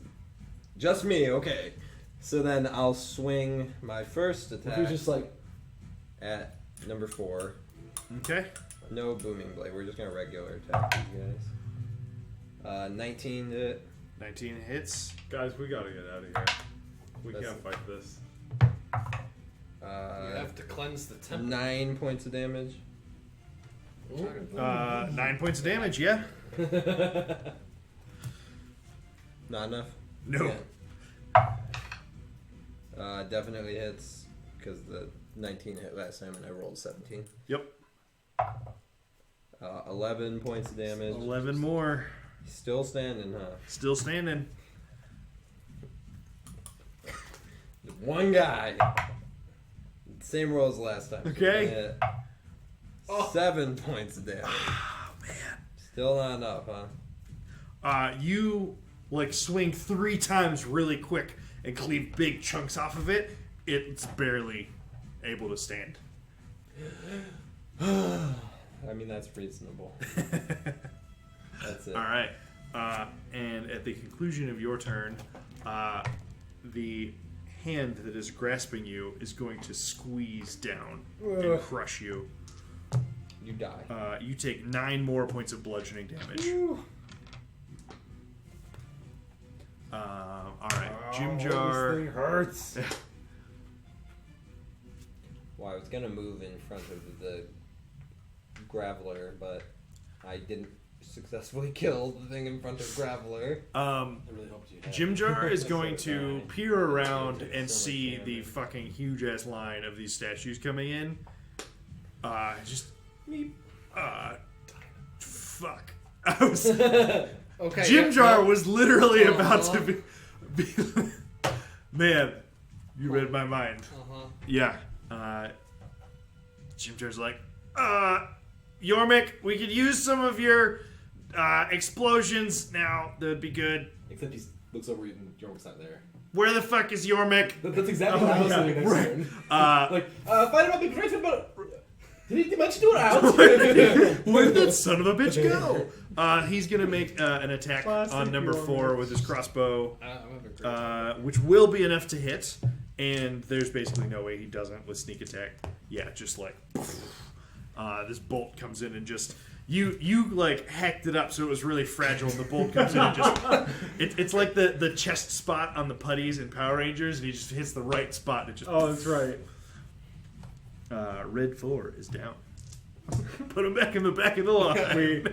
just me?" Okay. So then I'll swing my first attack He's just like, at number 4. Okay. No booming blade. We're just gonna regular attack these guys. 19 to hit. 19 hits. Guys, we gotta get out of here. We That's- can't fight this. You have to cleanse the temple. 9 points of damage. 9 points of damage. Yeah. Not enough. No. Yeah. Definitely hits because the 19 hit last time and I rolled 17. Yep. 11 points of damage. 11 more. Still standing, huh? Still standing. One guy. Same roll as last time. Okay. Hit. 7 points of damage. Oh man. Still not enough, huh? You like swing 3 times really quick and cleave big chunks off of it. It's barely able to stand. I mean, that's reasonable. That's it. All right. And at the conclusion of your turn, the hand that is grasping you is going to squeeze down and crush you. You die. You take 9 more points of bludgeoning damage. All right, Jim Jar. This thing hurts. Why was gonna move in front of the Graveler, but I didn't successfully kill the thing in front of Graveler. I really hoped you had. Jimjar is going to peer around and see the fucking huge ass line of these statues coming in. Fuck. I was. Okay. Jimjar was literally about to be. Man, you read my mind. Yeah. Jimjar's like, Yormik, we could use some of your explosions now. That'd be good. Except he looks over and Yormik's not there. Where the fuck is Yormik? That's exactly what I was saying next turn. Fight him up and great about. Did he mention to it out? Where'd that son of a bitch go? He's gonna make an attack on number 4 with his crossbow, which will be enough to hit. And there's basically no way he doesn't with sneak attack. Yeah, just like this bolt comes in and just you like hacked it up so it was really fragile. And the bolt comes in and just it's like the chest spot on the putties in Power Rangers, and he just hits the right spot. And it just that's right. Red 4 is down. Put him back in the back of the line.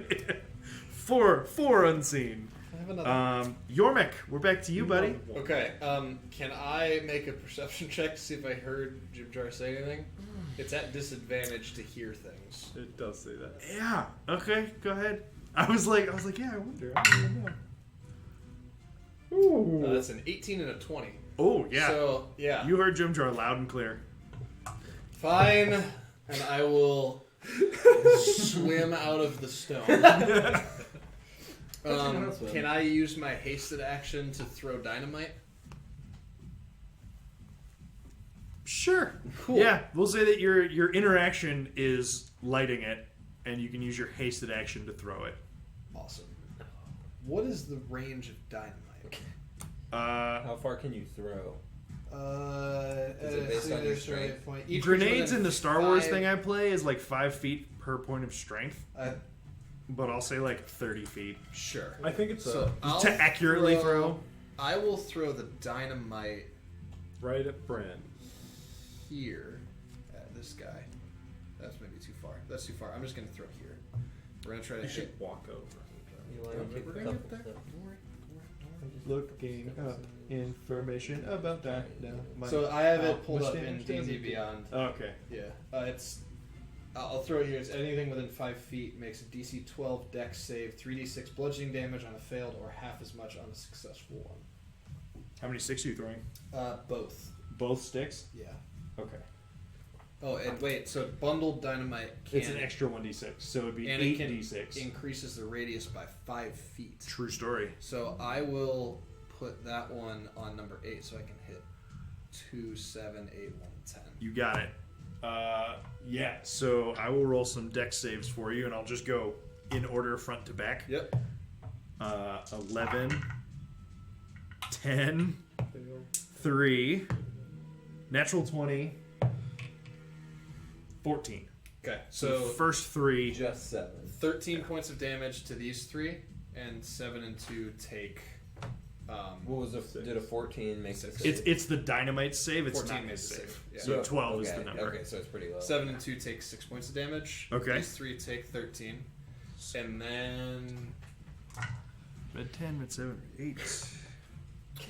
four unseen. I have another. Yormik, we're back to you, buddy. Okay. Can I make a perception check to see if I heard Jimjar say anything? It's at disadvantage to hear things. It does say that. Yeah. Okay. Go ahead. I was like, yeah. I wonder. I don't even know. Ooh. That's an 18 and a 20. Oh yeah. So yeah. You heard Jimjar loud and clear. Fine, and I will swim out of the stone. Can I use my hasted action to throw dynamite? Sure. Cool. Yeah, we'll say that your interaction is lighting it, and you can use your hasted action to throw it. Awesome. What is the range of dynamite? How far can you throw? Is it based on your strength? Grenades in the Star Wars thing I play is like 5 feet per point of strength, but I'll say like 30 feet. Sure. I think it's So I'll to accurately throw. I will throw the dynamite right at Bran. here at this guy. That's maybe too far. That's too far. I'm just gonna throw here. We're gonna try to You hit. should walk over. You want to take We're a gonna couple get there. steps? Don't worry. Looking up information about that. So I have it pulled up in D&D Beyond. Okay. Yeah, it's. I'll throw it here. It's anything within 5 feet makes a DC 12 Dex save, 3d6 bludgeoning damage on a failed, or half as much on a successful one. How many sticks are you throwing? Both. Both sticks. Yeah. Okay. Oh, and wait. So bundled dynamite can It's an extra 1d6, so it'd be and it can 8d6. increases the radius by 5 feet. True story. So I will put that one on number 8, so I can hit 2, 7, 8, 1, 10. You got it. Yeah. So I will roll some dex saves for you, and I'll just go in order, front to back. Yep. 11, 10, 3, natural 20, 14. Okay. So So first 3. Just 7. 13 points of damage to these 3, and 7 and 2 take. What was did a 14 make Six. it? It's the dynamite save. It's 14 not makes his a save. save. Yeah. So 12 is okay, the number. Okay, so it's pretty low. 7 and 2 take 6 points of damage. Okay. These 3 take 13. And then. Red 10, red 7, 8.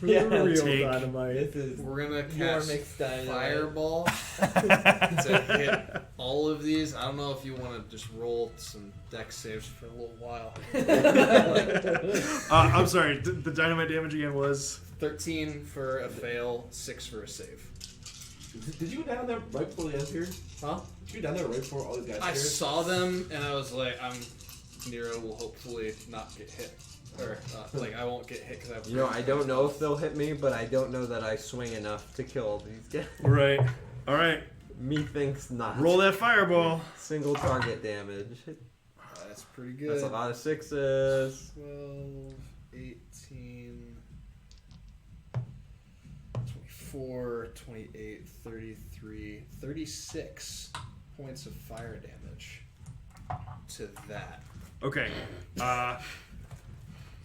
Yeah, Real take- dynamite. This is We're gonna your cast mixed dynamite. Fireball to hit all of these. I don't know if you want to just roll some dex saves for a little while. I'm sorry. The dynamite damage again was 13 for a fail, 6 for a save. Did you go down there right before the end here? Huh? Did you go down there right before all these guys I here? saw them and I was like, Nero will hopefully not get hit. Or, like, I won't get hit because I have. You know, I don't know if they'll hit me, but I don't know that I swing enough to kill these guys. right. All right. Methinks not. Roll that fireball. Single target damage. That's pretty good. That's a lot of 6s. 12, 18, 24, 28, 33, 36 points of fire damage to that. Okay.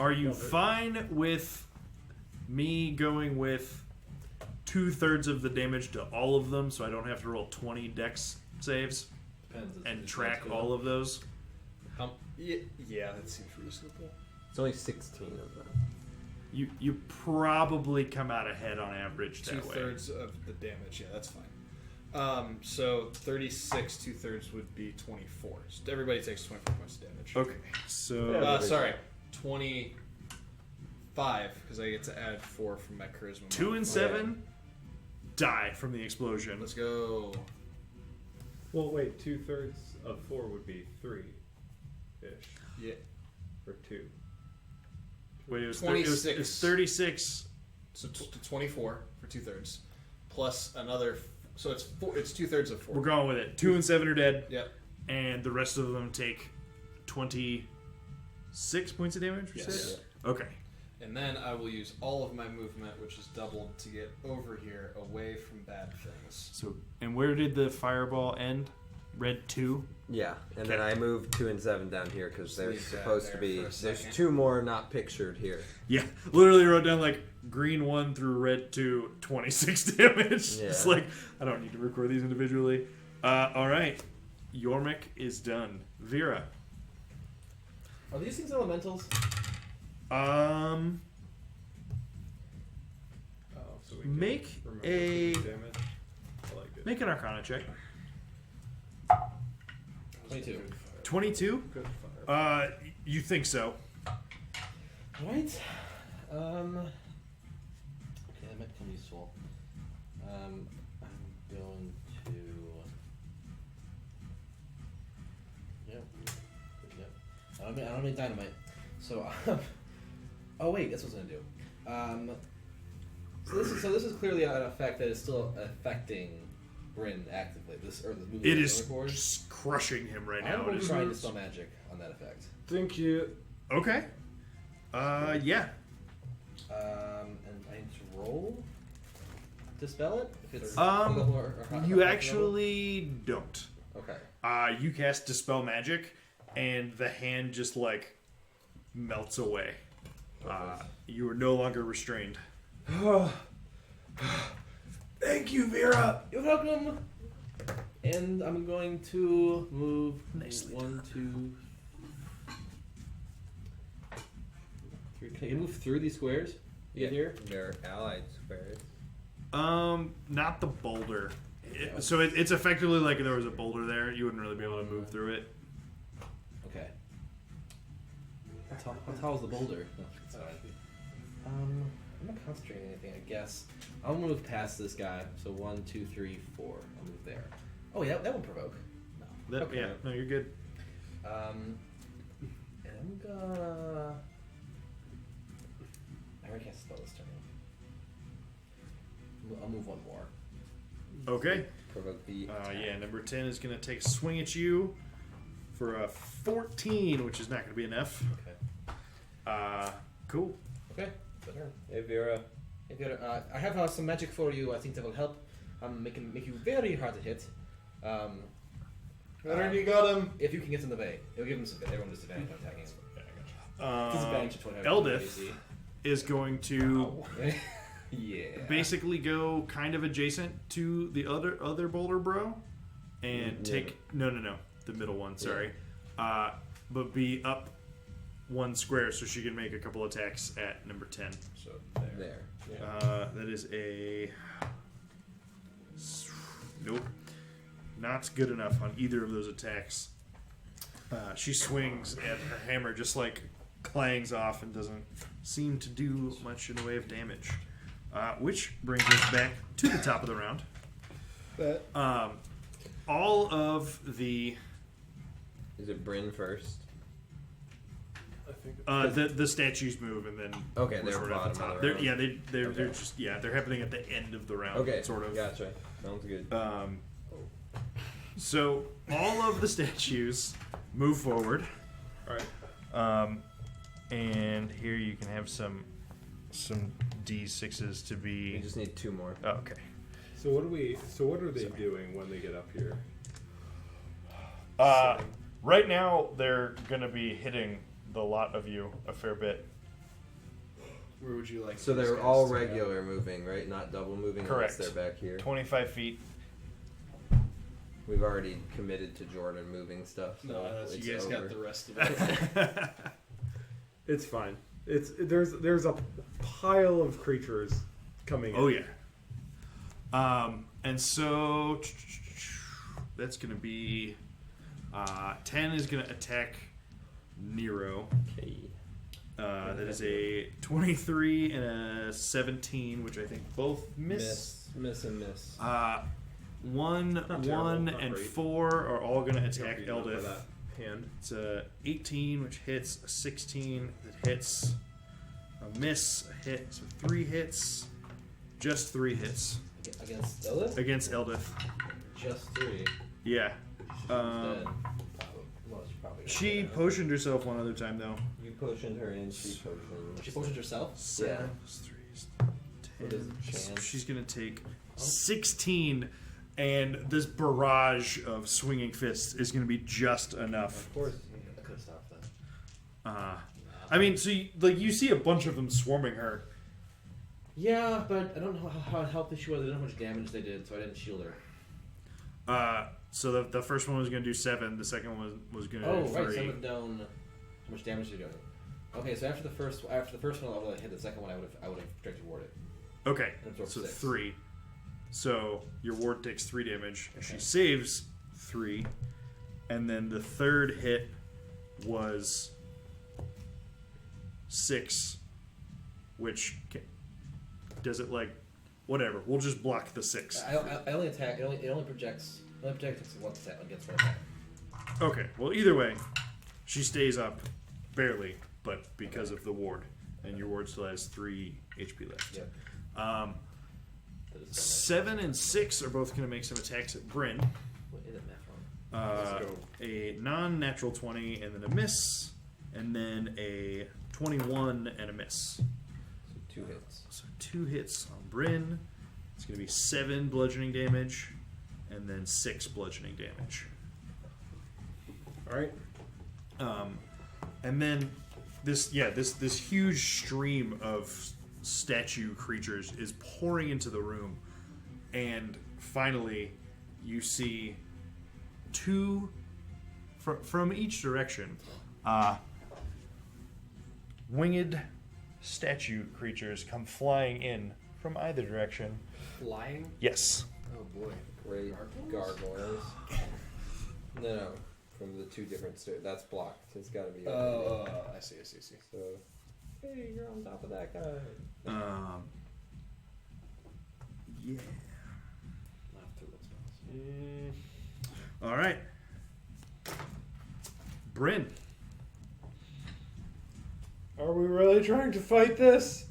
Are you fine with me going with 2/3 of the damage to all of them, so I don't have to roll 20 dex saves Depends. and track all of those. Yeah, that seems reasonable. It's only 16 of them. You probably come out ahead on average that way. 2/3 of the damage. Yeah, that's fine. So 36, 2/3 would be 24. So everybody takes 24 points of damage. Okay, so Sorry, 25 because I get to add 4 from my charisma. 2 and 7 die from the explosion. Let's go. Well, wait. 2/3 of 4 would be 3-ish. Yeah. Or 2. Wait, it was 26. It was 36. So 24 for 2/3, plus another. So it's 4. It's 2/3 of 4. We're going with it. 2 and 7 are dead. Yep. And the rest of them take 26 points of damage. You Yes. said? Okay. And then I will use all of my movement, which is doubled, to get over here, away from bad things. So, and where did the fireball end? Red 2. Yeah, and then I moved 2 and 7 down here because there's leave that supposed to there be. for a There's second. 2 more not pictured here. Yeah, literally wrote down like green 1 through red 2, 26 damage. Yeah. It's like I don't need to record these individually. All right, Yormik is done. Vera. Are these things elementals? Oh, so we can Make remember a- the damage. I like it. Make an Arcana check. 22. 22. Good fire. You think so? Right. Okay, that might become useful. I'm going to. Yep. I don't have any dynamite. So. Oh wait, that's what I was gonna do. So this is clearly an effect that is still affecting Bryn actively. This or the movement. It of is the board. just crushing him right I'm now. going It to is- try and dispel magic on that effect. Thank you. Okay. Yeah. And I need to roll. Dispel it. If it's You actually don't. Okay. You cast Dispel Magic, and the hand just like melts away. You are no longer restrained. Thank you, Vera. You're welcome. And I'm going to move Nicely 1, 2, 3. Can you move through these squares? You get here? They're allied squares. Not the boulder. So it's effectively like if there was a boulder there, you wouldn't really be able to move through it. Okay. How tall is the boulder? No, it's fine. I'm not concentrating on anything, I guess. I'll move past this guy. So 1, 2, 3, 4. I'll move there. Oh yeah, that won't provoke. No. That, Okay. Yeah, no, you're good. And I'm gonna. I already can't spell this turn. I'll move one more. Okay. Provoke the. Yeah, number 10 is going to take a swing at you for a 14, which is not going to be enough. Okay. Cool. Okay. Good turn. Hey Vera. If you're, I have some magic for you. I think that will help. Make you very hard to hit. You got him. If you can get in the bay, it'll give him everyone disadvantage on attacking him. Disadvantage to 25 Eldith AC. is going to Yeah. basically go kind of adjacent to the other boulder bro and Yeah. take no the middle one, sorry. But be up 1 square so she can make a couple attacks at number 10. So There. That is a nope, not good enough on either of those attacks. She swings and her hammer just like clangs off and doesn't seem to do much in the way of damage. Which brings us back to the top of the round. All of the Is it Bryn first? I think the statues move and then Okay, we're they're sort of at the bottom of top. the They're, round. yeah, they're Okay. just they're happening at the end of the round. Okay, sort of. Gotcha. Sounds good. So all of the statues move forward. All right. And here you can have some D6s to We be. just need 2 more. Oh, okay. So what are they doing when they get up here? Right now they're gonna be hitting the lot of you a fair bit. Where would you like? So these they're guys all to go? regular moving, right? Not double moving Correct. unless they're back here. 25 feet. We've already committed to Jordan moving stuff. So No, it's you guys over. got the rest of it. It's fine. There's a pile of creatures coming in. Oh yeah. And so that's gonna be 10 is gonna attack Nero. Okay. That is a 23 and a 17, which I think both miss. Miss and miss. 1, Not terrible, 1, not and great. 4 are all gonna Don't attack beat up by Eldith. that hand. It's a 18, which hits, a 16 that hits, a miss, a hit, so 3 hits, just 3 hits Against Elith? against Eldith. Just 3. Yeah. She's dead. Um, Probably. Well, she's probably she dead. potioned herself one other time though. You potioned her and she potioned. She potioned herself? 7 plus 3 is What is 10. the chance? She's gonna take 16, and this barrage of swinging fists is gonna be just enough. Of course. I could have stopped that. I mean, so you see a bunch of them swarming her. Yeah, but I don't know how healthy she was. I don't know how much damage they did, so I didn't shield her. So the first one was going to do 7. The second one was going to Oh, do 3. right. 7 down. How much damage did you do? Okay, so after the first one, I would have hit the second one. I would have projected warded. Okay, And absorbed so 6. 3. So your ward takes 3 damage, and she Okay. saves 3. And then the third hit was 6, which does it like whatever. We'll just block the 6. I only attack. It only projects. It only projects once attack against one attack. Okay, well either way, she stays up barely, but because of the ward, and your ward still has 3 HP left. Yep. Um, That is 7 and 6 are both going to make some attacks at Bryn. What is it, math wrong? A non-natural 20 and then a miss, and then a 21 and a miss. So 2 hits. So 2 hits on Bryn. It's going to be 7 bludgeoning damage, and then 6 bludgeoning damage. All right. And then this huge stream of statue creatures is pouring into the room, and finally you see 2 from each direction winged statue creatures come flying in from either direction. Flying? Yes. Oh boy. Great gargoyles. No, from the 2 different stairs. That's blocked. It's got to be. Oh, I see. So, hey, you're on top of that guy. Yeah. Not through those spells. All right. Bryn. Are we really trying to fight this?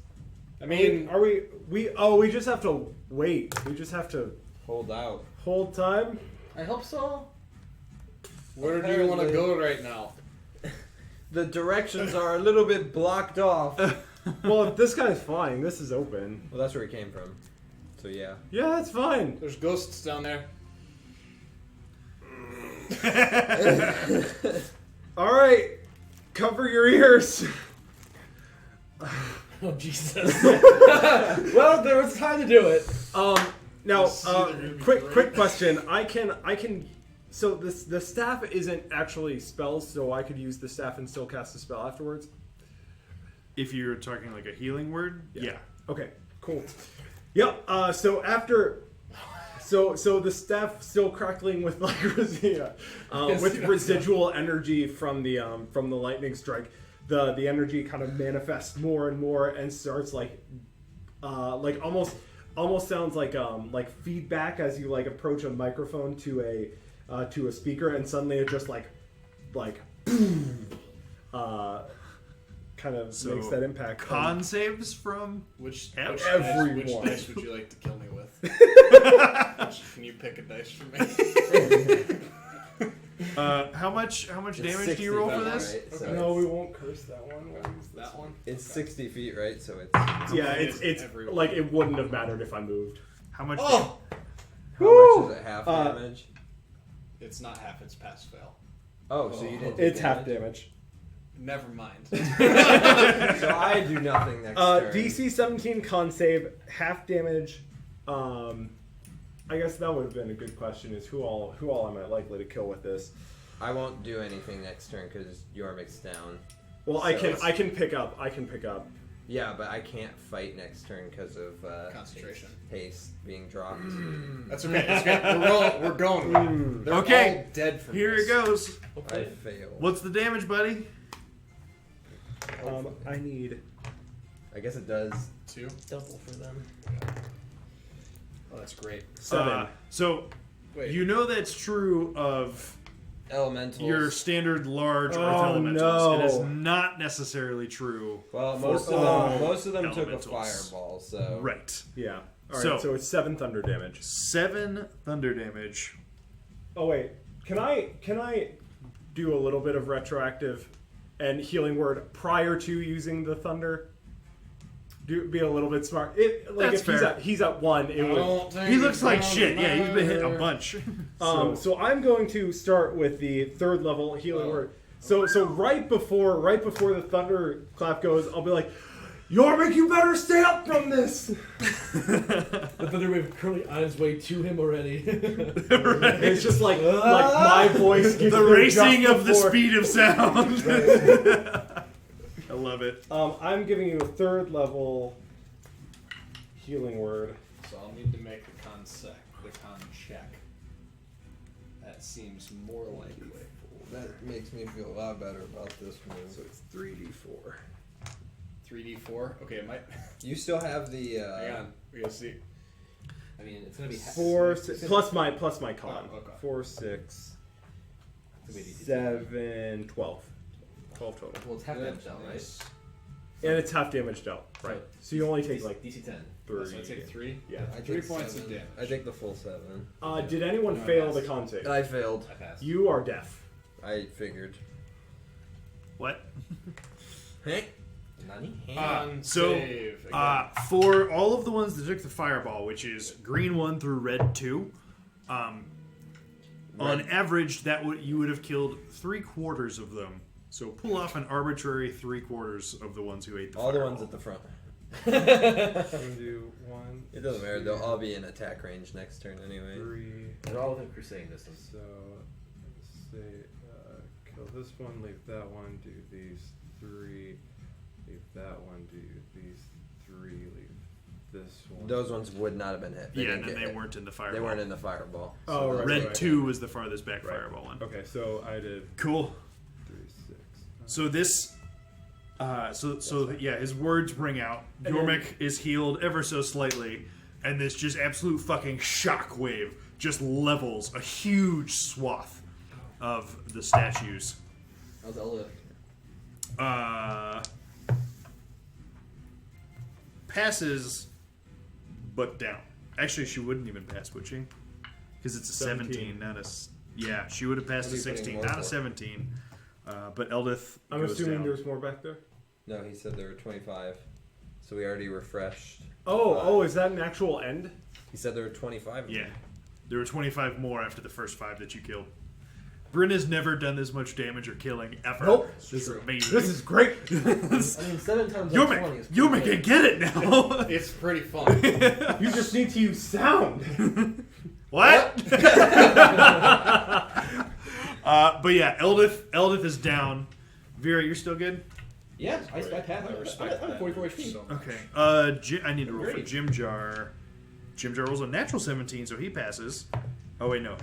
I mean, are we? We just have to wait. We just have to Hold out. hold time. I hope so. where do you want to go right now? The directions are a little bit blocked off. Well, if this guy's flying, this is open. Well, that's where he came from. So yeah. Yeah, that's fine. There's ghosts down there. All right, cover your ears. Oh Jesus! Well, there was time to do it. Now, See, they're gonna be quick great. question. I can. So the staff isn't actually spells, so I could use the staff and still cast a spell afterwards. If you're talking like a healing word, yeah. Okay, cool. Yep. So after, so the staff still crackling with like with residual energy from the lightning strike. The energy kind of manifests more and more and starts like almost sounds like feedback as you like approach a microphone to a speaker, and suddenly it just like kind of So, makes that impact. Con saves from Which Everyone. dice would you like to kill me with? Can you pick a dice for me? how much damage do you roll for this? Right? So No, we won't curse that one. We'll use this That one? It's 60 feet, right? So it's. Yeah, Okay, it's everyone. like it wouldn't have mattered if I moved. How much? Oh! How much is it? Half damage? It's not half, it's pass fail. Oh, so you didn't. take It's half damage? damage. Never mind. So I do nothing next turn. DC 17 con save, half damage. I guess that would have been a good question: is who all am I likely to kill with this? I won't do anything next turn because Yormik's down. Well, So I can pick up. Yeah, but I can't fight next turn because of Concentration. haste being dropped. That's okay. It's good. We're going. They're Okay. all dead from Here this. it goes. I fail. What's the damage, buddy? I need. I guess it does. 2. Double for them. Oh, that's great. 7. So Wait. you know that's true of Elementals. your standard large Oh, earth elementals. no. It is not necessarily true. Well, for most of them took a elementals. fireball, so Right. Yeah. All So- right. So it's 7 thunder damage. 7 thunder damage. Oh wait, can I do a little bit of retroactive and healing word prior to using the thunder? Be a little bit smart. That's if fair. he's at 1, it would. He looks like shit. Yeah, he's been hit a bunch. So I'm going to start with the 3rd level healing word. So right before the thunder clap goes, I'll be like, Yormik, you better stay up from this. The Thunderwave currently on its way to him already. Right. It's just like my voice gets The there racing just of the before- speed of sound. I love it. I'm giving you a 3rd level healing word. So I'll need to make the con check. That seems more likely. That makes me feel a lot better about this So move. it's 3d4. 3d4. Okay, it might. you still have the. Hang on. We gotta see. I mean, it's gonna be 4, 6, plus my con. Oh, okay. 4, 6, It's gonna be 7, 12. 12 total. Well, it's half damage now, right? And it's half damage dealt. Right. So you only take like DC 10. 3. So I take 3. Yeah. I 3 take points 7. of damage. I take the full 7. Did anyone No, I fail passed. the con save? I failed. I passed. You are deaf. I figured. What? Hey. Nani? Con So, save. Again. for all of the ones that took the fireball, which is green 1 through red 2, on average, you would have killed 3/4 of them. So pull off an arbitrary 3/4 of the ones who ate the All the fireball. ones at the front. Do 1. It doesn't matter. They'll all be in attack range next turn anyway. 3. They're all within crusading distance. So, say, kill this one, leave that one, do these 3, leave that one, do these 3, leave this one. Those ones would not have been hit. Yeah, didn't and then get they hit. weren't in the fireball. They weren't in the fireball. Oh, right. Red 2 was the farthest back Right. fireball one. Okay, so I did Cool. 3, 6. So this, his words ring out. And Yormik is healed ever so slightly, and this just absolute fucking shockwave just levels a huge swath of the statues. How's Ella? Passes, but down. Actually, she wouldn't even pass, would she? Because it's a 17, not a. Yeah, she would have passed a What are you putting 16, more not a for? 17. But Eldith I'm goes assuming down. there's more back there? No, he said there were 25. So we already refreshed. Oh, is that an actual end? He said there were 25. of Yeah. them. There were 25 more after the first 5 that you killed. Bryn has never done this much damage or killing ever. Nope. This is amazing. This is great! I mean, 7 times like 20 is You're pretty making good. get it now. It's pretty fun. You just need to use sound! What? But yeah, Eldith is down. Vera, you're still good? Yeah, I passed. I respect I'm that 44 HP. so much. Okay. I need to roll for Great. Jim Jar. Jim Jar rolls a natural 17, so he passes. Oh wait, no.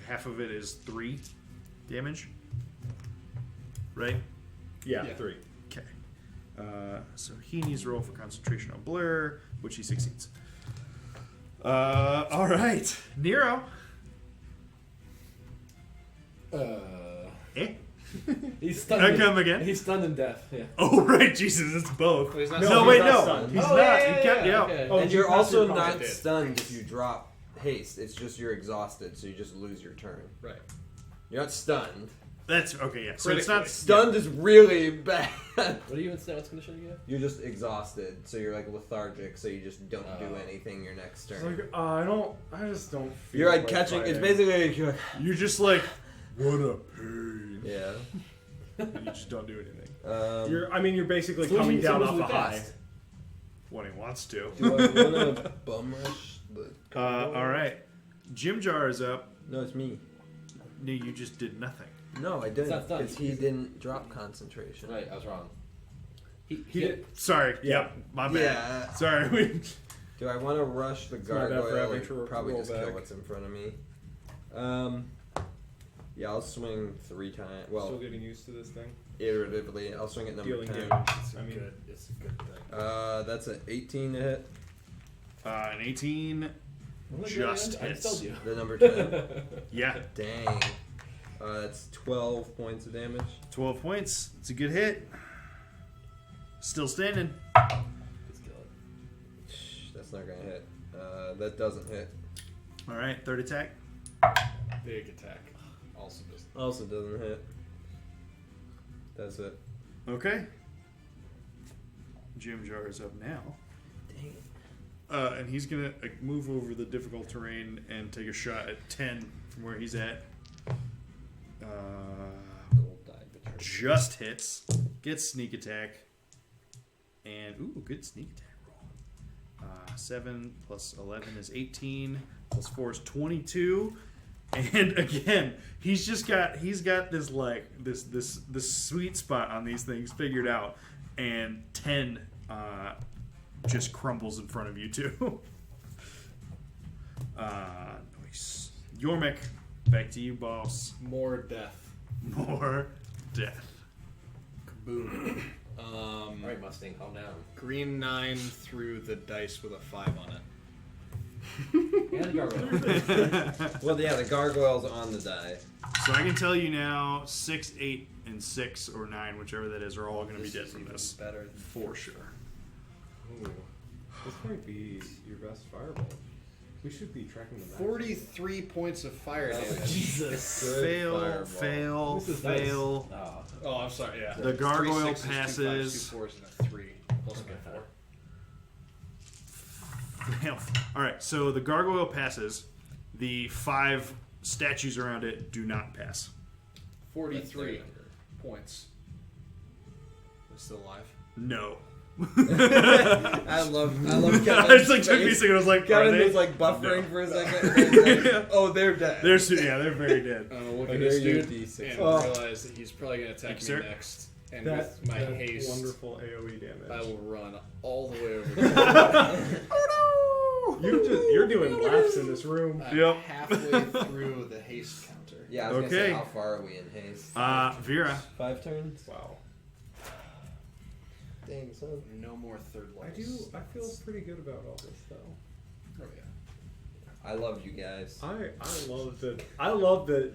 Half of it is 3 damage. Right? Yeah, Yeah. 3. Okay. So he needs to roll for concentration on Blur, which he succeeds. All right, Nero. Eh? He's stunned. I come again. He's stunned and deaf. Yeah. Oh right, Jesus, it's both. Well, he's not No, stunned. wait, he's not no, stunned. he's Oh, not. yeah, He kept me out. okay. Oh, And did you you're pass your also con? not I did. stunned if you drop haste. It's just you're exhausted, so you just lose your turn. Right. You're not stunned. That's okay. Yeah. So it's not Stunned is really bad. What do you even say? What's condition again? You're just exhausted, so you're like lethargic, so you just don't do Oh. anything your next It's turn. like, I just don't feel You're like catching. It's fighting. basically like you're like, You're just like, what a pain. yeah. and you just don't do anything. You're basically So coming he's down supposed off to a be high. fast. When he wants to. Do I want to bum rush the? All right. Jim Jar is up. No, it's me. No, you just did nothing. No, I It's didn't. not done. Because he didn't drop concentration. Right, I was wrong. He did. Sorry. Yep. My bad. Yeah. Sorry. Do I want to rush the my bad for gargoyle having or to probably roll just kill back. what's in front of me? Yeah, I'll swing 3 times. Still Well, getting used to this thing. iteratively. I'll swing at number Dealing 10. damage. It's I mean, good. It's a good thing. That's an 18 to hit. An 18 just I hits. told you. The number 10. Yeah. Dang. That's 12 points of damage. 12 points. It's a good hit. Still standing. Let's kill it. Shh, that's not gonna hit. That doesn't hit. All right. Third attack. Big attack. Also just. Also doesn't hit. That's it. Okay. Jim Jar is up now. Dang it. And he's going to move over the difficult terrain and take a shot at 10 from where he's at. Gold die betrayed. Just hits. Gets sneak attack. And, ooh, good sneak attack roll. 7 plus 11 is 18. Plus 4 is 22. And again, he's got this like this sweet spot on these things figured out, and 10 just crumbles in front of you too. Nice. Yormik, back to you, boss. More death. More death. Kaboom. Alright, Mustang, calm down. Green 9 threw the dice with a 5 on it. And gargoyle. Well, yeah, the gargoyle's on the die. So I can tell you now, 6, 8, and 6 or 9, whichever that is, are all going to be dead from this. Better. For sure. Ooh. This might be your best fireball. We should be tracking the map. 43 points of fire damage. Jesus. Good Fail, fireball. fail, This is fail. nice. Oh. Oh, I'm sorry. Yeah. The gargoyle 3 6s, 2 5s, passes. 2 4s, and a 3. Plus Okay, a 4. Fail. All right, so the gargoyle passes. The 5 statues around it do not pass. 43 points. They're still alive. No. I love I Kevin's just like took me a face. second. I was like, Kevin are they? was like buffering No. for a second. And then he's like, oh, they're dead. They're very dead. Look I at hear this you, dude D6. and Oh. realize that he's probably going to attack Thank you, me sir. next. And That, with my that haste, wonderful AoE damage. I will run all the way over there. You're doing laps in this room. I'm Yep. halfway through the haste counter. Yeah, I was Okay. gonna say, how far are we in haste? Vera. 5 turns? Wow. Dang, son. No more third I levels. do. I feel pretty good about all this though. Oh, yeah. I love you guys. I love that. I love that.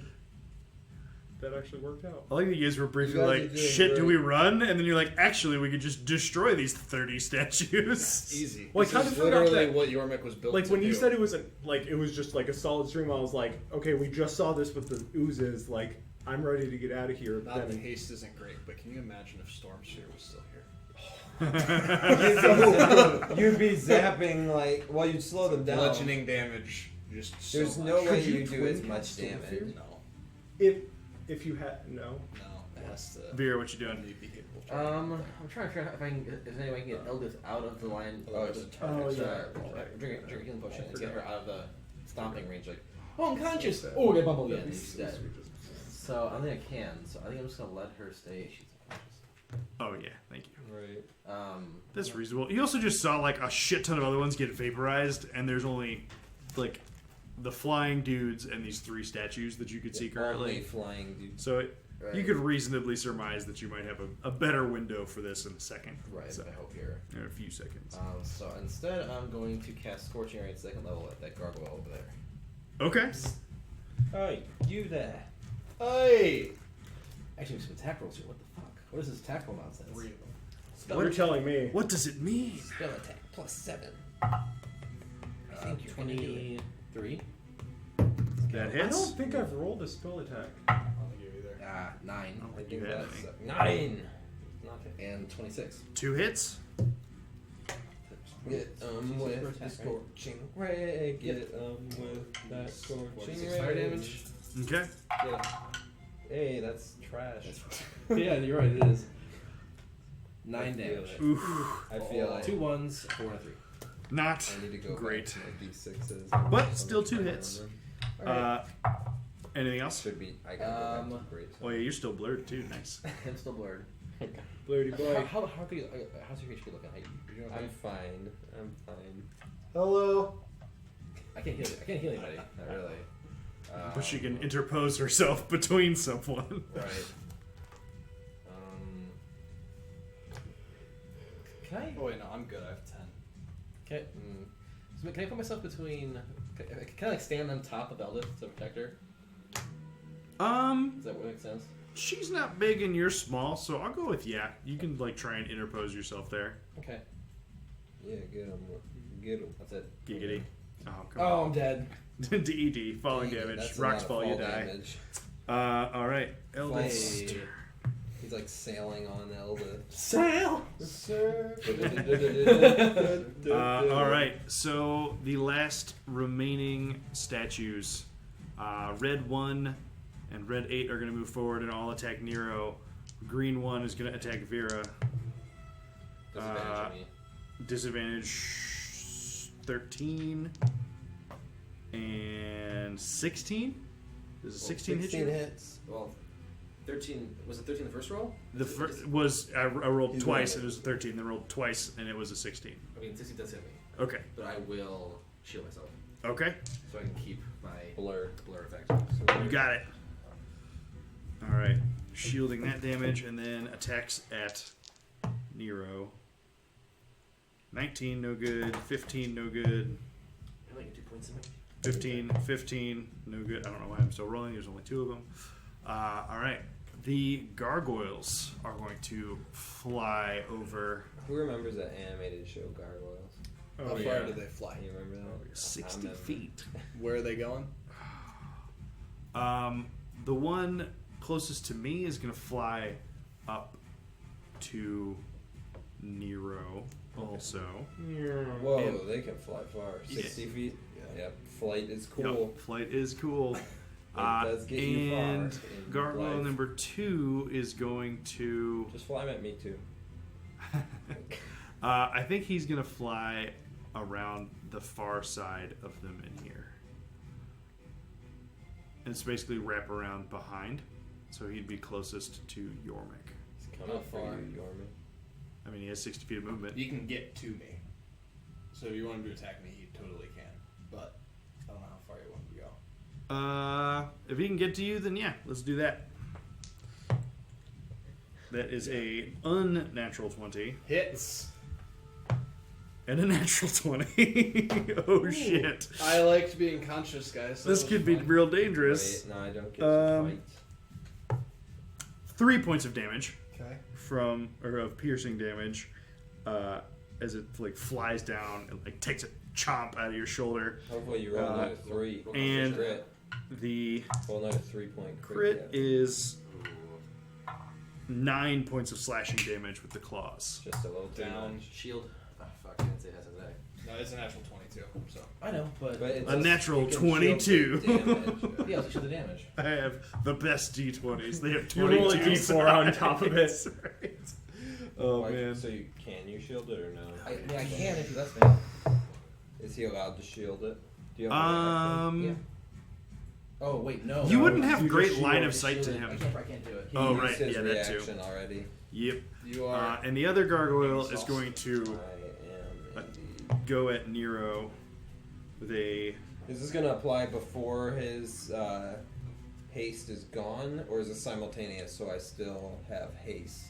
That actually worked out. I like that you guys were briefly You guys are like, doing shit, do great. we run? And then you're like, actually, we could just destroy these 30 statues. Easy. Well, I This kind is of forgot literally that- what Yormik was built Like to when you do. said it was it was just like a solid stream. I was like, okay, we just saw this with the oozes. Like, I'm ready to get out of here. Not that Then haste isn't great, but can you imagine if Stormsphere was still here? You'd be zapping, like, well, you'd slow them down. Bludgeoning damage, just so There's much. no way Could you you do twin as much cast damage. No, if you had no. it has to Vera, what you doing? only be capable of I'm trying to figure out if I can, if there's any way I can get Eldith out of the line. Oh, of the it's- target. oh, So, yeah. drink a healing potion I and get her forgot. out of the stomping range. Like, oh, unconscious. So sad. Oh, get bumbled That'd again. be She's so dead. sweet. So I think I can. So I think I'm just gonna let her stay. She's unconscious. Oh, yeah, thank you. Right. That's reasonable. You also just saw like a shit ton of other ones get vaporized, and there's only like the flying dudes and these 3 statues that you could see Only currently. flying dude. So Right. you could reasonably surmise that you might have a better window for this in a second. Right. So, I hope here. in a few seconds. So instead, I'm going to cast Scorching Ray at 2nd level at that gargoyle over there. Okay. Hey, you there. Hey! Actually, some attack rolls here. What the fuck? What is this attack roll nonsense? 3 of them. Spell You're telling me. What does it mean? Spell attack plus 7. I think you're gonna do it. 23. That I hits. don't think I've rolled a spell attack. I don't think you either. 9. I don't think I you think had that's any. 9. Not it. And 26. 2 hits. Get with the scorching ray. Get with that What scorching is ray. this, fire damage? Okay. Yeah. Hey, that's trash. Yeah, you're right. It is 9 damage. Oof. I feel like 2 1s, 4 and a 3. Not I need to go great. back to my D6s. But still 2 hits. Anything else? Should be. I gotta go back to great. Oh yeah, you're still blurred too. Nice. I'm still blurred. Blurry boy. How could you, how's your HP looking? You doing okay? I'm fine. I'm fine. Hello. I can't heal anybody. Not really. But she can interpose herself between someone. Right. Can I? Oh wait, no, I'm good. I have 10. Can, so can I put myself between? Can I like stand on top of Eldith to protect her? Does that make sense? She's not big and you're small, so I'll go with yeah. You can like try and interpose yourself there. Okay. Yeah, get him. Get him. That's it. Giggity. Oh, come Oh, I'm dead. on. DED, falling damage. That's a Rocks lot fall, of you fall die. damage. Alright. Eldest. Hey. He's like sailing on Elda. Sail. Sir. Alright, so the last remaining statues, red 1 and red 8 are going to move forward and all attack Nero. Green 1 is going to attack Vera. Disadvantage on me. Disadvantage 13 and 16. Does a 16 hit you? hits. Well, 13. Was it 13 the first roll? The first was I rolled He's twice right. and it was a 13. Then rolled twice and it was a 16. I mean, 60 does hit me, Okay. but I will shield myself Okay. so I can keep my Blur. effect. You got it. All right. Shielding that damage and then attacks at Nero. 19, no good. 15, no good. I only get 2 points in me. 15, no good. I don't know why I'm still rolling. There's only 2 of them. All right. The gargoyles are going to fly over Who remembers that animated show Gargoyles? How far do they fly? You remember that? 60 feet. Where are they going? The one closest to me is going to fly up to Nero also. Whoa, And- they can fly far. 60 feet? Yeah. Yep. Flight is cool. Yep, flight is cool. Does get you far And in gargoyle life. number 2 is going to... Just fly at me too. I think he's going to fly around the far side of them in here. And it's basically wrap around behind. So he'd be closest to Yormik. It's coming How for far? you, Yorman. I mean, he has 60 feet of movement. You can get to me. So if you want him to attack me, he totally can. But I don't know how far you want him to go. If he can get to you, then yeah, let's do that. That is a unnatural 20 Hits. and a natural 20. Oh shit! I liked being conscious, guys. So This that could was be fun. real dangerous. Wait, no, I don't get Um, to fight. 3 points of damage Okay. of piercing damage, as it like flies down and like takes a chomp out of your shoulder. Hopefully you roll another 3. and- Crit. The Roll another 3-point crit yeah. is 9 points of slashing damage with the claws. Just a little too Down. much. Shield. Oh, fuck, I didn't say it has today. No, it's a natural 22. So I know, but But it's A natural you can shield 22. the damage. yeah, I'll shield the damage. I have the best D20s. They have 22 You roll a D4 on top of it. sides. Right. Oh Like, man. So can you shield it or no? I mean, I can if he lets me. Is he allowed to shield it? Do you have Yeah. Oh wait, no. You no, wouldn't no, have you great just line shield- of sight to I him. can't do it. He Oh, used right, his yeah, that too. reaction already. Yep. you are. And the other gargoyle is Sauce. going to I am indeed. go at Nero with a. Is this going to apply before his haste is gone, or is it simultaneous so I still have haste?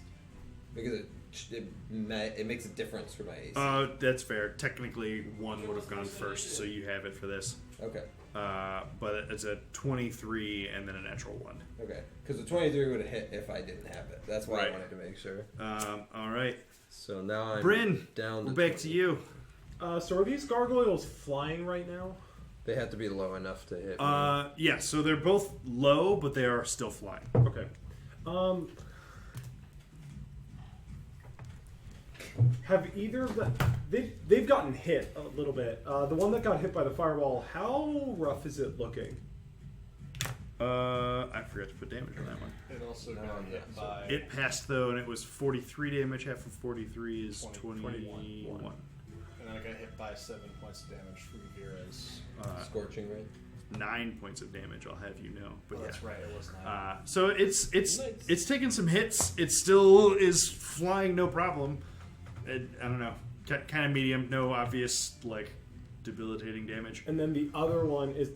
Because it makes a difference for my AC. That's fair. Technically, one would have gone first, so you have it for this. Okay. But it's a 23 and then a natural 1. Okay. Because the 23 would have hit if I didn't have it. That's why Right. I wanted to make sure. All right. So now I'm Bryn, down we're to back 20. to you. So are these gargoyles flying right now? They have to be low enough to hit me. Yeah, so they're both low, but they are still flying. Okay. Have either of them... They've gotten hit a little bit. The one that got hit by the firewall, how rough is it looking? I forgot to put damage on that one. It also No, got hit yeah, by. It passed though, and it was 43 damage. Half of 43 is 21. And then I got hit by 7 points of damage from Vera's. Scorching ray. 9 points of damage. I'll have you know. But Oh, yeah. that's right. It was 9. So it's Nice. it's taken some hits. It still is flying, no problem. I don't know, kind of medium, no obvious like debilitating damage. And then the other one is,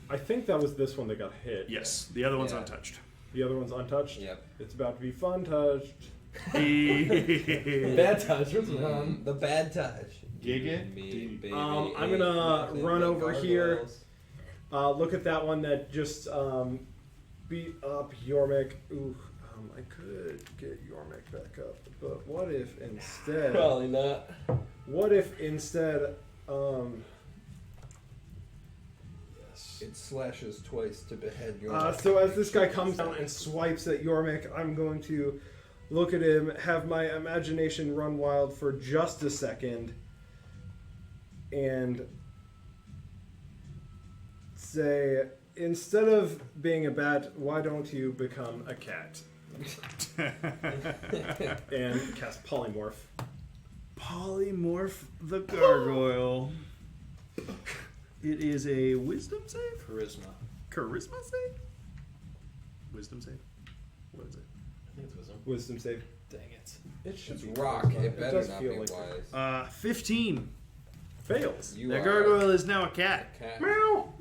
I think that was this one that got hit. Yes, the other one's Yeah. untouched. The other one's untouched. Yep. It's about to be fun touched. Bad touch. What's wrong? The bad touch. Giga? Me, baby, I'm ain't gonna nothing run but over here. gargoyles. Look at that one that just beat up Yormik. Ooh, I could get Yormik back up, but what if instead? Probably not. What if instead? Yes. It slashes twice to behead your. So as this guy comes down and swipes at Yormik, I'm going to look at him, have my imagination run wild for just a second, and say, instead of being a bat, why don't you become a cat? And cast Polymorph. Polymorph the gargoyle. It is a wisdom save? Charisma. Charisma save? Wisdom save? What is it? I think it's wisdom. Wisdom save. Dang it. It should It's be rock. charisma. It better does not feel be like wise. 15. Fails. You The are gargoyle is now a cat. a cat. Meow.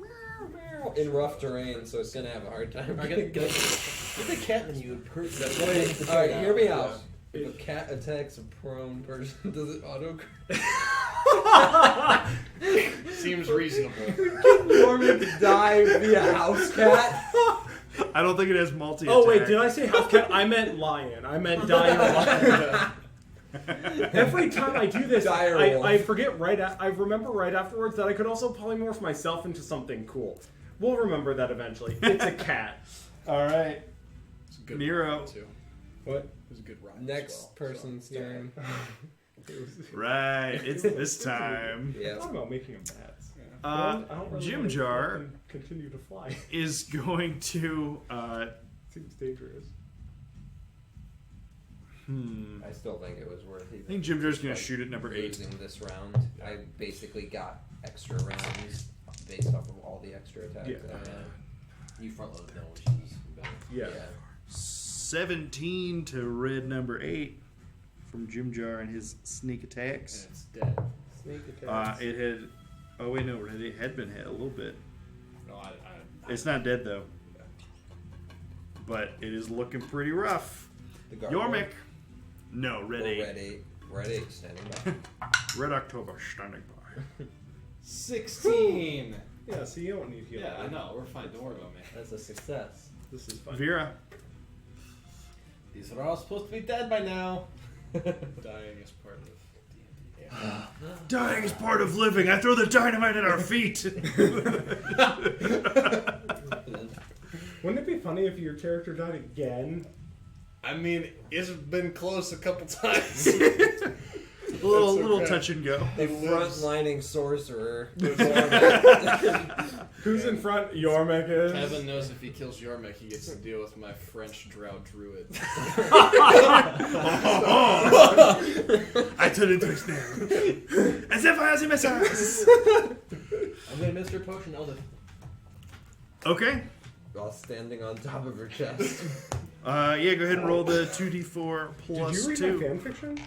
In rough terrain, so it's gonna have a hard time. Get the cat and you would hurt. Wait, alright, hear me out. Yeah. If a cat attacks a prone person, does it auto? Seems reasonable. Norman die via house cat? I don't think it has multi. Oh wait, did I say house cat? I meant lion. I meant dire lion. Every time I do this, Dire I wolf. forget I remember right afterwards that I could also polymorph myself into something cool. We'll remember that eventually. It's a cat. All right. It's a good Nero. rhyme, too. What? It was a good rhyme. Next as well, person's so. turn. Right. It's this time. Yeah. Talk about making them bats. Uh, I don't really Jim want to Jar and continue to fly. is going to. Seems dangerous. I still think it was worth it. I think Jim Jar's going to shoot at number 8. Losing this round, I basically got extra rounds based off of all the extra attacks. Yeah. that I had. You front loaded though, which is better. Yeah. 17 to red number 8 from Jim Jar and his sneak attacks. And it's dead. Snake attacks. It had. Oh wait, no, it had been hit a little bit. No, I It's not dead though, but it is looking pretty rough. The gargoyle? Yormik. No, red Or 8. Red 8. Red 8 standing by. Red October standing by. 16. Yeah, so you don't need healing. Yeah, I know. We're fine. Don't worry about me. That's a success. This is fun. Vera. These are all supposed to be dead by now. Dying is part of D&D. Dying is part of living. I throw the dynamite at our feet. Wouldn't it be funny if your character died again? I mean, it's been close a couple times. A little That's okay. touch and go. The He lives- frontlining sorcerer. Who's in front? Yormik is. Kevin knows if he kills Yormik, he gets to deal with my French drow druid. I turn into a snare. As if I was a message. I'm gonna miss your potion, Elder. Okay. While standing on top of her chest. Yeah, go ahead and roll the 2d4 plus Did 2. you read my fanfiction?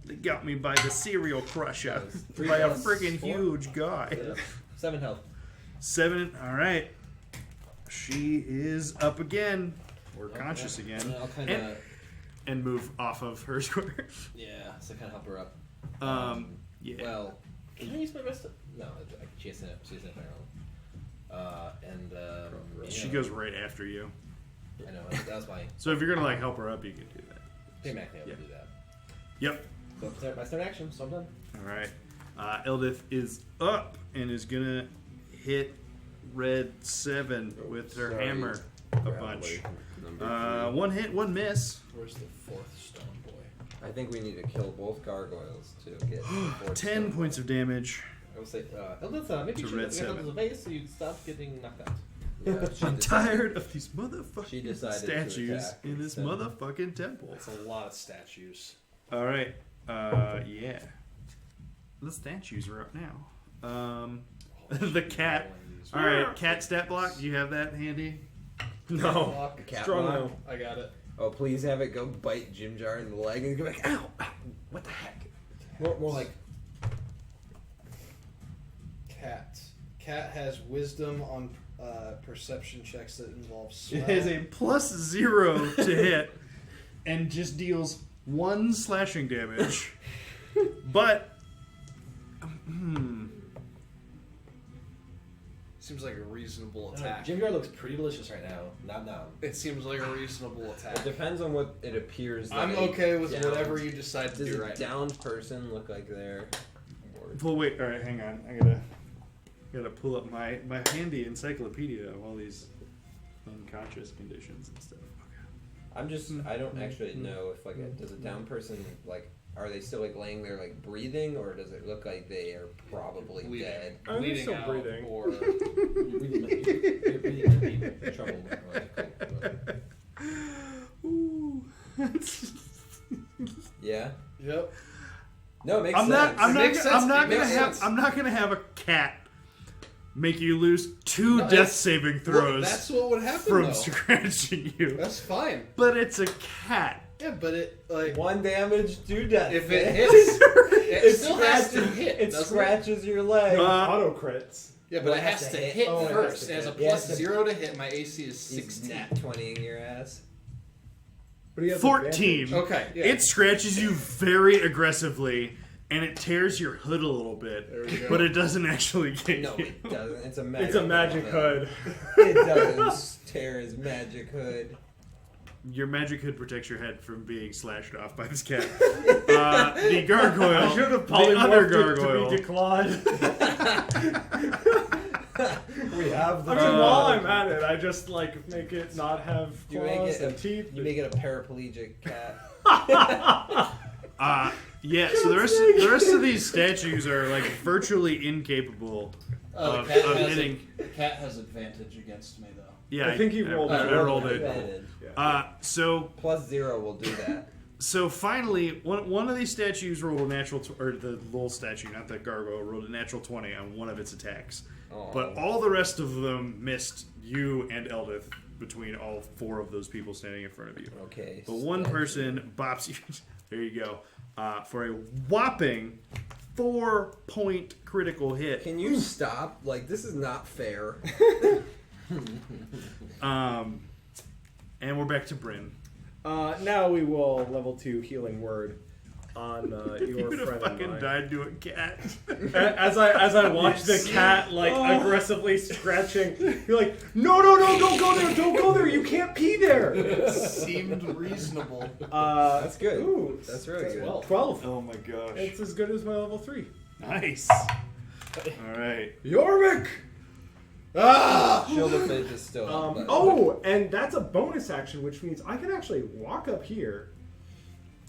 They got me by the cereal crusher. Yes. 3 By a plus freaking 4. huge guy. 7 health. 7. Alright. She is up again. Or conscious again. I'll kind of. And move off of her square. Yeah, so kind of help her up. Yeah. Well, can I use my rest? No, she has it. She has it on her own. She goes right after you. I know that was my So if you're gonna like help her up, you can do that. payback. Able Yeah. to do that. Yep. So it's my start action, so I'm done. Alright. Eldith is up and is gonna hit red 7 with her Sorry. hammer a bunch. One hit, one miss. Where's the fourth stone boy? I think we need to kill both gargoyles to get 10 points of damage. would say, Eldatha, maybe To you red should get out of 7. the vase so you stop getting knocked out. Yeah, I'm tired of these She motherfucking decided to statues attack in this instead. motherfucking temple. That's a lot of statues. All right. Yeah. The statues are up now. The cat. All right, cat stat block. Do you have that handy? No. Cat Strong block. no. I got it. Oh, please have it go bite Jim Jar in the leg and go back. Ow! Ow! What the heck? More like Cat. Cat has wisdom on perception checks that involve smell. It has a +0 to hit, and just deals 1 slashing damage. But Seems like a reasonable attack. Jim Jar looks pretty delicious right now. Not now. It seems like a reasonable It attack. depends on what it appears. That I'm a okay with downed- whatever you decide to Does do a right now. downed person look like they're bored? well, wait. All right, hang on. I gotta pull up my handy encyclopedia of all these unconscious conditions and stuff. I'm just. I don't actually know if does a down person are they still laying there breathing, or does it look like they are probably Bleeding. dead? I think Bleeding still out breathing. or You're breathing might be in trouble. Ooh. Yeah. Yep. No, it makes I'm sense. not. I'm It not. makes I'm sense. not It gonna makes have. sense. I'm not gonna have a cat make you lose 2 No, death that's- saving Well, throws that's what would happen from though. scratching you. That's fine. But it's a cat. Yeah, but it 1 damage, 2 death. if it hits, it still has to scratches- hit. It doesn't scratches your leg. Auto crits. Yeah, but Well, it has to hit Oh, it has first. to It has a hit. It has to- +0 to hit. My AC is He's 16. nat 20ing your ass. But he has 14. advantage. Okay. Yeah. It scratches you very aggressively, and it tears your hood a little bit, There we go. but it doesn't actually get No, you. it doesn't. It's a magic. It's a magic hood. It doesn't tear his magic hood. Your magic hood protects your head from being slashed off by this cat. The gargoyle. I should have the other polymorphed gargoyle. it to be Declawed. We have the. I mean, while I'm at it, I just make it not have You make claws it and teeth. You make it a paraplegic cat. Yeah, so the rest of these statues are virtually incapable of hitting. The cat has advantage against me, though. Yeah, I think he rolled I it. rolled it. Advantage. So +0 will do that. So finally, one of these statues rolled a natural, or the little statue, not the gargoyle, rolled a natural 20 on one of its attacks. Aw. But all the rest of them missed you and Eldith between all 4 of those people standing in front of you. Okay. But one statue. person bops you. There you go. For a whopping 4-point critical hit. Can you stop? This is not fair. And we're back to Bryn. Now we will level 2 healing word on You your would have friend and fucking mine. died to a cat. As I watch the cat aggressively scratching, you're like, no, don't go there, you can't pee there. seemed reasonable. That's good. Ooh, That's really good. 12. Oh my gosh. It's as good as my level 3. Nice. All right. Yorvik! Shield of Faith is still up. but- And that's a bonus action, which means I can actually walk up here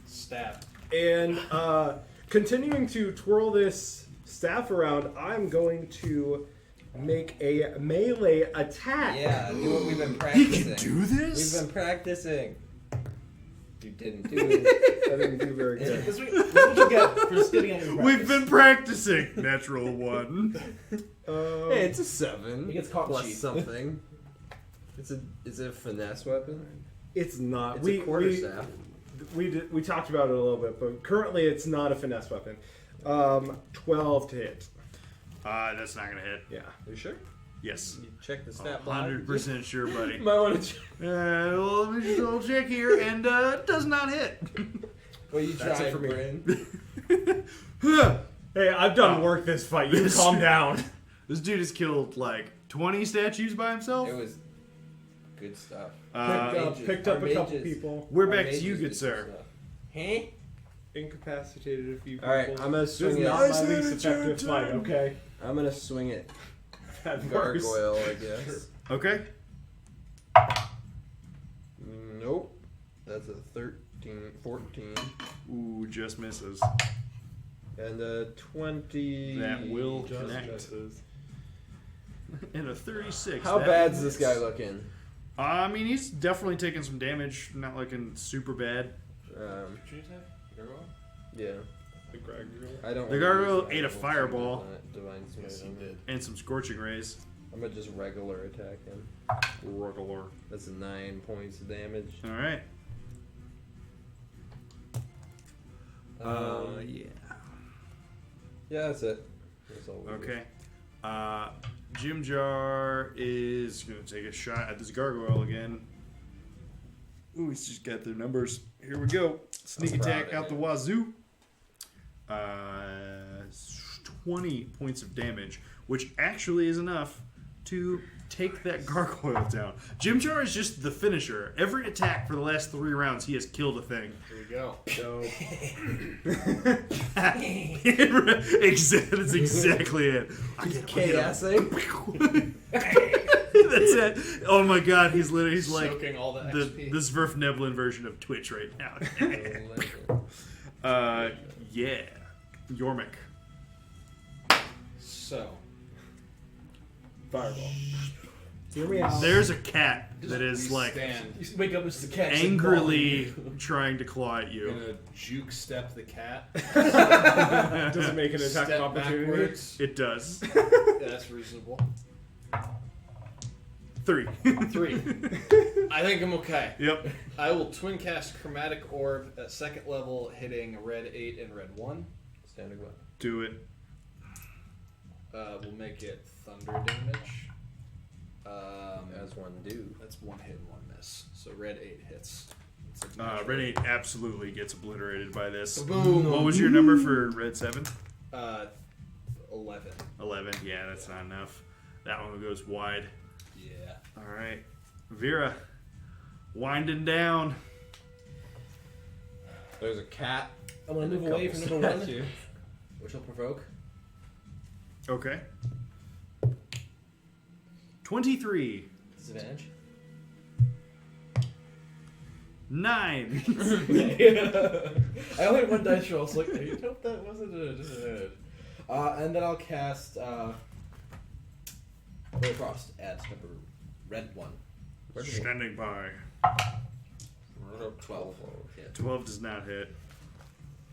Stab. and continuing to twirl this staff around, I'm going to make a melee attack. Yeah, do what we've been He practicing. can do this? We've been practicing. You didn't do it. I didn't do very good. This is what you get for just getting out of your We've practice. been practicing. Natural 1. Hey, it's a 7. He gets caught plus cheat. something. Is it a finesse weapon? It's not. It's a quarterstaff. We talked about it a little bit, but currently it's not a finesse weapon. 12 to hit. That's not going to hit. Yeah. You sure? Yes. You check the stat block. 100% sure, buddy. Might want to check. Well, let me just double check here, and does not hit. Well, you That's it tried, for me. Bryn. Hey, I've done work this fight. You This- calm down. This dude has killed 20 statues by himself. It was good stuff. Picked up Our a couple mages. people. We're Our back to you, mages good did sir. stuff. Huh? Incapacitated a few people. All right, I'm gonna This swing is it. not I my said least it's your effective fight, turn. okay? I'm gonna swing it. That works. Gargoyle, I guess. Okay. Nope. That's a 13, 14. Ooh, just misses. And a 20. That will Just connect. misses. And a 36. How that bad's this hits. guy looking? I mean, he's definitely taking some damage. Not looking super bad. Should you attack? Gargoyle? Yeah. The gargoyle. I don't. The wanna gargoyle use that. ate a I won't fireball. Divine Smite Yes, he on him. did. And some scorching rays. I'm gonna just regular attack him. Regular. That's 9 points of damage. All right. Yeah. Yeah, that's it. That's all we'll do. Okay. Jim Jar is going to take a shot at this gargoyle again. Ooh, he's just got their numbers. Here we go. Sneak I'm proud attack of out the him. wazoo. 20 points of damage, which actually is enough to take that gargoyle down. Jim Jar is just the finisher. Every attack for the last 3 rounds, he has killed a thing. Here we go. So That's exactly it. I get KSing. That's it. Oh my god, he's literally like Soaking all the the XP. Sverf Neblin version of Twitch right now. Yeah, Yormik. So, fireball. Hear me out. There's a cat that is we like stand. You wake up, it's the cat. angrily trying to claw at you. Gonna juke step the cat. Does it make an attack Step of opportunity? backwards. It does. Yeah, that's reasonable. 3. 3. I think I'm okay. Yep. I will twin cast Chromatic Orb at 2nd level, hitting red 8 and red 1. Standing well. Do it. We'll make it thunder damage. As one do. That's 1 hit and 1 miss. So red 8 hits. It's a natural. Red 8 absolutely gets obliterated by this. Boom. What was your number for Red 7? 11. 11. Yeah, that's not enough. That one goes wide. Yeah. All right. Vera, winding down. There's a cat. I'm gonna move and a away from couple number 1, statues. which will provoke. Okay. 23. Disadvantage. 9. I only had 1 dice roll, so like, I hope that wasn't a disadvantage. And then I'll cast Holy Frost at number red 1. Standing by. 12. Yeah. 12 does not hit.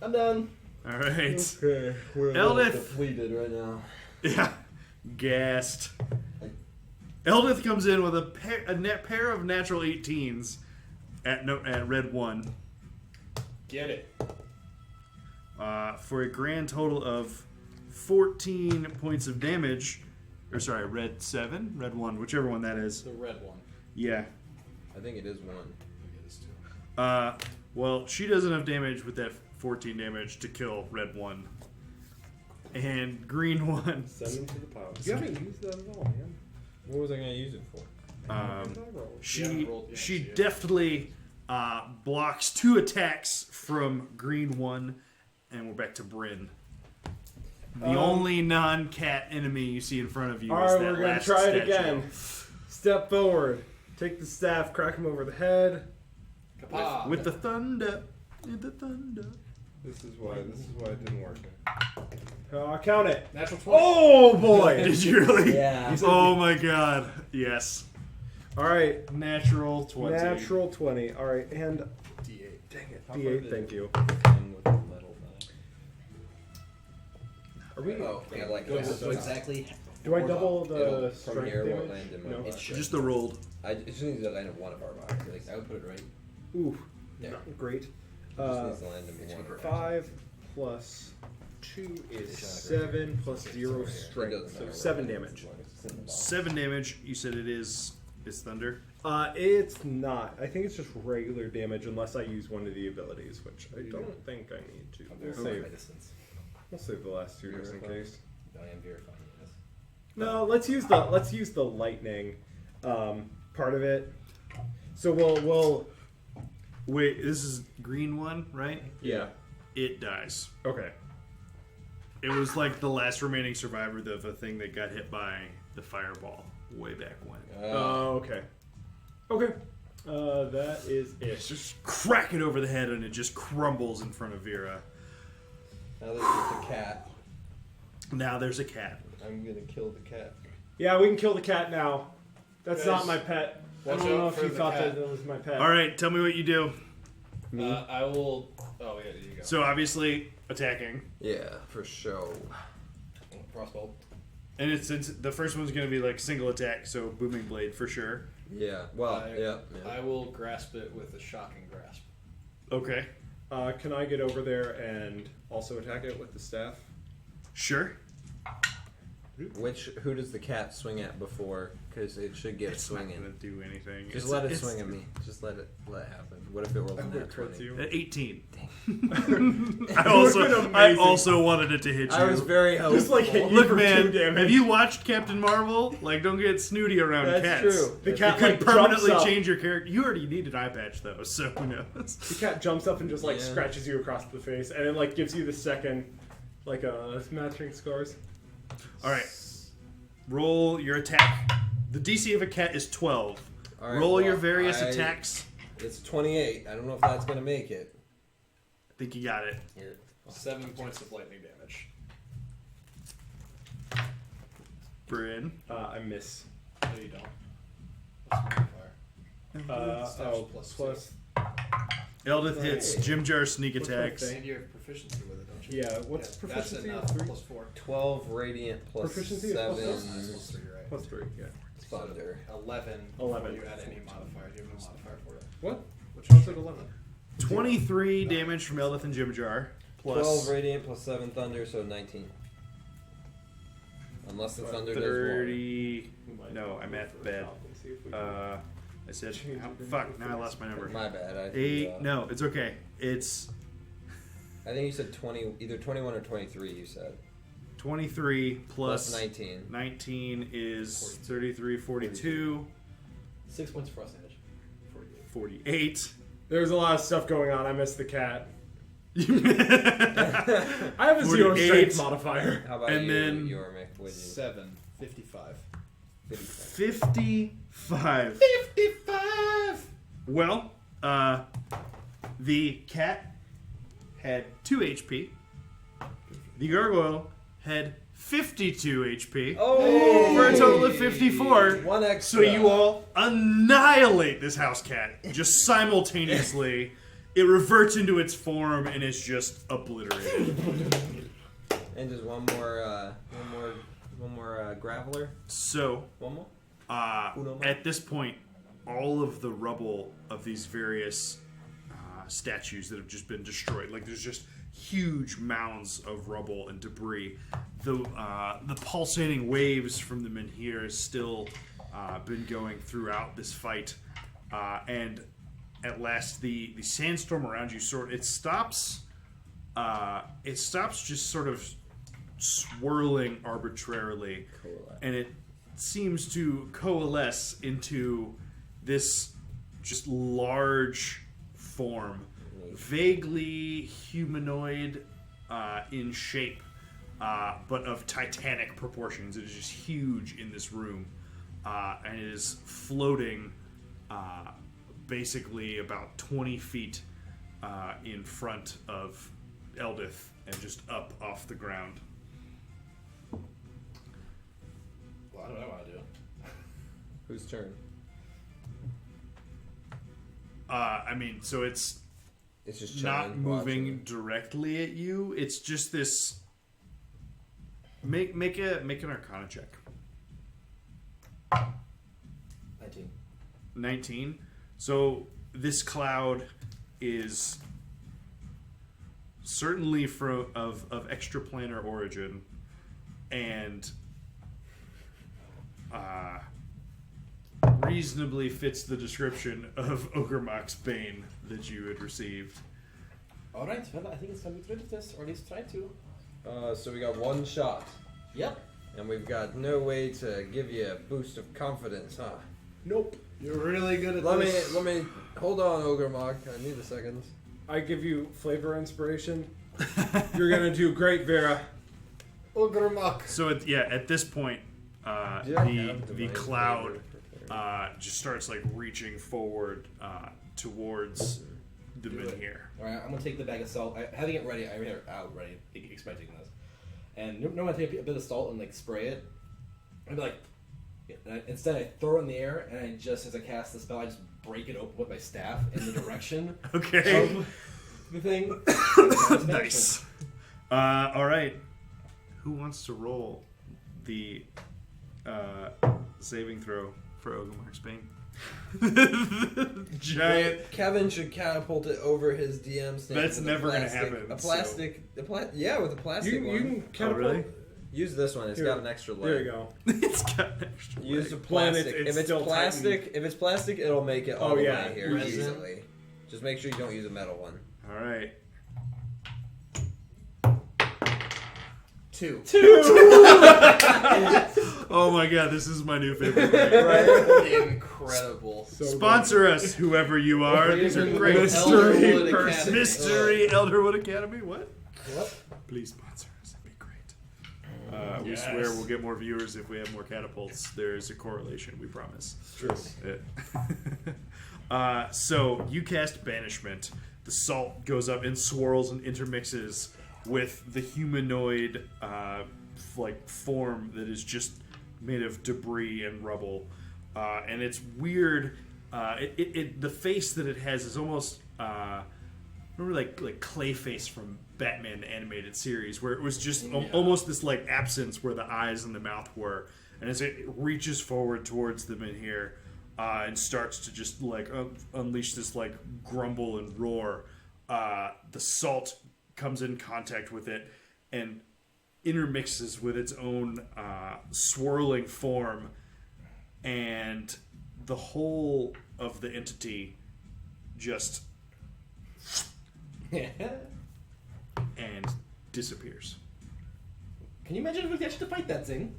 I'm done. All right. Okay, we're Eldith. depleted right now. Yeah. Gassed. Eldith comes in with a pair of natural 18s at red 1 Get it. for a grand total of 14 points of damage. Or sorry, red 7? Red 1, whichever one that is. The red one. Yeah. I think it is 1. It is 2. Well, she does enough damage with that 14 damage to kill red 1. And green 1. Send them to the pile. You haven't used that at all, man. What was I going to use it for? She rolled- yeah, she she- deftly blocks 2 attacks from green 1, and we're back to Bryn. The only non-cat enemy you see in front of you is Alright, that we're gonna last try it statue. again. Step forward. Take the staff, crack him over the head. Kapah. With the thunder. With the thunder. This is why it didn't work. Count it. Natural 20. Oh boy! Did you really? Yeah. Oh my god. Yes. Alright, Natural 20. natural 20. Alright, and D8. dang it, How far D8, did thank it- you. Come with the metal knife. Are we? Oh, yeah, like Go this. so exactly. Do I double the It'll- from strength here won't damage? land in my No. box. It should. Just the rolled. It just needs to land in one of our boxes. Like, I would put it right. Ooh, Yeah. not great. It just needs to land in one of our 5 plus 2 is 7 plus 0 strength, so 7 damage. 7 damage. You said it is thunder. It's not. I think it's just regular damage unless I use one of the abilities, which I don't think I need to. We'll Verifying my save, distance. we'll save the last 2 just in case. I am verifying this. No, let's use the lightning part of it. So we'll Wait, this is green 1, right? yeah. It dies. Okay. It was like the last remaining survivor of a thing that got hit by the fireball way back when. Okay. Okay. That is It's it. just crack it over the head and it just crumbles in front of Vera. Now there's just a cat. Now there's a cat. I'm gonna kill the cat. Yeah, we can kill the cat now. That's Guys, not my pet. I watch don't know out if for you the thought cat. that was my pet. All right, tell me what you do. I will. Oh yeah, there you go. So obviously attacking, Yeah, for sure. Crossbow. and it's the first one's going to be like single attack, so booming blade for sure. Yeah. Well, I yeah. will grasp it with a shocking grasp. Okay, Can I get over there and also attack it with the staff? sure. Who does the cat swing at before? Because it should get It's not swinging. going to do anything. Just It's- let it it's- swing at me. Just let it happen. What if it rolls I an would nat crit 20? you. 18. It I also, would've been I amazing. also wanted it to hit you. I was very hopeful. Just like hit you Look, for 2 man, damage. have you watched Captain Marvel? Like, don't get snooty around That's cats. true. The It cat could like permanently jumps up. change your character. You already need an eye patch, though, so who knows? The cat jumps up and just like Yeah. scratches you across the face, and it like gives you the second, like matching scars. All right, roll your attack. The DC of a cat is 12. All right, roll well, your various I- attacks. It's 28. I don't know if that's gonna make it. I think you got it. Here. 7 points of lightning damage. Bryn. I miss. No, you don't. What's the modifier? Staff's plus Eldith hits. Hey. Jim Jar sneak What's that attacks. thing? And you have proficiency with it, don't you? Yeah, what's proficiency? That's Three? plus 4. 12 radiant plus Proficiency is plus 7 Plus 3, right? Plus 3, yeah. thunder. 11. 11. You add any modifier. Do you have no modifier for it? What? Which How's one's it 11? 23 damage from Eldith and Jim Jar. Plus 12 radiant plus 7 thunder, so 19. Unless the thunder does 30. No, I math bad. I said, fuck, now I lost my more. number. My bad. I 8. No, it's okay. It's I think you said 20, either 21 or 23. You said 23 plus plus 19. 19 is 33, 42, 6 points of frost damage. 48. There's a lot of stuff going on. I missed the cat. I I have a 0 strength 48. modifier. How about And you, then- Yormik? Would you? 7. 55. 55. 55! Well, the cat had 2 HP. The gargoyle had 52 HP. Oh, For a total of 54. One So extra. you all annihilate this house cat just simultaneously. It reverts into its form and is just obliterated. And just one more graveler. So, One more. Uno more? at this point, all of the rubble of these various statues that have just been destroyed, like there's just huge mounds of rubble and debris. The pulsating waves from the menhir has still been going throughout this fight, and at last the sandstorm around you it stops just sort of swirling arbitrarily, and it seems to coalesce into this just large form, vaguely humanoid in shape, but of titanic proportions. It is just huge in this room, and it is floating basically about 20 feet in front of Eldith and just up off the ground. Well, I don't know what I do. Whose turn? I mean, so it's It's just not chilling, moving watching. directly at you. It's just this. Make an Arcana check. 19. 19. So this cloud is certainly of extraplanar origin, and reasonably fits the description of Ogremok's Bane that you had received. Alright, well, I think it's time to get rid of this, or at least try to. So we got one shot, Yep. and we've got no way to give you a boost of confidence, huh? Nope. You're really good at Let this. me hold on, Ogremok. I need a second. I give you flavor inspiration. You're gonna do great, Vera. Ogremok. So at this point, Did I have the divine cloud flavor? just starts like reaching forward towards the men here. All right, I'm gonna take the bag of salt. Having it ready, I already have it out ready, expecting this. And normally I take a bit of salt and like spray it. I'd be like, instead I throw it in the air, and I just, as I cast the spell, I just break it open with my staff in the direction Okay. of the thing. Nice. All right. Who wants to roll the saving throw for Ogamar's Bane? Giant. Kevin should catapult it over his DM stand. That's with never gonna plastic- happen, A plastic, Yeah, with a plastic You one. can catapult. really? Use this one. It's Here. got an extra leg. There you go. It's got an extra Use leg. the Planet, plastic. it's If it's still plastic, it'll make it all Oh, the yeah. way here Resin. easily. Just make sure you don't use a metal one. All right. 2. Oh my god, this is my new favorite thing. Incredible. So Sponsor us, whoever you are. These are great. Mystery Elderwood person. Academy. Mystery Elderwood Academy. What? What? Please sponsor us. That'd be great. We swear we'll get more viewers if we have more catapults. There's a correlation, we promise. True. So you cast Banishment. The salt goes up and swirls and intermixes with the humanoid form that is just made of debris and rubble. And it's weird. The face that it has is almost remember like Clayface from Batman the animated series, where it was just almost this like absence where the eyes and the mouth were. And as it reaches forward towards them in here and starts to just like unleash this like grumble and roar, the salt comes in contact with it and intermixes with its own swirling form, and the whole of the entity just and disappears. Can you imagine if we actually had to fight that thing?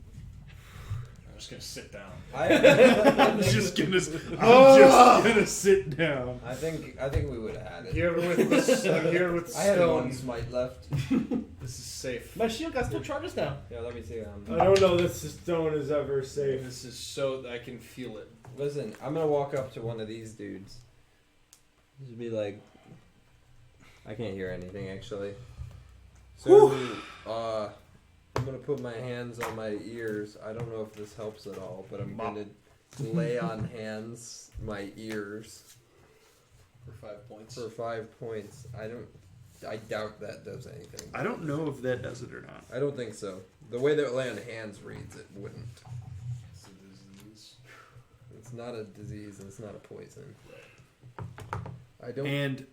I'm just gonna sit down. I'm just gonna sit down. I think we would have had it. Here with this, here with I had one stone. smite left. This is safe. My shield got still charges now. Yeah, let me see. I don't know that stone is ever safe. This is so I can feel it. Listen, I'm gonna walk up to one of these dudes. Just be like, I can't hear anything actually. So, I'm gonna put my hands on my ears. I don't know if this helps at all, but I'm gonna lay on hands my ears For 5 points. for 5 points. I doubt that does anything. I don't know if that does it or not. I don't think so. The way that lay on hands reads, it wouldn't. It's a disease. It's not a disease and it's not a poison. I don't. And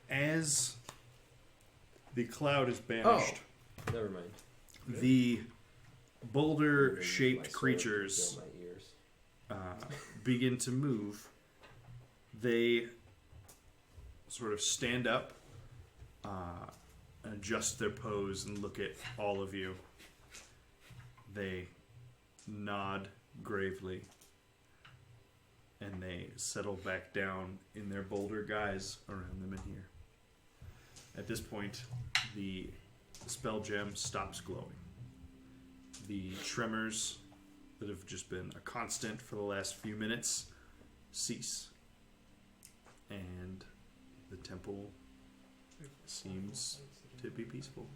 as the cloud is banished, Never mind. the My boulder-shaped sword creatures fill my ears. begin to move. They sort of stand up, and adjust their pose and look at all of you. They nod gravely, and they settle back down in their boulder guise around them in here. At this point, the spell gem stops glowing. The tremors that have just been a constant for the last few minutes cease. And the temple seems to be peaceful.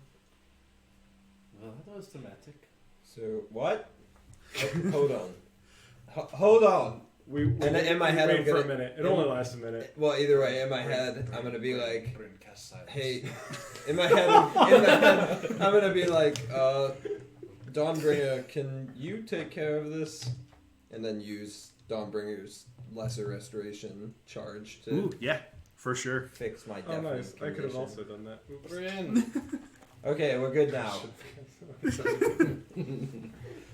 Well, that was dramatic. So what? Hold on. Hold on. We And in my head, wait I'm for a gonna- minute. It only lasts a minute. Well, either way, in my head, I'm gonna be like, Bryn, cast silence. hey. In my head, I'm gonna be like, Dawnbringer, can you take care of this? And then use Dawnbringer's lesser restoration charge to Ooh, yeah, for sure. fix my Oh, deafening nice. I could have condition. also done that. Oops. Bryn. Okay, we're good now.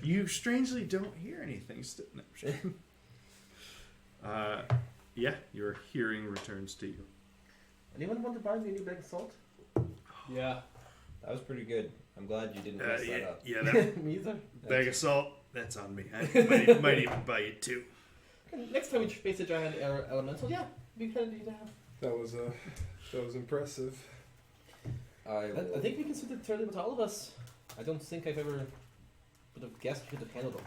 You strangely don't hear anything. Yeah, your hearing returns to you. Anyone want to buy me a new bag of salt? Yeah. That was pretty good. I'm glad you didn't mess that up. Yeah, that Me either. bag of salt, that's on me. I might even buy it too. Next time we face a giant elemental, yeah, be kind of neat to have. That was impressive. I think we can suit it with all of us. I don't think I've ever would have guessed we could have handled them.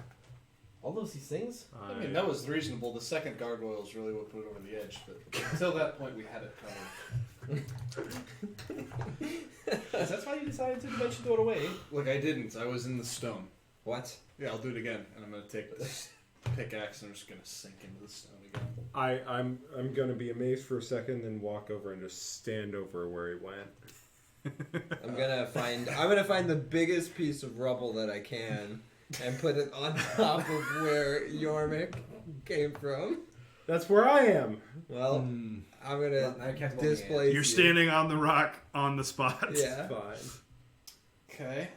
All those these things. I mean, that was reasonable. The second gargoyle is really what put it over the edge, but until that point, we had it covered. That's why you decided to eventually throw it away. Look, I didn't. I was in the stone. What? Yeah, I'll do it again, and I'm gonna take this pickaxe and I'm just gonna sink into the stone again. I'm gonna be amazed for a second, then walk over and just stand over where he went. I'm gonna find the biggest piece of rubble that I can and put it on top of where Yormik came from. That's where I am. Well, I'm gonna I can't displace. You're standing on the rock on the spot. Yeah. Fine. Okay.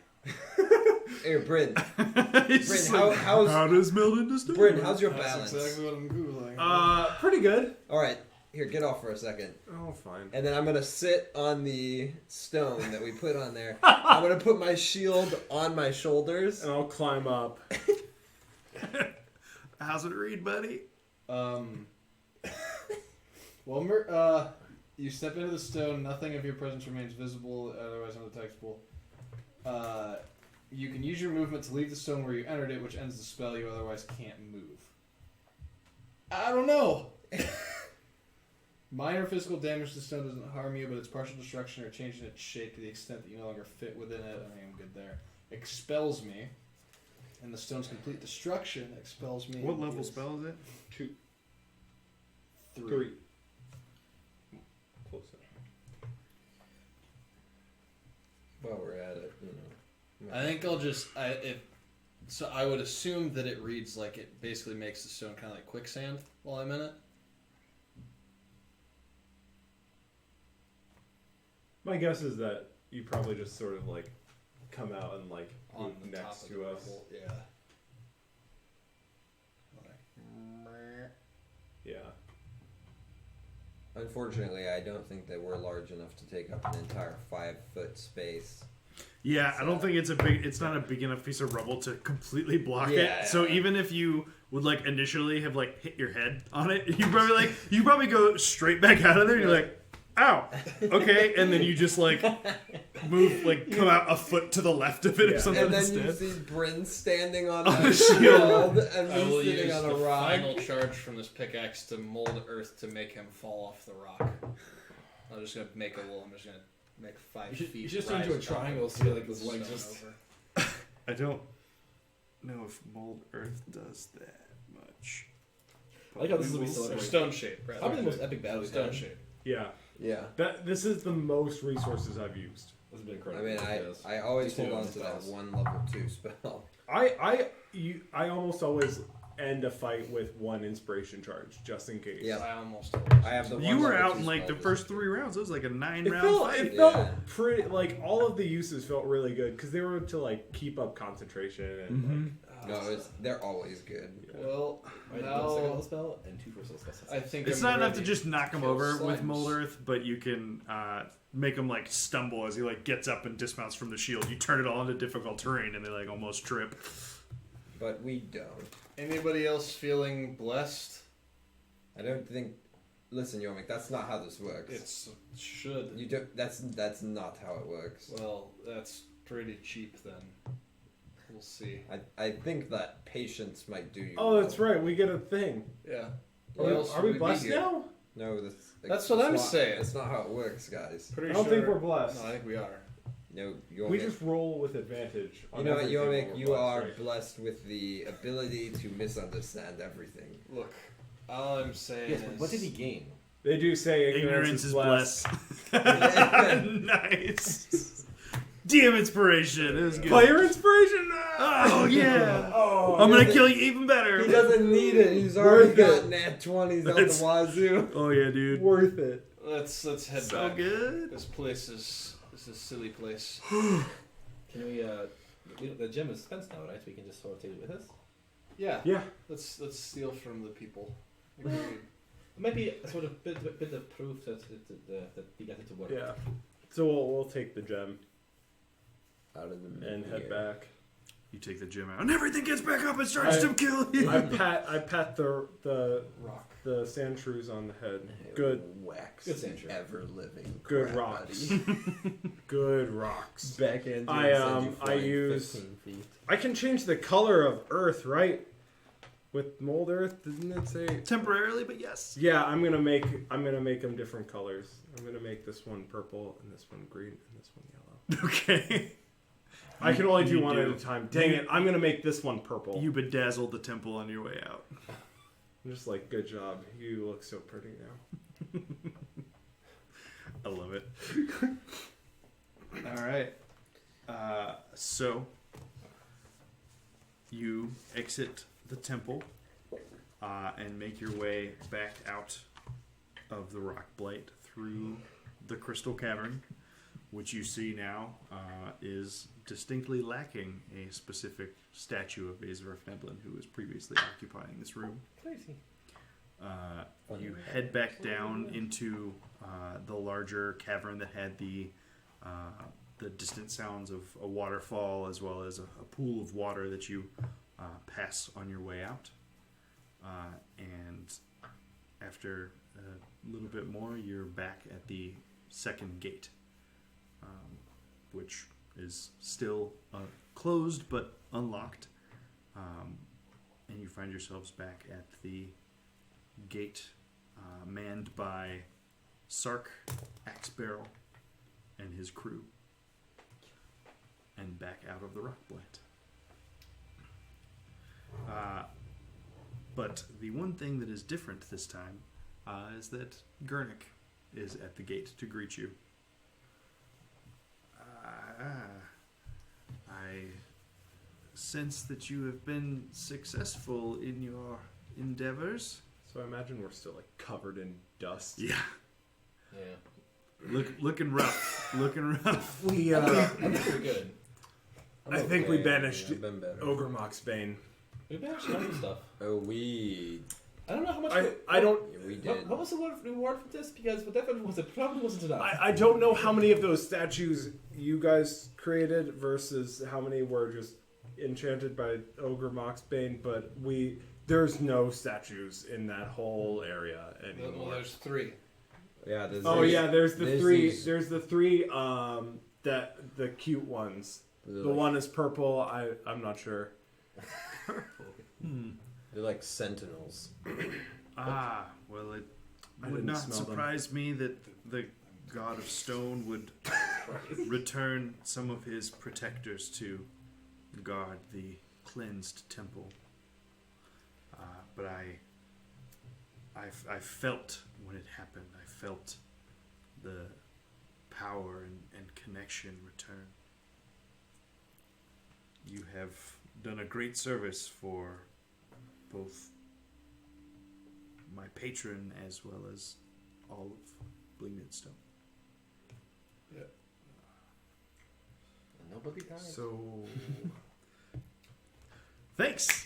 Here, Bryn. It's Bryn, like, how's how does melt into stone? Bryn? How's your That's balance? exactly what I'm googling. Pretty good. All right. Here, get off for a second. Oh, fine. And then I'm gonna sit on the stone that we put on there. I'm gonna put my shield on my shoulders. And I'll climb up. How's it read, buddy? Well, you step into the stone. Nothing of your presence remains visible, otherwise undetectable. You can use your movement to leave the stone where you entered it, which ends the spell. You otherwise can't move. I don't know. Minor physical damage to the stone doesn't harm you, but its partial destruction or change in its shape to the extent that you no longer fit within it. I think I'm good there. Expels me, and the stone's complete destruction expels me. What level spell is it? 2, 3. 3. Close enough. While we're at it, I think I'll just so I would assume that it reads like it basically makes the stone kind of like quicksand while I'm in it. My guess is that you probably just sort of like come out and like On move the top next of to the us. rubble, yeah. Yeah. unfortunately, I don't think that we're large enough to take up an entire 5-foot space. Yeah, I don't think it's not a big enough piece of rubble to completely block Yeah. it. So even if you would like initially have like hit your head on it, you probably go straight back out of there and you're like, ow, okay, and then you just like move, like come out a foot to the left of it Yeah. or something And then instead. you see Bryn standing on On a a shield. shield and I will me sitting use on the a rock. final charge from this pickaxe to mold earth to make him fall off the rock. I'm just gonna make a little. I'm just gonna make 5 feet. You should turn into a rise above triangle, him, so like flip this the leg stone just. over. I don't know if mold earth does that much. I like how this We will be will so Or see. stone shape, right? Probably the most epic battle we've Stone had. shape. Yeah. Yeah. This is the most resources I've used. This has been I incredible. mean, Yes. I always Just hold do on it to that spells. one level 2 spell. I almost always end a fight with one inspiration charge, just in case. Yeah. I almost. I have the You one were level out 2 in like the spell first just- 3 rounds. It was like a 9 It round felt, fight. it felt Yeah. pretty, like, all of the uses felt really good, because they were to, like, keep up concentration and, No, they're always good. Well, I did one second now level spell and 2 first level spells. I think It's I'm not enough to ready just knock him kill over with slimes. mold earth, but you can make him like stumble as he like gets up and dismounts from the shield. You turn it all into difficult terrain, and they like almost trip. But we don't. Anybody else feeling blessed? I don't think. Listen, Yormik, that's not how this works. It should. You don't. That's not how it works. Well, that's pretty cheap then. We'll see. I think that patience might do you. Oh, that's well. right, we get a thing. Yeah. Are we blessed now? No, That's what I'm saying. That's not how it works, guys. Pretty I don't think sure- we're blessed. No, I think we are. No, Yormik. We just roll with advantage. You on know what, everything when Yormik? we're You blessed, are right? blessed with the ability to misunderstand everything. Look, all I'm saying Yes, is. but what did he gain? They do say Ignorance is blessed. Yeah. Nice. DM inspiration. It was good. Player inspiration? Oh yeah. Oh, I'm gonna kill you even better. He doesn't need it. He's already Worth got it. nat 20s out That's- the wazoo. Oh yeah, dude. worth it. Let's head So back. good. This is a silly place. Can we, the gem is spent now, right? We can just sort of take it with us? Yeah. Yeah. Let's steal from the people. Agreed. It might be a sort of bit of proof that we got it to work. Yeah. So we'll take the gem Out of the and head back. You take the gym out, and everything gets back up and starts I- to kill you. I pat the Rock. sand shrews on the head. Good Wax. Good century. Ever living. Good crap, rocks. buddy. Good rocks. Backhand. I use- 15 feet. I can change the color of earth, right? with mold earth, didn't it say? Temporarily, but yes. Yeah, I'm gonna make them different colors. I'm gonna make this one purple and this one green and this one yellow. Okay. I can only do You one do. at a time. Dang it! I'm gonna make this one purple. You bedazzled the temple on your way out. I'm just like, good job. You look so pretty now. I love it. All right. So you exit the temple and make your way back out of the rock blight through the crystal cavern, which you see now is distinctly lacking a specific statue of Azareth Neblin, who was previously occupying this room. Crazy. You head back down into the larger cavern that had the distant sounds of a waterfall, as well as a pool of water that you pass on your way out. And after a little bit more, you're back at the second gate, which is still closed but unlocked. And you find yourselves back at the gate manned by Sark, Axe Barrel, and his crew, and back out of the rock blight. But the one thing that is different this time is that Gurnik is at the gate to greet you. I sense that you have been successful in your endeavors. So I imagine we're still like covered in dust. Yeah. Yeah. Looking rough. Looking rough. We I'm pretty good. I think we banished I've been better. Ogre Moxbane. We've actually done some stuff. Oh, we I don't know how much. I don't yeah, we What, did. what was the reward for this? Because what that was, it probably wasn't enough. I don't know how many of those statues you guys created versus how many were just enchanted by Ogre Moxbane, but there's no statues in that whole area Well, anymore. there's 3. Yeah. There's the there's three. these- There's the three. That the cute ones. The one is purple. I'm not sure. They're like sentinels. Well, it I would didn't not smell them. surprise me that the god of stone would return some of his protectors to guard the cleansed temple. But I felt when it happened. I felt the power and connection return. You have done a great service for both my patron as well as all of Blinged Stone. Nobody died. So, thanks.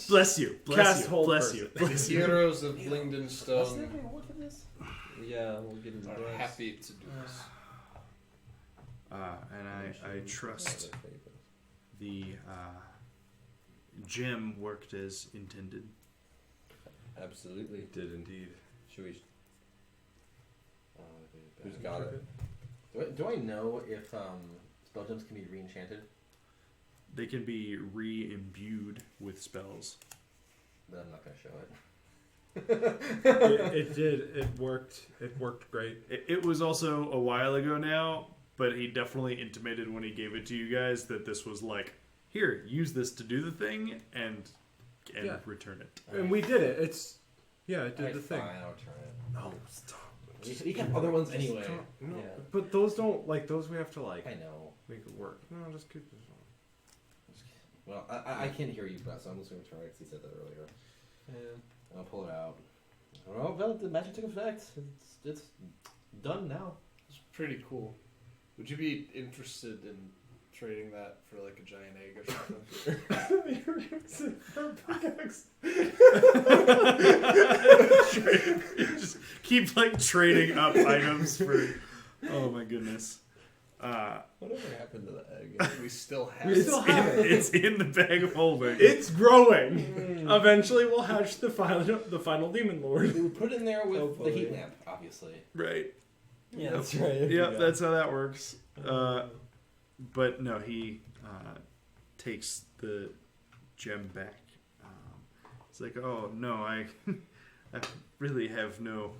Bless you. Bless Cast you. hold Bless person. you. The Bless you. heroes of Blingden What's Stone the reward for this? Yeah, we'll get into are that. happy to do this. And I trust the gem worked as intended. Absolutely. Did indeed. Should we? Who's got it? Do I know if spell gems can be re-enchanted? They can be re-imbued with spells. Then I'm not going to show it. It did. It worked. It worked great. It was also a while ago now, but he definitely intimated when he gave it to you guys that this was like, here, use this to do the thing and Yeah. return it. And we did it. It did Alright, the thing. fine, I'll return it. No, stop. You can have other ones anyway. Stop. No, Yeah. but those don't those we have to like I know. make it work. No, just keep this on. Well, I can't hear you, Brett, so I'm just going to return it because he said that earlier. And I'll pull it out. Well, the magic took effect. It's done now. It's pretty cool. Would you be interested in trading that for like a giant egg or something? Just keep like trading up items for. Oh my goodness. Whatever happened to the egg? We still have We it. still have it. It's in the bag of holding. It's growing. Eventually, we'll hatch the final demon lord. We would put it in there with Hopefully. the heat lamp, obviously. Right. Yeah, that's right. Yep, that's how that works. But no, he takes the gem back. It's like, oh no, I really have no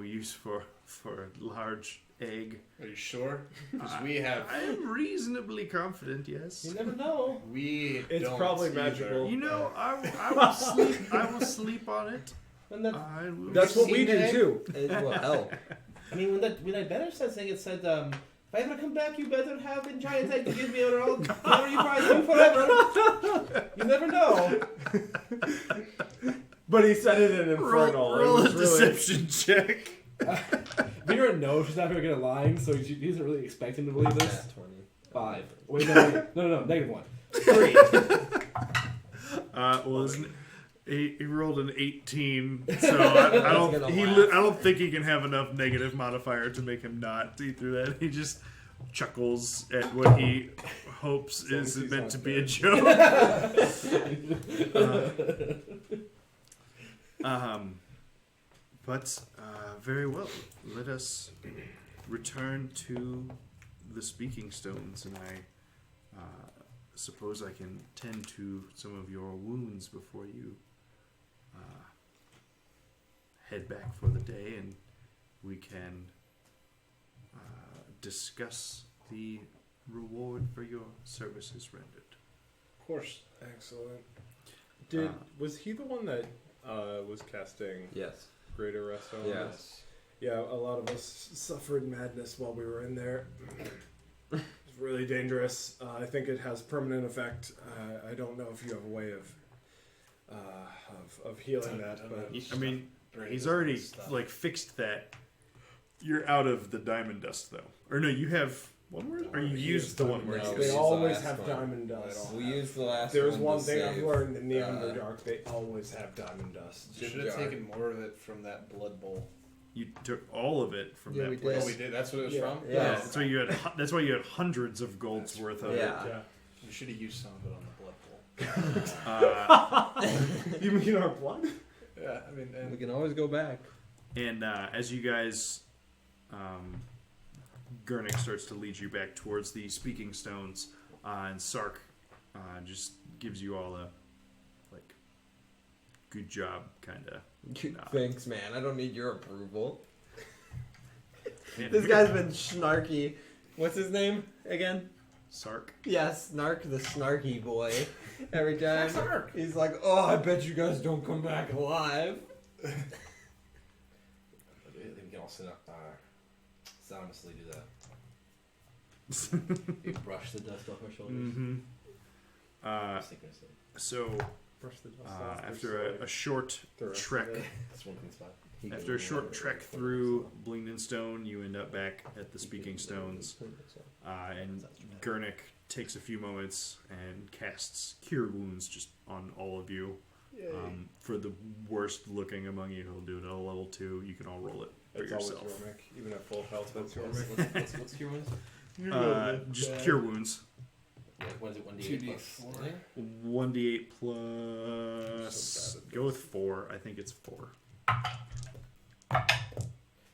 use for a large egg. Are you sure? Because we have. I am reasonably confident. Yes. You never know. We. It's don't probably either. magical. You know, I will sleep. I will sleep on it. When that, I will That's what we seen do the egg? too. It will help. I mean, when that banner said saying it said, if I ever come back, you better have a giant egg to give me, or I'll never you prize you forever. You never know. But he said it in Infernal. roll it a was really... deception check. Vera knows she's not very good at lying, so he doesn't really expect him to believe this. Nat 20. 5. Wait, no, -1. 3. Well, he rolled an 18, so I don't think he can have enough negative modifier to make him not see through that. He just chuckles at what he hopes is he's meant not to be a dead. joke. But very well. Let us return to the speaking stones, and I suppose I can tend to some of your wounds before you head back for the day, and we can discuss the reward for your services rendered. Of course. Excellent. Was he the one that was casting Yes. Greater Rest on Yeah. us? Yeah, a lot of us suffered madness while we were in there. It's really dangerous. I think it has permanent effect. I don't know if you have a way of healing that, but I mean, Right, he's this already stuff. like fixed that. You're out of the diamond dust though, or no? You have one word, or you He used has the one diamond word. No, dust. we They used the always last have one. diamond dust. We used the last There's one one to thing I've save, learned in the Underdark. They always have diamond dust. Should have jar. taken more of it from that blood bowl. You took all of it from Yeah, that we place. did. Oh, we did. That's what it was Yeah. from. Yeah. Yeah, that's why you had. That's why you had hundreds of gold's worth of Yeah. Yeah. We should have used some of it on the blood bowl. it. You mean our blood? Yeah, I mean, We and can always go back. And as you guys, Gurnik starts to lead you back towards the speaking stones, and Sark just gives you all a like, good job, kind of. Thanks, man. I don't need your approval. Man, This guy's been snarky. What's his name again? Sark. Yeah, Snark the snarky boy. Every time Snark. he's like, "Oh, I bet you guys don't come back alive." We can all sit up, anonymously do that. You brush the dust off our shoulders. Mm-hmm. Synchronously. So Brush the dust off. after a short The rest of trek, it. That's one clean spot. after a short trek through Blingden Stone, you end up back at the speaking stones, and Gurnik takes a few moments and casts Cure Wounds just on all of you. For the worst looking among you, he'll do it at a level 2. You can all roll it for It's always yourself. Romic. Even at full health, that's What's Romic. what's cure wounds? Just Cure Wounds. What is it? 1d8 plus 2d4. anything? 1d8 plus. So bad at Go with 4. I think it's 4.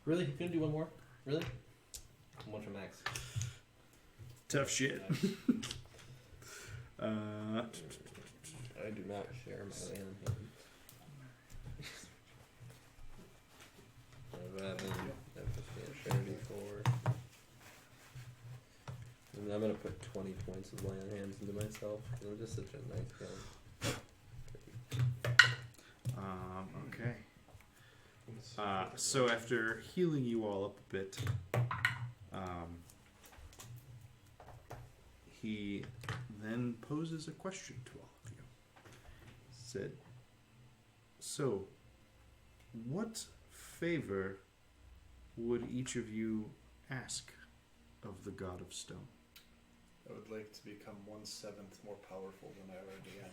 Really? You gonna do one more? Really? One for Max. Tough shit. I do not share my land hand. 11, 34. And I'm gonna put 20 points of land hands into myself. 'Cause I'm just such a nice guy. Okay. So after healing you all up a bit, he then poses a question to all of you. He said, "So, what favor would each of you ask of the God of Stone?" I would like to become 1/7 more powerful than I already am.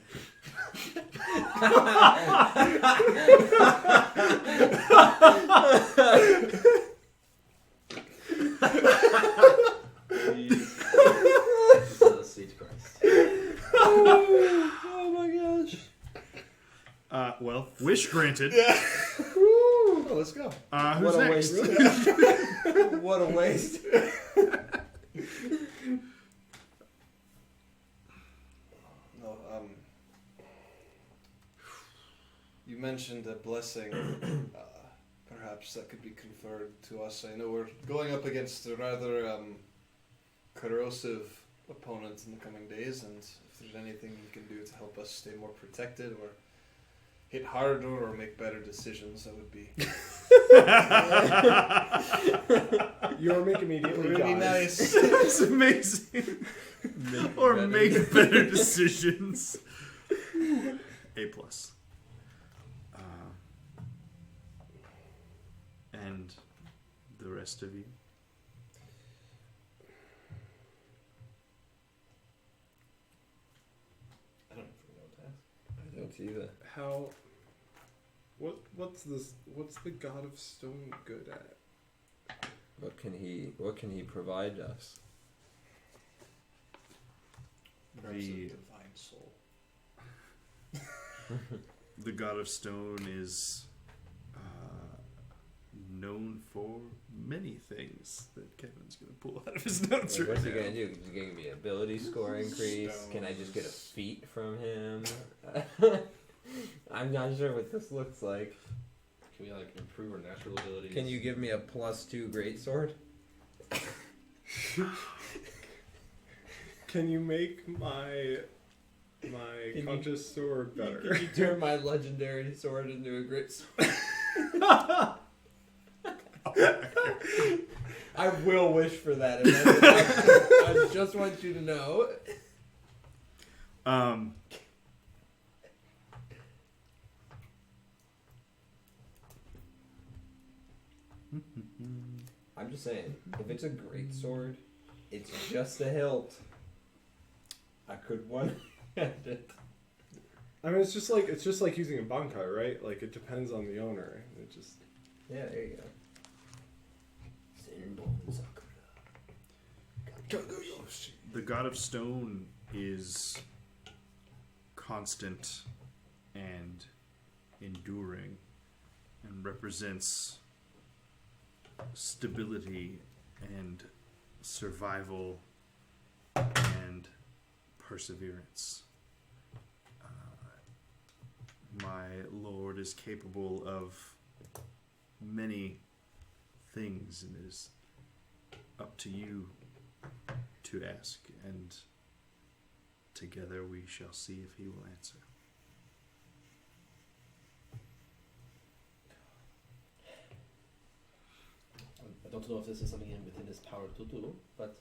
Sweet Christ. Oh my gosh. Well, wish granted. Oh, let's go. Who's What a next? waste. What a waste. No, mentioned a blessing. Perhaps that could be conferred to us. I know we're going up against a rather corrosive opponent in the coming days, and if there's anything you can do to help us stay more protected or hit harder or make better decisions, that would be Your make immediately really dies. nice. That's amazing. Or make better decisions. A plus. And the rest of you? I don't even know what to ask. I don't either. How? What's this? What's the God of Stone good at? What can he provide us? Perhaps a The- divine soul. The God of Stone is known for many things that Kevin's going to pull out of his notes Like, right what's he now. gonna do? Is he gonna give me ability score increase? Can I just get a feat from him? I'm not sure what this looks like. Can we like improve our natural abilities? Can you give me a +2 greatsword? Can you make my Can conscious sword better? Can you turn my legendary sword into a greatsword? I will wish for that. I just want you to know. I'm just saying, if it's a greatsword, it's just a hilt. I could one-hand it. I mean, it's just like using a bankai, right? Like it depends on the owner. It just Yeah, there you go. The God of Stone is constant and enduring and represents stability and survival and perseverance. My Lord is capable of many things, and it is up to you to ask, and together we shall see if he will answer. I don't know if this is something within his power to do, but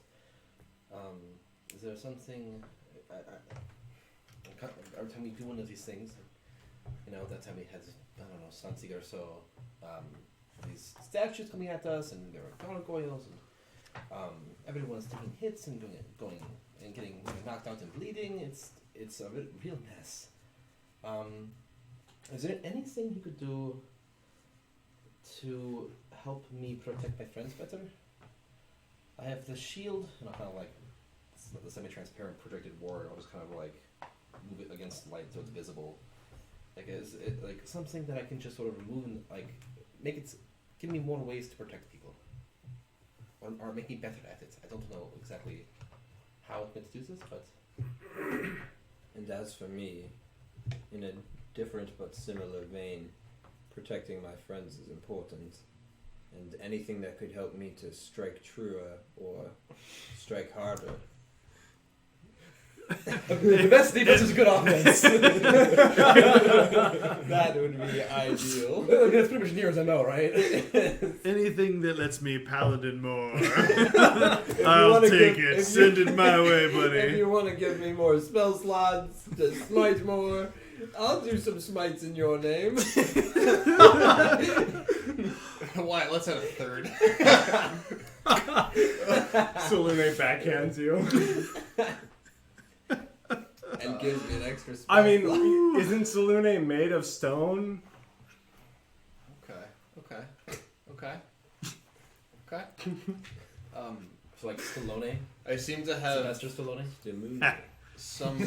is there something? Every time we do one of these things, you know, that time we had, I don't know, Sanzig or so, these statues coming at us, and there were gargoyles, and everyone's taking hits and going and getting knocked out and bleeding. It's a real mess. Is there anything you could do to help me protect my friends better? I have the shield, and I kind of like the semi-transparent projected ward. I'll just kind of like move it against light so it's visible. Like, is it like something that I can just sort of remove and like make it give me more ways to protect people, or make me better at it? I don't know exactly how I'm going to do this, but And as for me, in a different but similar vein, protecting my friends is important. And anything that could help me to strike truer or strike harder. the best defense is good offense. That would be ideal. That's pretty much near as I know, right? Anything that lets me paladin more, If you I'll wanna take give- it. if Send you- it my way, If buddy. you want to give me more spell slots to smite more, I'll do some smites in your name. Why? Let's have a third. Salune backhands you. And gives me an extra spell I mean, slot. isn't Salune made of stone? Okay. So like Stallone, I seem to have Sylvester Stallone. some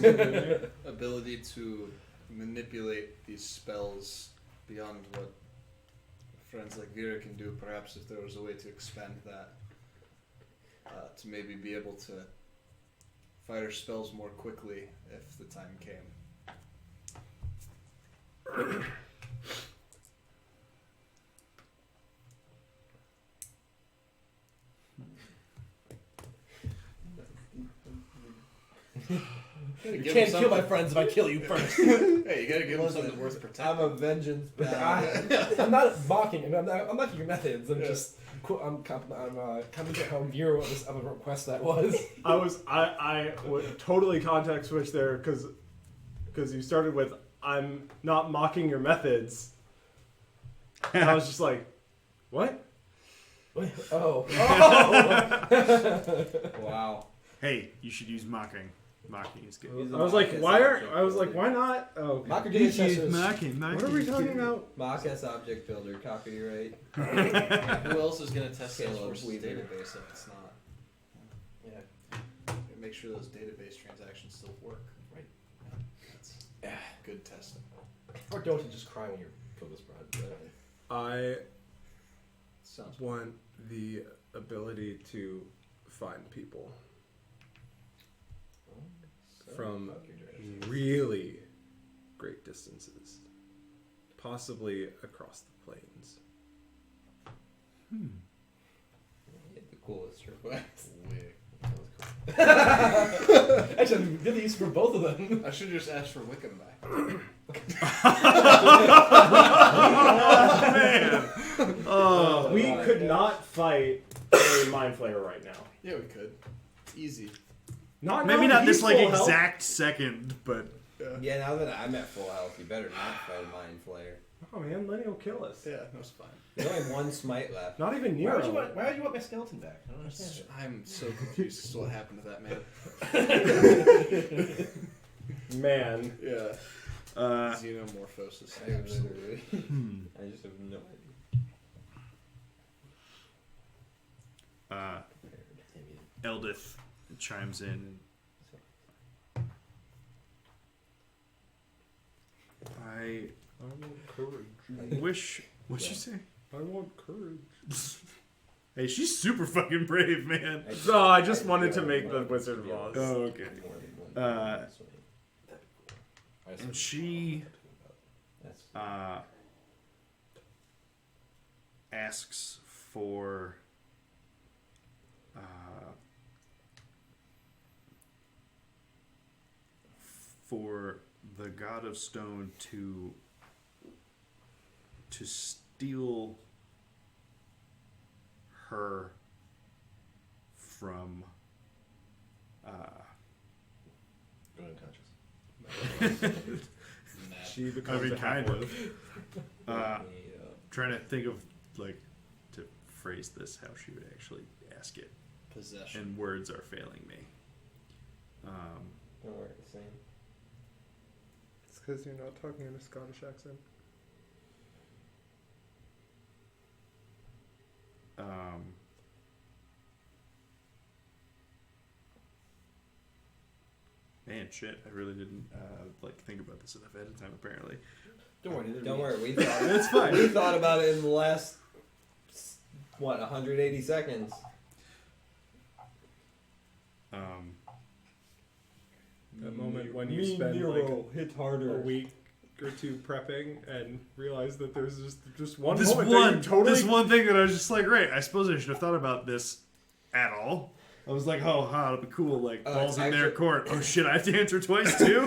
ability to manipulate these spells beyond what friends like Vera can do. Perhaps if there was a way to expand that, to maybe be able to fire spells more quickly if the time came. You can't kill my friends if I kill you first. Hey, you gotta give him something worth I'm protecting. a vengeance bad. I'm not mocking. I'm not mocking your methods. I'm just. I'm commenting how near what this other request that was. I would totally context switch there because you started with I'm not mocking your methods. And I was just like, what? Oh. Wow. Hey, you should use mocking. Mocking is good. Use I was like, why not? Oh, okay. Mocker did Mocking. What are we talking about? Mock S object builder, copyright. Who else is gonna test Caleb Salesforce's Weaver. database if it's not? Yeah. Make sure those database transactions still work. Right. That's good testing. Or don't you just cry when you kill this project? I Sounds want the ability to find people from really great distances, possibly across the plains. The coolest request. Actually, I'm good use for both of them. I should have just asked for Wickham back. Oh, We could not fight a mind flayer right now. Yeah, we could. Easy. maybe not this like peaceful health. exact second, but Yeah, now that I'm at full health, you better not fight a mind flayer. Oh man, Lenny will kill us. Yeah, that's fine. There's only one smite left. Not even Why Nero. would you want my skeleton back? I don't understand. I'm so confused as to what happened to that man. Man. Yeah. Xenomorphosis. I literally. I just have no idea. Eldith chimes in. I want courage. wish. What'd you say? I want courage. Hey, she's super fucking brave, man. So I just wanted to make the Wizard of Oz. Oh, okay. And she asks for the God of Stone to steal her from Go unconscious. She becomes I mean, a kind half-orc. of. Trying to think of like to phrase this how she would actually ask it, Possession. and words are failing me. Don't work the same. It's because you're not talking in a Scottish accent. Man, shit! I really didn't think about this enough ahead of time. Apparently, Don't worry. Don't worry, we thought it's fine. we thought about it in the last 180 seconds. That moment when you spend hit a harder. week or two prepping and realize that there's just one this moment that one, you totally this one thing that I was just like, right. I suppose I should have thought about this at all. I was like, oh, it'll be cool. Like balls in their court. Oh shit, I have to answer twice too.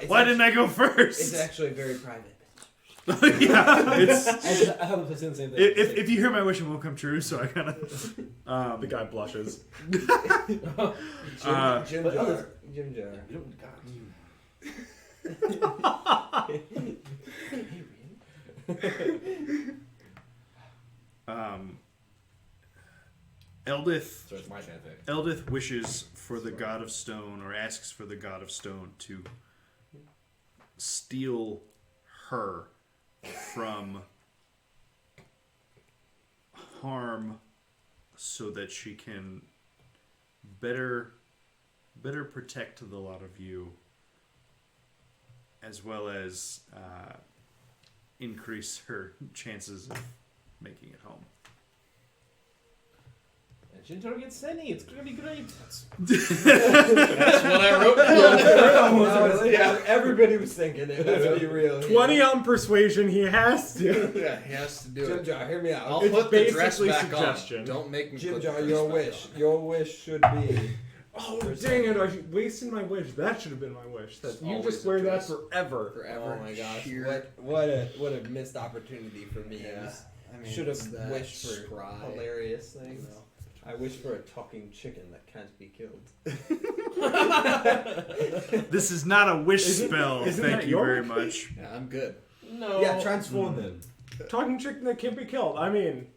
Why didn't I go first? It's actually very private. Yeah, it's. I was saying the same thing. If you hear my wish, it won't come true. So I kind of. the guy blushes. Jim Jar. Jim Jar. Eldith. So it's my fanfic. Eldith wishes for the God of Stone, or asks for the God of Stone to steal her from harm, so that she can better protect the lot of you, as well as increase her chances of making it home. And Shintaro gets Senny. It's gonna be great. That's what I wrote down. Yeah, everybody was thinking it. Let's be real. 20 on persuasion, he has to. Yeah, he has to do Jim it. Jar, hear me out. I'll It's put the dress basically back suggestion. on. Don't make me Jim put Jar, the your dress wish. back Your wish should be Oh, dang it! I wasted my wish. That should have been my wish. That you just wear that forever. Oh my gosh! Sheer- What a missed opportunity for me. Yeah. I mean, Should it's have that wished for spry. hilarious things. No. I wish for a talking chicken that can't be killed. This is not a wish Isn't- spell. isn't Thank that you your very wish? much. Yeah, I'm good. No. Yeah, transform them. Talking chicken that can't be killed. I mean,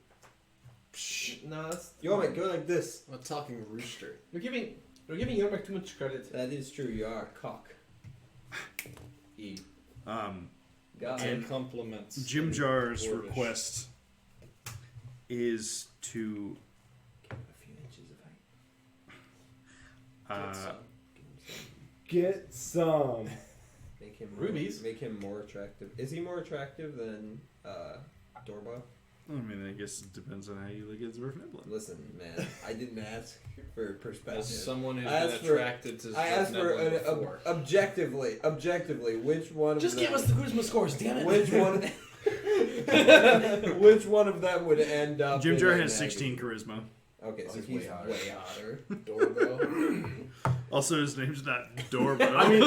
No, that's. Yo, man, go like this. I'm a talking rooster. We're giving Yormak too much credit. That is true. You are a cock. E. God. And compliments. Jim Jar's Dwarvish. request is to Give him a few inches of height. get some. Make him Rubies? Make him more attractive. Is he more attractive than Dorba? I mean, I guess it depends on how you look at Zwerfniblin. Listen, man, I didn't ask for perspective. As someone who's I been asked for- attracted to I asked for Neblin an before. objectively, which one? Just of give them, us the Kuzma scores, damn it. Which one? Which one of them would end up? Jim in Jar a has magazine? 16 charisma. Okay, so he's he's way hotter. way hotter. Doorbell. Also, his name's not Dorbo. I mean,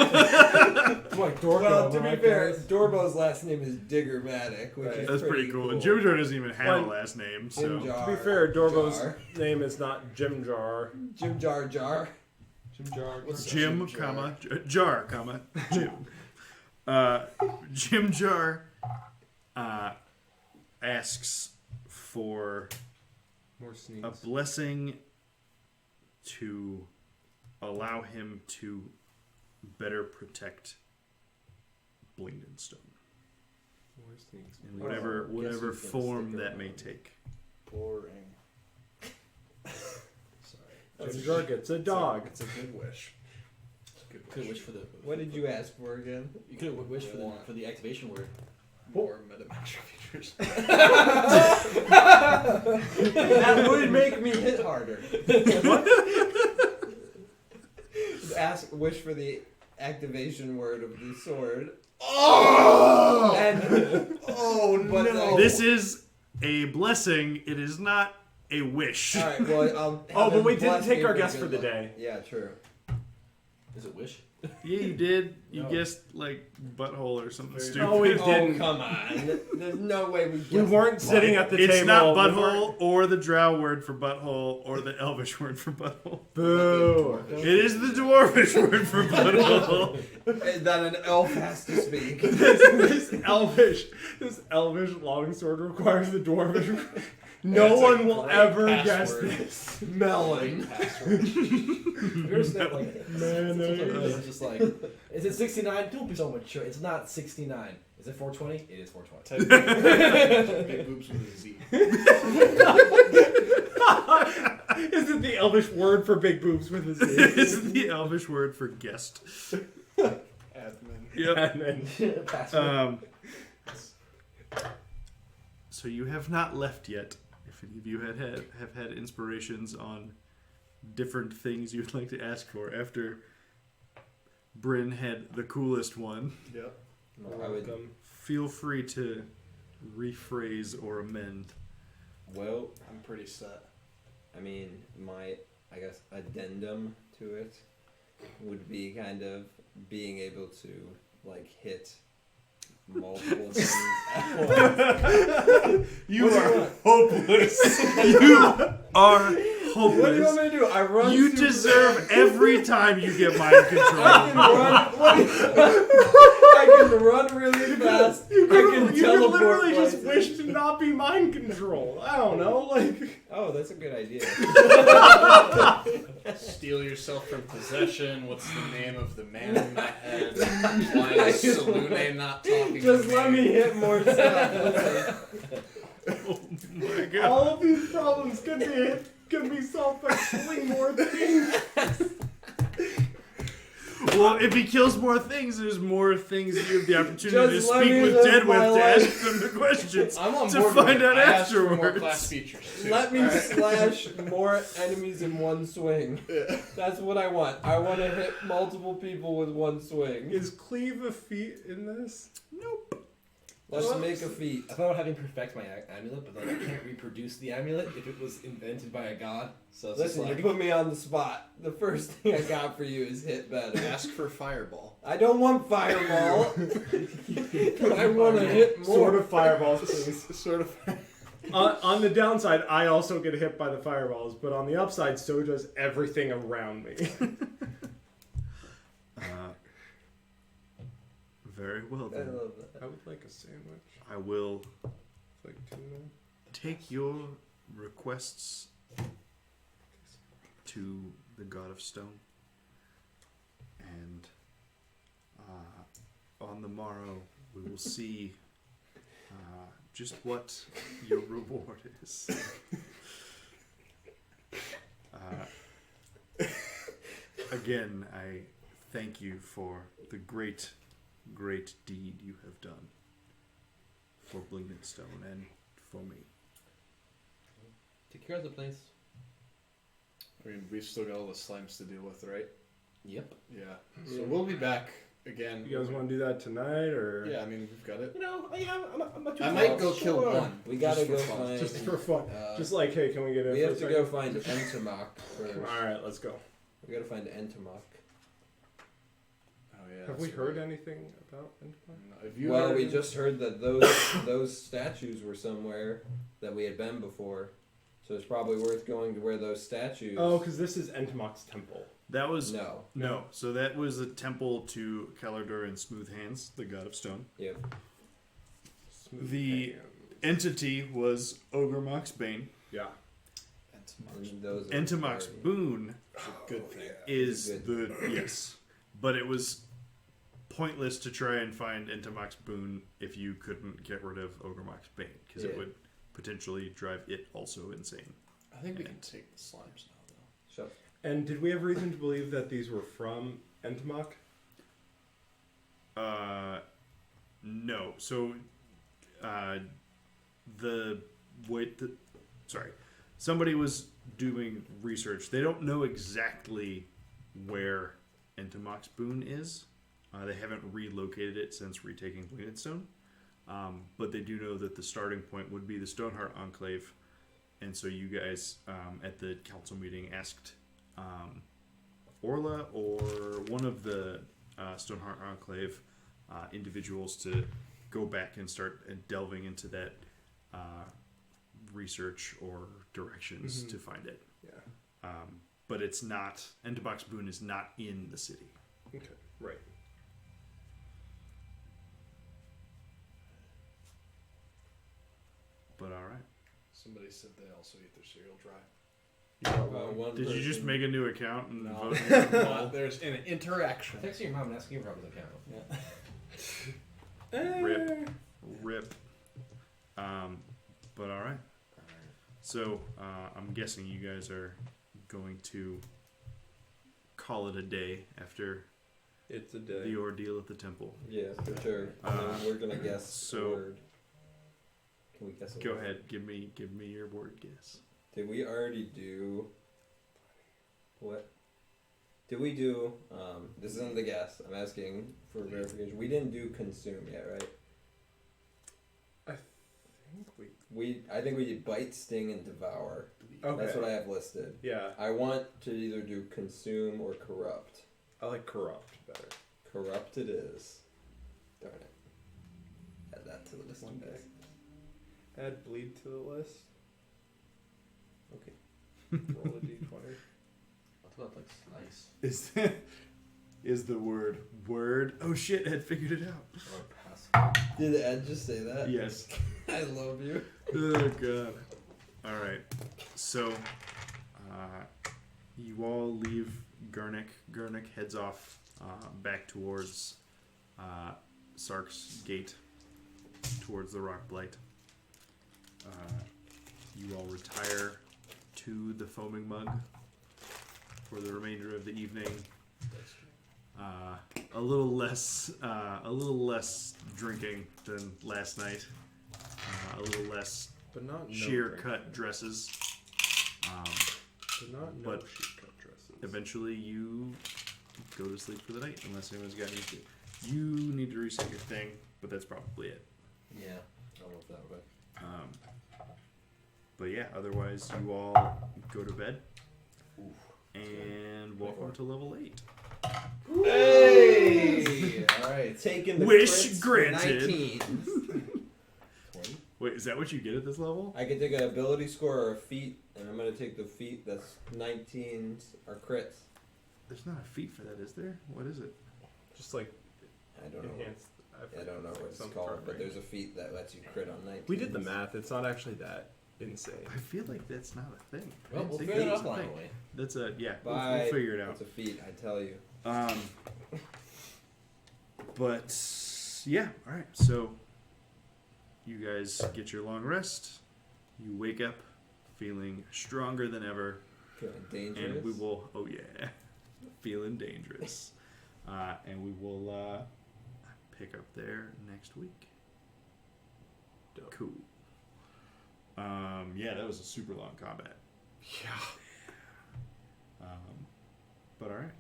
like Dorgo. Well, to be right, fair, guys? Dorbo's last name is Diggermatic, which Right. is that's pretty cool. cool. Jim Jar doesn't even have Well, a last name, Jim so Jar. To be fair, Dorbo's Jar. name is not Jim Jar. Jim Jar Jar. Jim Jar. What's Jim, Jar? comma Jar, comma Jim. Jim Jar asks for More a sneaks. blessing to allow him to better protect Blingdenstone More sneaks. in whatever Oh, guess whatever who's gonna form stick that may around? take. Boring. Sorry. Jim Jar gets a dog. It's a good wish. It's a good Could have wished for the. What did you ask for again? You could have wished for the activation word. More metamantra features. That would make me hit harder. Wish for the activation word of the sword. Oh! And but no. This is a blessing. It is not a wish. all right. Well, I'll. Oh, have but him we didn't bless take me our for guess good for the luck. day. Yeah, true. Is it wish? Yeah, you did. You No. guessed like butthole or something stupid. No, we Oh, didn't. come on. There's no way we. We weren't sitting at the It's table. not We butthole or the drow word for butthole or the elvish word for butthole. Boo. It is the dwarvish word for butthole. That an elf has to speak. this elvish longsword requires the dwarvish. No That's a one will great ever guess password. this. Melon. Password. Here's that, like, Mayonnaise. it's just like, is it 69? Don't be so mature. It's not 69. Is it 420? It is 420. Big boobs with a Z. Is it the elvish word for big boobs with a Z? It's the elvish word for guest. Admin. Yep. And then Password. So you have not left yet. If any of you have had inspirations on different things you'd like to ask for after Bryn had the coolest one, Yep. I would. feel free to rephrase or amend. Well, I'm pretty set. I mean, my, I guess, addendum to it would be kind of being able to, like, hit multiple things at once. You are hopeless. You are What do you hopeless. want me to do? I run You super deserve every time you get mind control. I can run really fast. I can you could teleport literally just places. wish to not be mind controlled. I don't know, like Oh, that's a good idea. Steal yourself from possession. What's the name of the man in my head? Why is Salune not talking Just to let me hit more stuff. Oh my god. all of these problems can be solved by killing more things. Well, if he kills more things, there's more things that you have the opportunity Just to let speak me with live Deadwith my to life. ask them the questions. I'm on To board find with it. out I asked for more afterwards. class features. Too. Let me Alright. slash more enemies in one swing. That's what I want. I want to hit multiple people with one swing. Is cleave a feat in this? Nope. Let's make a feat. I thought about having perfect my amulet, but then I can't reproduce the amulet if it was invented by a god. So it's Listen, just you like, put me on the spot. The first thing I got for you is hit better. Ask for fireball. I don't want fireball. I want to hit more. Sword of fireballs, please. Sort of. On the downside, I also get hit by the fireballs, but on the upside, so does everything around me. Very well I then. love that. I would like a sandwich. I will It's like tuna. take your requests to the God of Stone, and on the morrow we will see just what your reward is. Again, I thank you for the great deed you have done for Blinged Stone and for me. take care of the place. I mean, we've still got all the slimes to deal with, right? Yep. Yeah. So we'll be back again. You guys want to do that tonight, or Yeah, I mean, we've got it. You know, I'm not too I far. might go kill Sure. one. We gotta just for go fun. find. just for fun? Just like, hey, can we get in? We for have a to second? go find Entomok first. All right, let's go. We gotta find Entomok. Oh yeah. Have we that's heard right. anything about Entomok? No, have you Well, heard we of- just heard that those statues were somewhere that we had been before, so it's probably worth going to where those statues. Oh, because this is Entomok's temple. That was No. So that was a temple to Kalardur and Smooth Hands, the god of stone. Yep. Smooth The hands. entity was Ogremok's Bane. Yeah. And those are Entomok's very- boon It's a good thing. is Good. the yes, but it was pointless to try and find Entomok's boon if you couldn't get rid of Ogremok's Bane, because it Yeah. would potentially drive it also insane. I think we can take the slimes now, though. Shut. And did we have reason to believe that these were from Entomok? No. So, somebody was doing research. They don't know exactly where Entomok's boon is. They haven't relocated it since retaking Bleeded Stone. But they do know that the starting point would be the Stoneheart Enclave. And so you guys at the council meeting asked Orla or one of the Stoneheart Enclave individuals to go back and start delving into that research or directions to find it. Yeah. But it's not, Entomok's boon is not in the city. Okay. Right. But alright. Somebody said they also eat their cereal dry. One Did you just person- make a new account and No, vote? no, there's an interaction. Texting your mom and asking your Robin's account. Rip. But alright. So, I'm guessing you guys are going to call it a day after It's a day. the ordeal at the temple. Yeah, for sure. And then we're gonna guess so- a word. Can we guess a Go word? ahead, give me your word guess. Did we already do what? Did we do this isn't the guess, I'm asking for verification. We didn't do consume yet, right? I think we did bite, sting, and devour. Okay. That's what I have listed. Yeah. I want to either do consume or corrupt. I like corrupt better. Corrupt it is. Darn it. Add that to the list. One guys. Add bleed to the list. Okay. Roll a d20. What about like slice? Is the word? Oh shit, Ed figured it out. Or pass? Did Ed just say that? Yes. I love you. Oh god. Alright. So you all leave Gurnik. Gurnik heads off back towards Sark's gate, towards the Rock Blight. You all retire to the Foaming Mug for the remainder of the evening. A little less drinking than last night. A little less But not no sheer drink. cut dresses. But not no but sheer cut dresses. Eventually, you go to sleep for the night, unless anyone's got anything. You need to reset your thing, but that's probably it. Yeah, I'll move that way. But yeah, otherwise you all go to bed. And welcome to level 8. Hey! Alright. Taking the Wish crits granted. For 19. 20. Wait, is that what you get at this level? I can take an ability score or a feat, and I'm gonna take the feat that's 19s or crits. There's not a feat for that, is there? What is it? Just like I don't know. enhanced. I don't know what it's Some called, sort of but range. there's a feat that lets you crit on 19. We did the math. It's not actually that insane. I feel like that's not a thing. I Well, didn't we'll think figure that that was a offline thing. away. That's a we'll Bye. figure it out. It's a feat, I tell you. But yeah, all right. So you guys get your long rest. You wake up feeling stronger than ever, Feeling dangerous. and we will. Oh yeah, feeling dangerous. And we will pick up there next week. Dope. Cool. Yeah, that was a super long combat. Yeah. But all right.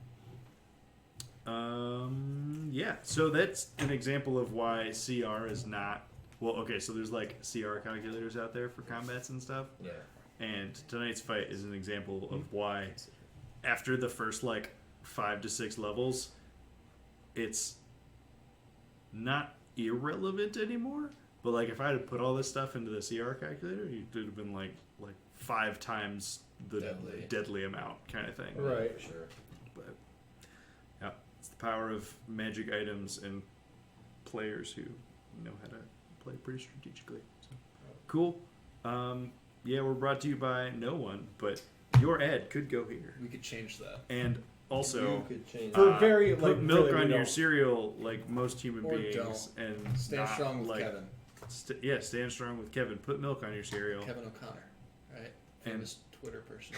Yeah, so that's an example of why CR is not. Well, okay, so there's like CR calculators out there for combats and stuff. Yeah. And tonight's fight is an example of why, after the first like 5 to 6 levels, it's not irrelevant anymore. But like, if I had put all this stuff into the CR calculator, it would have been like 5 times the deadly amount kind of thing. Right. For sure. But yeah, it's the power of magic items and players who know how to play pretty strategically. So, cool. Yeah, we're brought to you by no one, but your ad could go here. We could change that. And also, You could change For that. very put like milk really, we on your don't- cereal like most human Or beings, don't. and Stand not, strong with like, Kevin. Yeah, stand strong with Kevin. Put milk on your cereal. Kevin O'Connor, right? And- Famous Twitter person.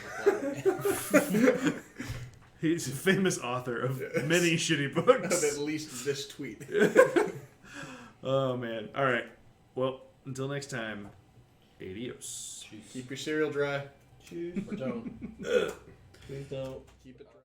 He's a famous author of many shitty Of books. at least this tweet. Oh man! All right. Well, until next time, adios. Keep your cereal dry. Or don't. Please don't. Keep it dry.